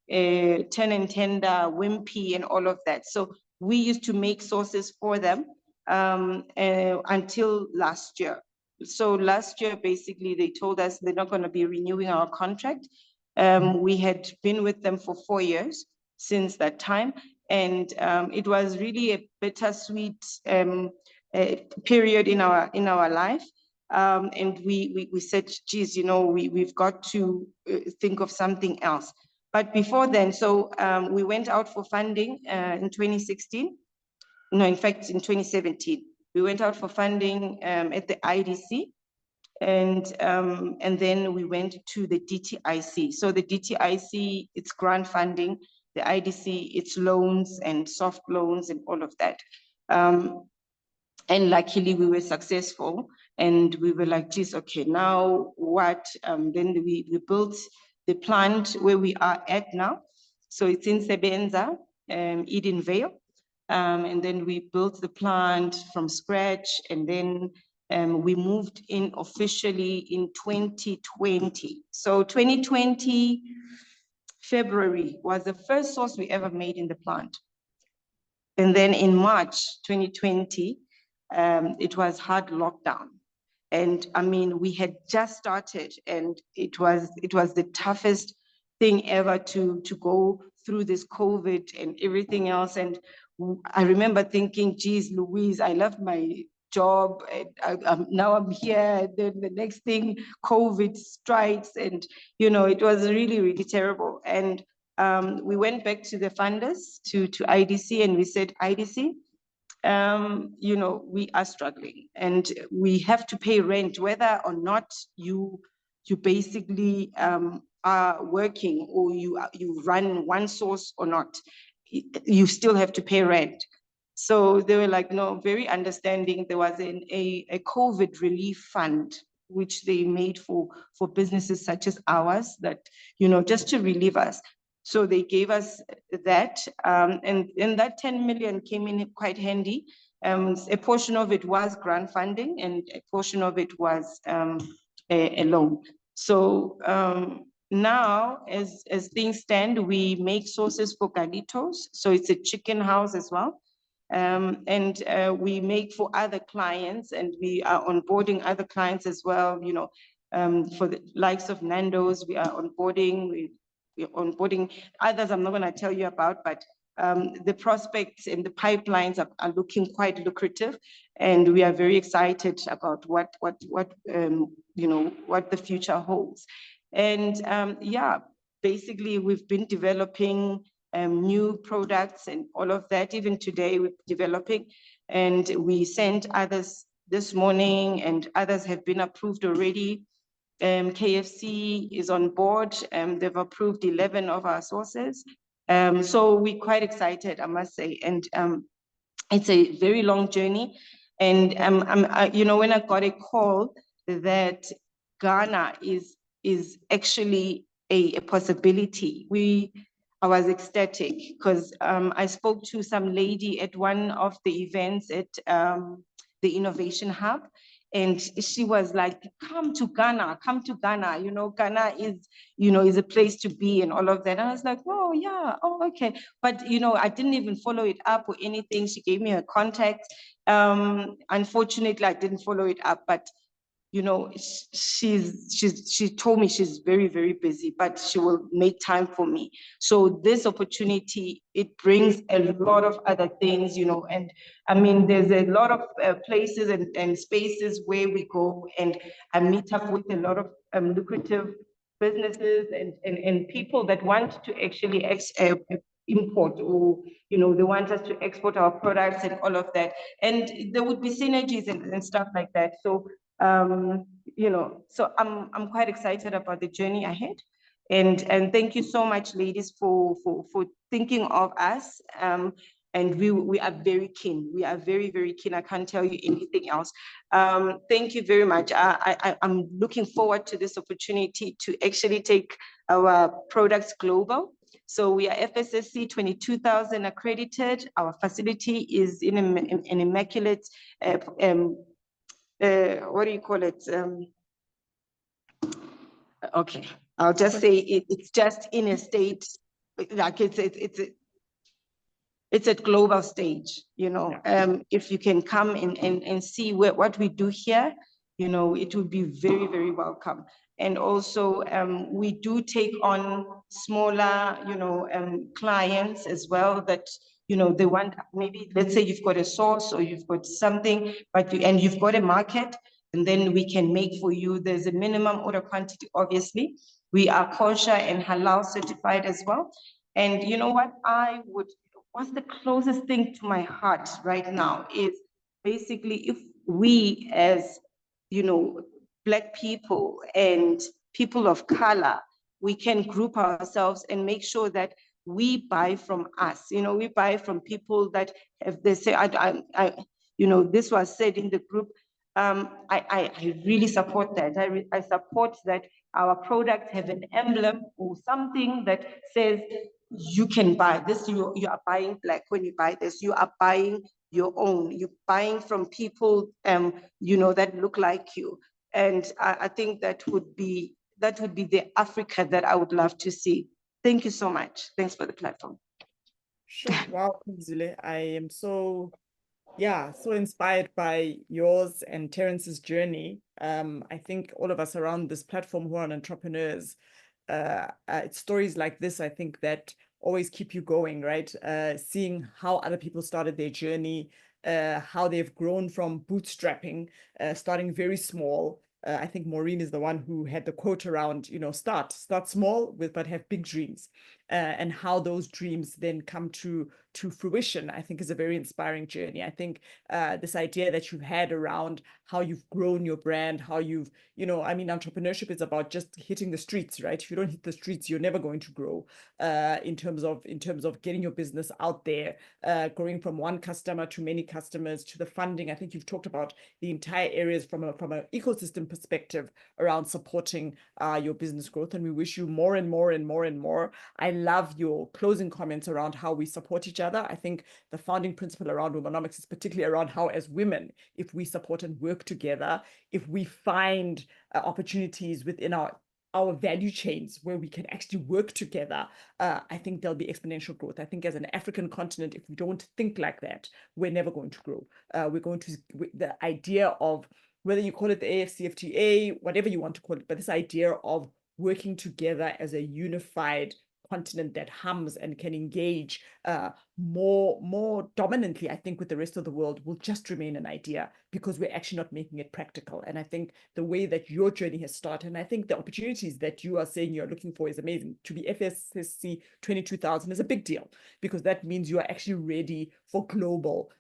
and Tender, Wimpy, and all of that. So we used to make sauces for them until last year. So last year, basically, they told us they're not going to be renewing our contract. We had been with them for 4 years since that time, and it was really a bittersweet period in our life. And we said, geez, we've got to think of something else. But before then, so we went out for funding in 2016. No, in fact, in 2017, we went out for funding at the IDC. And then we went to the DTIC. So the DTIC, it's grant funding. The IDC, it's loans and soft loans and all of that. And luckily we were successful, and we were like, geez, okay, now what? Then we built the plant where we are at now. So it's in Sebenza, Eden Vale. And then we built the plant from scratch, and then we moved in officially in 2020. So 2020, February was the first sauce we ever made in the plant. And then in March 2020, it was hard lockdown. And we had just started, and it was the toughest thing ever to go through this COVID and everything else. And I remember thinking, geez, Louise, I left my job, and now I'm here, and then the next thing, COVID strikes, and it was really, really terrible. And we went back to the funders, to IDC, and we said, IDC, we are struggling, and we have to pay rent, whether or not you basically are working, or you run one source or not, you still have to pay rent. So they were like, no, very understanding. There was a COVID relief fund, which they made for businesses such as ours, that, just to relieve us. So they gave us that, and that 10 million came in quite handy. A portion of it was grant funding, and a portion of it was a loan. So now, as things stand, we make sauces for Galitos. So it's a chicken house as well. And we make for other clients, and we are onboarding other clients as well. For the likes of Nando's, we are onboarding. We're onboarding others I'm not going to tell you about, but the prospects and the pipelines are looking quite lucrative, and we are very excited about what the future holds. And yeah, basically we've been developing new products and all of that. Even today we're developing, and we sent others this morning, and others have been approved already. KFC is on board. They've approved 11 of our sauces. So we're quite excited, I must say. And it's a very long journey. And you know, when I got a call that Ghana is actually a possibility, I was ecstatic, because I spoke to some lady at one of the events at the Innovation Hub, and she was like, come to Ghana, you know, Ghana is, you know, is a place to be and all of that. And I was like, oh yeah, oh, okay. But, you know, I didn't even follow it up or anything. She gave me her contact. Unfortunately, I didn't follow it up, but you know, she told me she's very, very busy, but she will make time for me. So this opportunity, it brings a lot of other things, you know, and I mean, there's a lot of places and spaces where we go and I meet up with a lot of lucrative businesses and people that want to actually import, or, you know, they want us to export our products and all of that. And there would be synergies and stuff like that. So, you know, so I'm quite excited about the journey ahead. And thank you so much, ladies, for thinking of us. And we are very keen. We are very, very keen. I can't tell you anything else. Thank you very much. I'm looking forward to this opportunity to actually take our products global. So we are FSSC 22,000 accredited. Our facility is in an immaculate, what do you call it? Okay, I'll just say it's just in a state, like it's a global stage, you know. If you can come and see what we do here, you know, it would be very, very welcome. And also, we do take on smaller, you know, clients as well that, you know, they want, maybe, let's say you've got a sauce or you've got something, but you've got a market, and then we can make for you. There's a minimum order quantity, obviously. We are kosher and halal certified as well. And you know what, what's the closest thing to my heart right now is basically if we as, you know, Black people and people of color, we can group ourselves and make sure that we buy from us. You know, we buy from people that have, they say, you know, this was said in the group. I really support that. I support that our products have an emblem or something that says you can buy this. You are buying Black. When you buy this, you are buying your own. You're buying from people, you know, that look like you. And I think that would be the Africa that I would love to see. Thank you so much. Thanks for the platform. Sure. Wow, Phumzile, I am so inspired by yours and Terence's journey. I think all of us around this platform who are entrepreneurs, it's stories like this, I think, that always keep you going, right? Seeing how other people started their journey, how they've grown from bootstrapping, starting very small. I think Maureen is the one who had the quote around, you know, start small but have big dreams, and how those dreams then come to fruition, I think, is a very inspiring journey. I think this idea that you've had around how you've grown your brand, how you've, you know, I mean, entrepreneurship is about just hitting the streets, right? If you don't hit the streets, you're never going to grow in terms of getting your business out there, growing from one customer to many customers, to the funding. I think you've talked about the entire areas from an ecosystem perspective around supporting your business growth, and we wish you more and more and more and more. I love your closing comments around how we support each other. I think the founding principle around Womanomics is particularly around how, as women, if we support and work together, if we find opportunities within our value chains where we can actually work together, I think there'll be exponential growth. I think as an African continent, if we don't think like that, we're never going to grow. We're going to, the idea of, whether you call it the AFCFTA, whatever you want to call it, but this idea of working together as a unified continent that hums and can engage more dominantly, I think, with the rest of the world will just remain an idea because we're actually not making it practical. And I think the way that your journey has started, and I think the opportunities that you are saying you're looking for is amazing. To be FSSC 22,000 is a big deal because that means you are actually ready for global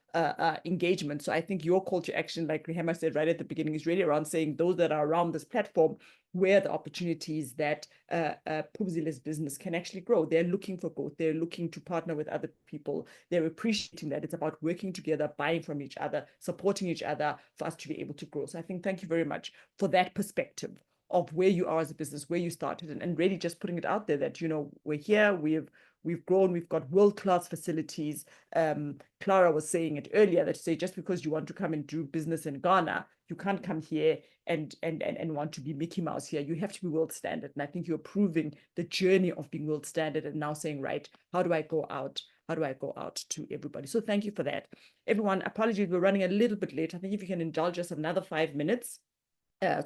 engagement. So I think your call to action, like Rehema said right at the beginning, is really around saying those that are around this platform, where the opportunities that Phumzile's business can actually grow. They're looking for growth. They're looking to partner with other people. They're appreciating that. It's about working together, buying from each other, supporting each other for us to be able to grow. So I think thank you very much for that perspective of where you are as a business, where you started, and really just putting it out there that, you know, we're here, we've grown, we've got world-class facilities. Clara was saying it earlier, that say just because you want to come and do business in Ghana, you can't come here and want to be Mickey Mouse here. You have to be world standard. And I think you're proving the journey of being world standard and now saying, right, how do I go out? How do I go out to everybody? So thank you for that. Everyone, apologies, we're running a little bit late. I think if you can indulge us another 5 minutes,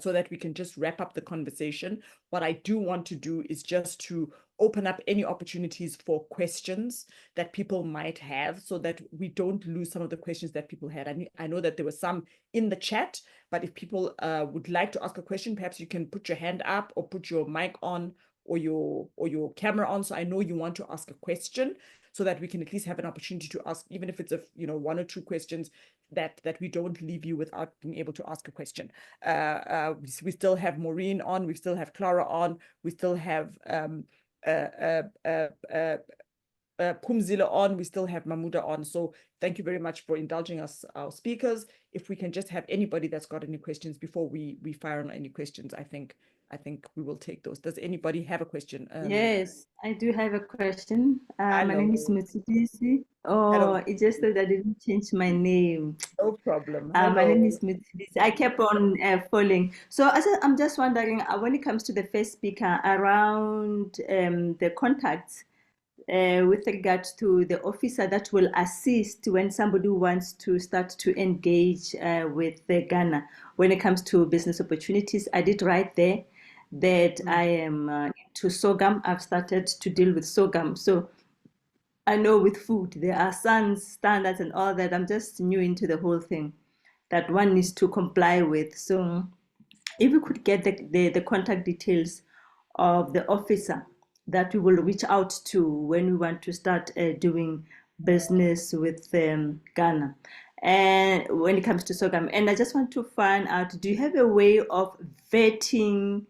so that we can just wrap up the conversation. What I do want to do is just to open up any opportunities for questions that people might have so that we don't lose some of the questions that people had. I know that there were some in the chat, but if people would like to ask a question, perhaps you can put your hand up or put your mic on or your camera on. So I know you want to ask a question so that we can at least have an opportunity to ask, even if it's one or two questions, that we don't leave you without being able to ask a question. We still have Maureen on, we still have Clara on, we still have Phumzile on, we still have Mamuda on. So thank you very much for indulging us, our speakers. If we can just have anybody that's got any questions before we fire on any questions, I think we will take those. Does anybody have a question? Yes, I do have a question. My Hello. name is Mutsidisi. Oh, Hello. it's just that I didn't change my name. No problem. My name is Mutsidisi. I kept on falling. So I'm just wondering, when it comes to the first speaker around the contacts with regard to the officer that will assist when somebody wants to start to engage with the Ghana when it comes to business opportunities, I did write there that I am into sorghum. I've started to deal with sorghum. So I know with food, there are standards and all that. I'm just new into the whole thing that one needs to comply with. So if we could get the contact details of the officer that we will reach out to when we want to start doing business with Ghana. And when it comes to sorghum, and I just want to find out, do you have a way of vetting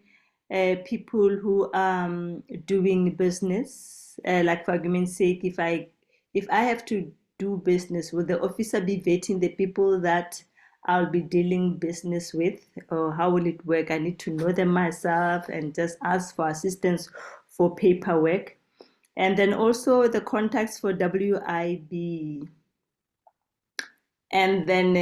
people who are doing business? Like for argument's sake, if I have to do business, will the officer be vetting the people that I'll be dealing business with, or how will it work? I need to know them myself and just ask for assistance for paperwork. And then also the contacts for WIB. And then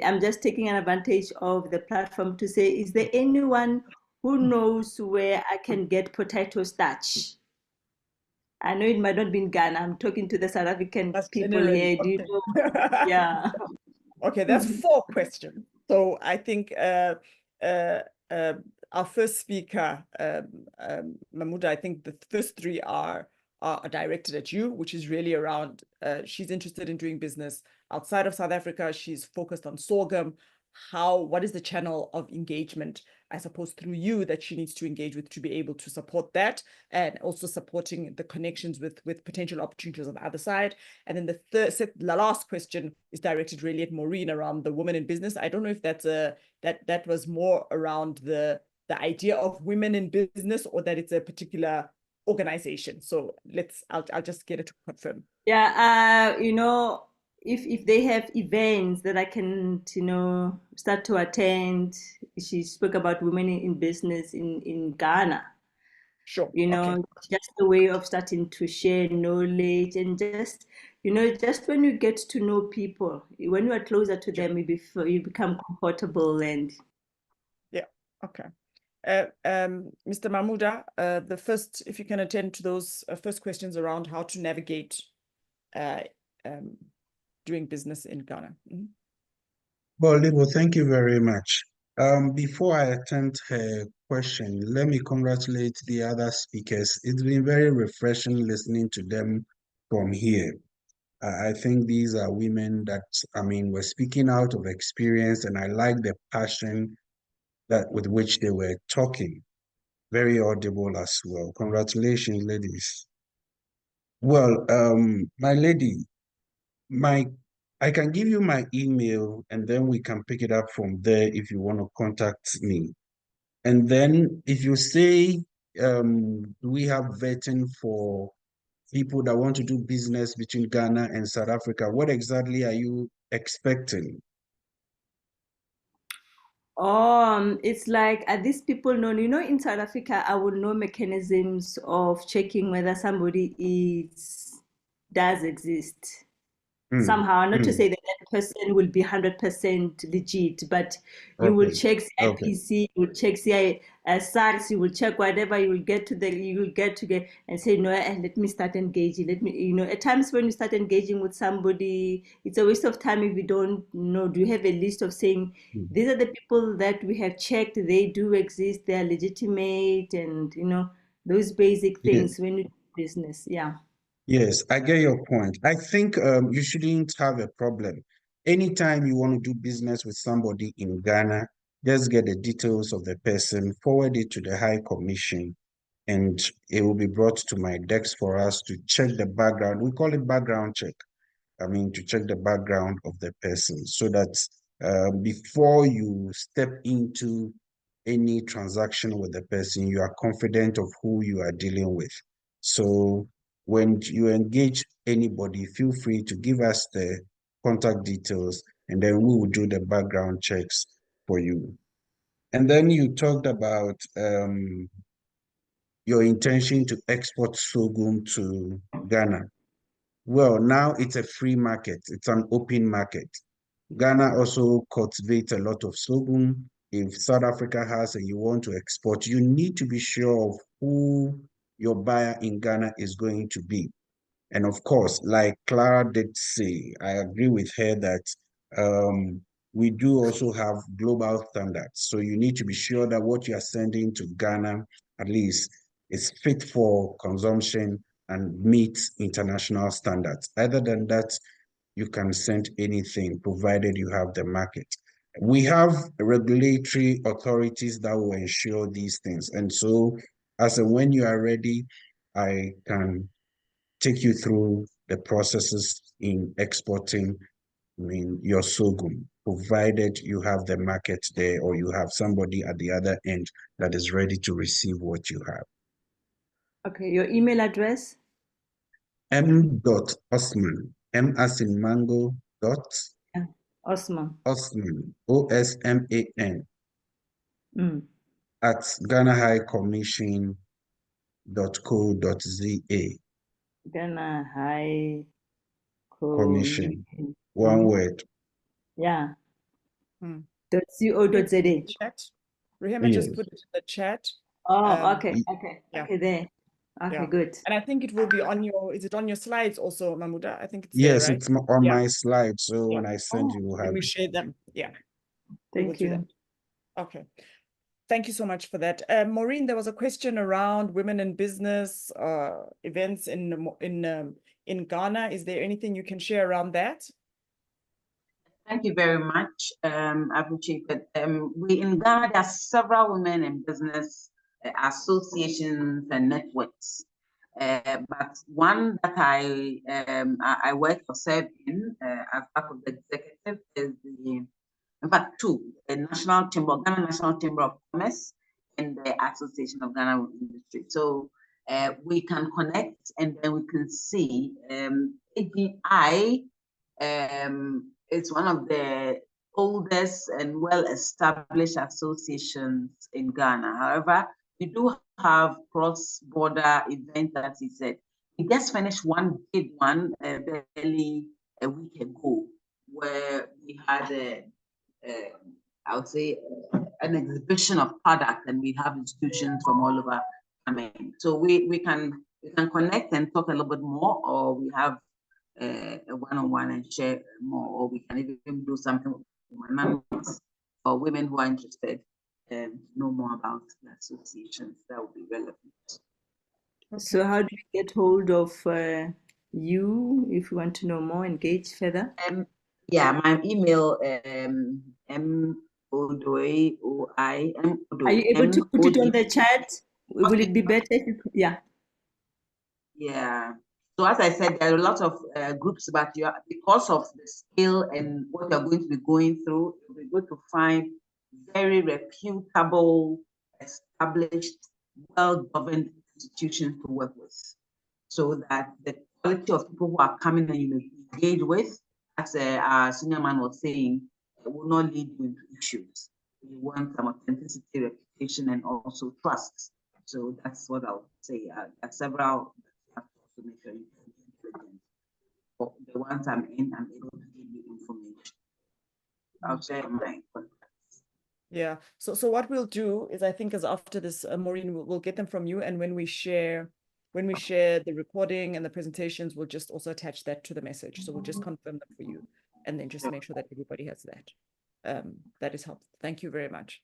I'm just taking an advantage of the platform to say, is there anyone who knows where I can get potato starch? I know it might not be in Ghana. I'm talking to the South African people here. Do you know? Yeah. Okay, that's 4 questions. So I think our first speaker, Mamuda, I think the first 3 are directed at you, which is really around, she's interested in doing business outside of South Africa. She's focused on sorghum. What is the channel of engagement, I suppose, through you that she needs to engage with to be able to support that, and also supporting the connections with potential opportunities on the other side. And then the last question is directed really at Maureen around the women in business. I don't know if that's that was more around the idea of women in business, or that it's a particular organization. So I'll just get it to confirm. Yeah, if they have events that I can, start to attend. She spoke about women in business in Ghana. Sure. Okay. Just a way of starting to share knowledge and just, just when you get to know people, when you are closer to them, you become comfortable and. Yeah. Okay. Mr. Mamuda, if you can attend to those first questions around how to navigate doing business in Ghana. Well, Lebo, thank you very much. Before I attend her question, let me congratulate the other speakers. It's been very refreshing listening to them from here. I think these are women that, I mean, were speaking out of experience, and I like the passion that with which they were talking. Very audible as well. Congratulations, ladies. Well, my lady, I can give you my email, and then we can pick it up from there if you want to contact me. And then if you say, we have vetting for people that want to do business between Ghana and South Africa, what exactly are you expecting? It's like, are these people known? You know, in South Africa, I would know mechanisms of checking whether somebody does exist. Somehow, not to say that that person will be 100% legit, but you will check CIPC, you will check SARS, you will check whatever, you will get to and say, no, let me start engaging. Let me, at times when you start engaging with somebody, it's a waste of time if you don't know. Do you have a list of saying, these are the people that we have checked, they do exist, they are legitimate, and, those basic things when you do business. Yeah. Yes, I get your point. I think you shouldn't have a problem. Anytime you want to do business with somebody in Ghana, just get the details of the person, forward it to the High Commission, and it will be brought to my desk for us to check the background. We call it background check. I mean, to check the background of the person so that before you step into any transaction with the person, you are confident of who you are dealing with. So when you engage anybody, feel free to give us the contact details, and then we will do the background checks for you. And then you talked about your intention to export sorghum to Ghana. Well, now it's a free market. It's an open market. Ghana also cultivates a lot of sorghum. If South Africa has and you want to export, you need to be sure of who your buyer in Ghana is going to be. And of course, like Clara did say, I agree with her that we do also have global standards. So you need to be sure that what you are sending to Ghana, at least, is fit for consumption and meets international standards. Other than that, you can send anything, provided you have the market. We have regulatory authorities that will ensure these things. And so, as and when you are ready, I can take you through the processes in exporting, I mean, your sorghum, provided you have the market there or you have somebody at the other end that is ready to receive what you have. Okay, your email address? m.osman, M as in mango, Osman. Osman, O-S-M-A-N, at GhanaHighCommission.co.za. Ghana High Commission. One word. Yeah. .co.za. Chat. Rehema just put it in the chat. Oh, okay, there. Okay, good. And I think it will be on your, is it on your slides also, Mamuda? I think it's yes, there, right? it's on my slide. So when I send you, we'll have we share them. Yeah. Thank you. Okay. Thank you so much for that. Maureen, there was a question around women in business events in Ghana. Is there anything you can share around that? Thank you very much. I appreciate it. We in Ghana, there are several women in business associations and networks. But one that I work for serving as part of the executive is in fact, two, the Ghana National Chamber of Commerce and the Association of Ghana Industry. So we can connect and then we can see AGI it's one of the oldest and well-established associations in Ghana. However, we do have cross-border events, as he said. We just finished one big one barely a week ago, where we had I would say an exhibition of product, and we have institutions from all over coming. So we can connect and talk a little bit more, or we have a one-on-one and share more, or we can even do something with Womanomics for women who are interested. know more about the associations that would be relevant. So how do we get hold of you if you want to know more, engage further? Yeah, my email Odoi, Are you able to put it on the chat? Will it be better if you, yeah. Yeah. So as I said, there are a lot of groups, but because of the scale and what you're going to be going through, you're going to find very reputable, established, well-governed institutions to work with, so that the quality of people who are coming and you engage with, as our senior man was saying, it will not lead you into issues. We want some authenticity, reputation, and also trust. So that's what I would say. There are several that you have to make sure you can do. For the ones I'm in, I'm able to give you information. I'll share my contacts. Yeah. So what we'll do is, I think, is after this, Maureen, we'll get them from you, and when we share the recording and the presentations, we'll just also attach that to the message. So we'll just confirm that for you, and then just make sure that everybody has that. That is helpful. Thank you very much.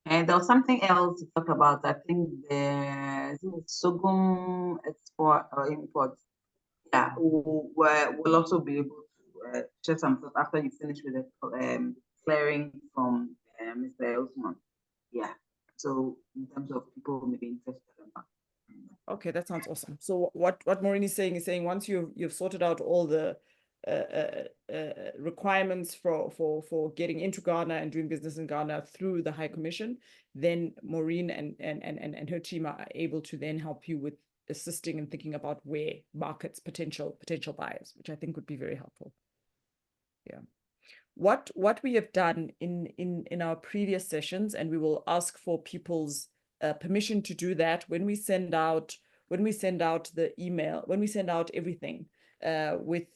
And there was something else to talk about. I think the sorghum export or import. Yeah, we'll also be able to share some thoughts after you finish with the clearing from Mr. Osman. Yeah. So in terms of people maybe interested in that. Okay, that sounds awesome. So what Maureen is saying once you've sorted out all the requirements for getting into Ghana and doing business in Ghana through the High Commission, then Maureen and her team are able to then help you with assisting and thinking about where markets, potential buyers, which I think would be very helpful. Yeah. What we have done in our previous sessions, and we will ask for people's permission to do that when we send out the email, when we send out everything with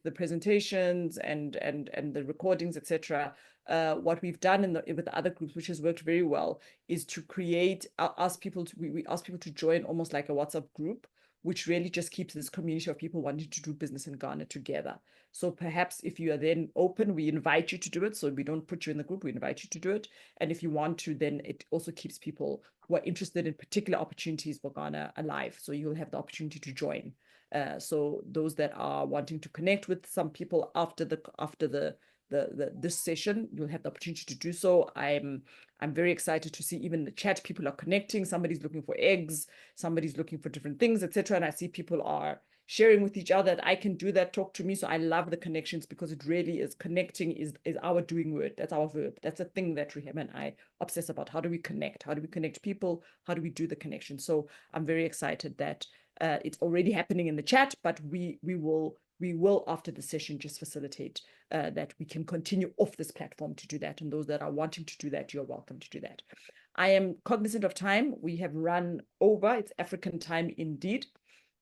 the presentations and the recordings, etc. What we've done with other groups, which has worked very well, is to create we ask people to join almost like a WhatsApp group, which really just keeps this community of people wanting to do business in Ghana together. So perhaps if you are then open, we invite you to do it. So we don't put you in the group, we invite you to do it. And if you want to, then it also keeps people who are interested in particular opportunities for Ghana alive. So you'll have the opportunity to join. So those that are wanting to connect with some people after this session, you'll have the opportunity to do so. I'm very excited to see even in the chat, people are connecting. Somebody's looking for eggs, somebody's looking for different things, etc. And I see people are sharing with each other that I can do that, talk to me. So I love the connections, because it really is connecting is our doing word. That's our verb. That's a thing that Rehema and I obsess about. How do we connect? How do we connect people? How do we do the connection? So I'm very excited that it's already happening in the chat, but we will after the session just facilitate that we can continue off this platform to do that. And those that are wanting to do that, you're welcome to do that. I am cognizant of time. We have run over. It's African time indeed.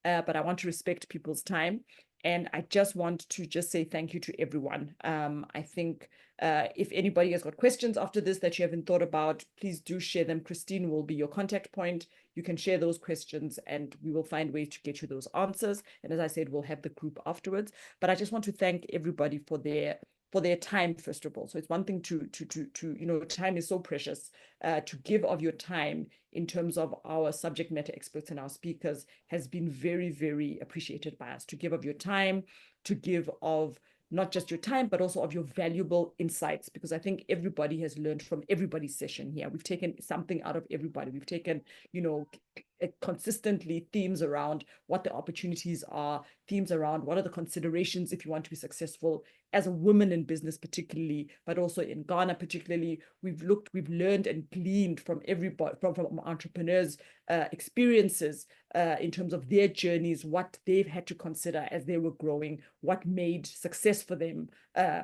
But I want to respect people's time. And I just want to say thank you to everyone. I think if anybody has got questions after this that you haven't thought about, please do share them. Christine will be your contact point. You can share those questions and we will find ways to get you those answers. And as I said, we'll have the group afterwards. But I just want to thank everybody for their time, first of all. So it's one thing to time is so precious, to give of your time in terms of our subject matter experts and our speakers has been very, very appreciated by us. To give of your time, to give of not just your time, but also of your valuable insights, because I think everybody has learned from everybody's session here. We've taken something out of everybody. We've taken, consistently themes around what the opportunities are, themes around what are the considerations if you want to be successful as a woman in business particularly, but also in Ghana particularly. We've learned and gleaned from everybody, from entrepreneurs' experiences in terms of their journeys, what they've had to consider as they were growing, what made success for them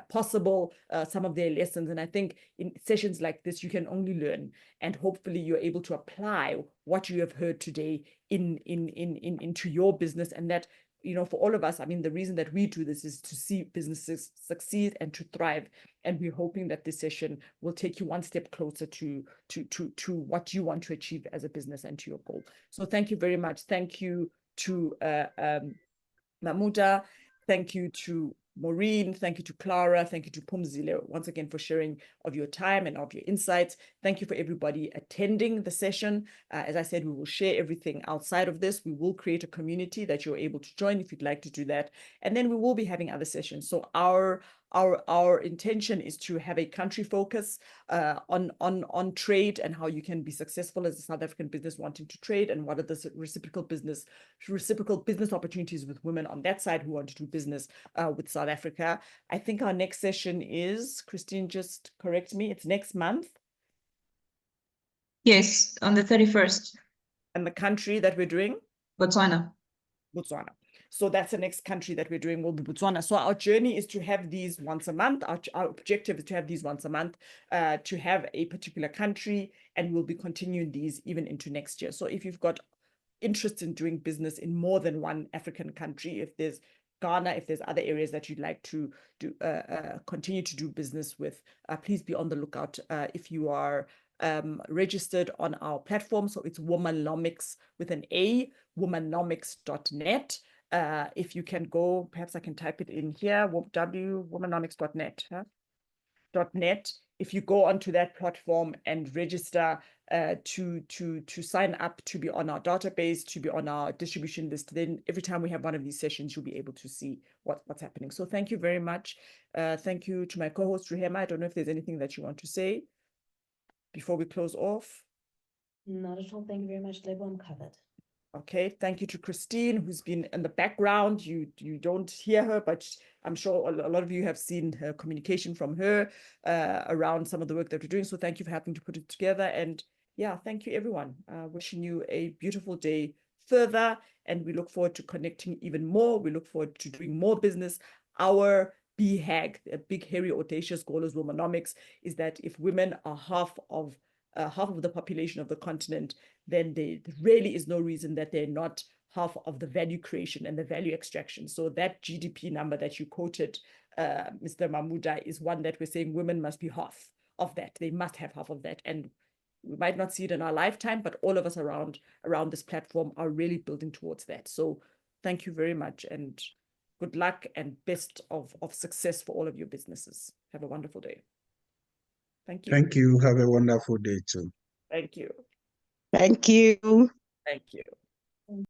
possible, some of their lessons. And I think in sessions like this, you can only learn, and hopefully you're able to apply what you have heard today into your business. And that, for all of us, I mean, the reason that we do this is to see businesses succeed and to thrive. And we're hoping that this session will take you one step closer to what you want to achieve as a business and to your goal. So thank you very much. Thank you to Mamuda. Thank you to Maureen. Thank you to Clara. Thank you to Phumzile once again for sharing of your time and of your insights. Thank you for everybody attending the session. As I said, we will share everything outside of this. We will create a community that you're able to join if you'd like to do that. And then we will be having other sessions. So our intention is to have a country focus on trade and how you can be successful as a South African business wanting to trade, and what are the reciprocal business opportunities with women on that side who want to do business with South Africa. I think our next session is, Christine, just correct me, it's next month. Yes, on the 31st. And the country that we're doing? Botswana. Botswana. So that's the next country that we're doing will be Botswana. So our journey is to have these once a month. Our objective is to have these once a month, to have a particular country, and we'll be continuing these even into next year. So if you've got interest in doing business in more than one African country, if there's Ghana, if there's other areas that you'd like to do, continue to do business with, please be on the lookout. If you are registered on our platform, so it's Womanomics with an A, womanomics.net. If you can go, perhaps I can type it in here, womanomics.net. .net. If you go onto that platform and register to sign up to be on our database, to be on our distribution list, then every time we have one of these sessions, you'll be able to see what's happening. So thank you very much. Thank you to my co-host, Rehema. I don't know if there's anything that you want to say before we close off. Not at all. Thank you very much, Lebo. I'm covered. Okay, thank you to Christine, who's been in the background. You don't hear her, but I'm sure a lot of you have seen her communication from her around some of the work that we're doing. So thank you for helping to put it together. And yeah, thank you, everyone. Wishing you a beautiful day further. And we look forward to connecting even more. We look forward to doing more business. Our BHAG, a big, hairy, audacious goal as Womanomics, is that if women are half of the population of the continent, then there really is no reason that they're not half of the value creation and the value extraction. So that GDP number that you quoted, Mr. Mamuda, is one that we're saying women must be half of that. They must have half of that. And we might not see it in our lifetime, but all of us around this platform are really building towards that. So thank you very much, and good luck and best of success for all of your businesses. Have a wonderful day. Thank you. Thank you. Have a wonderful day too. Thank you. Thank you. Thank you.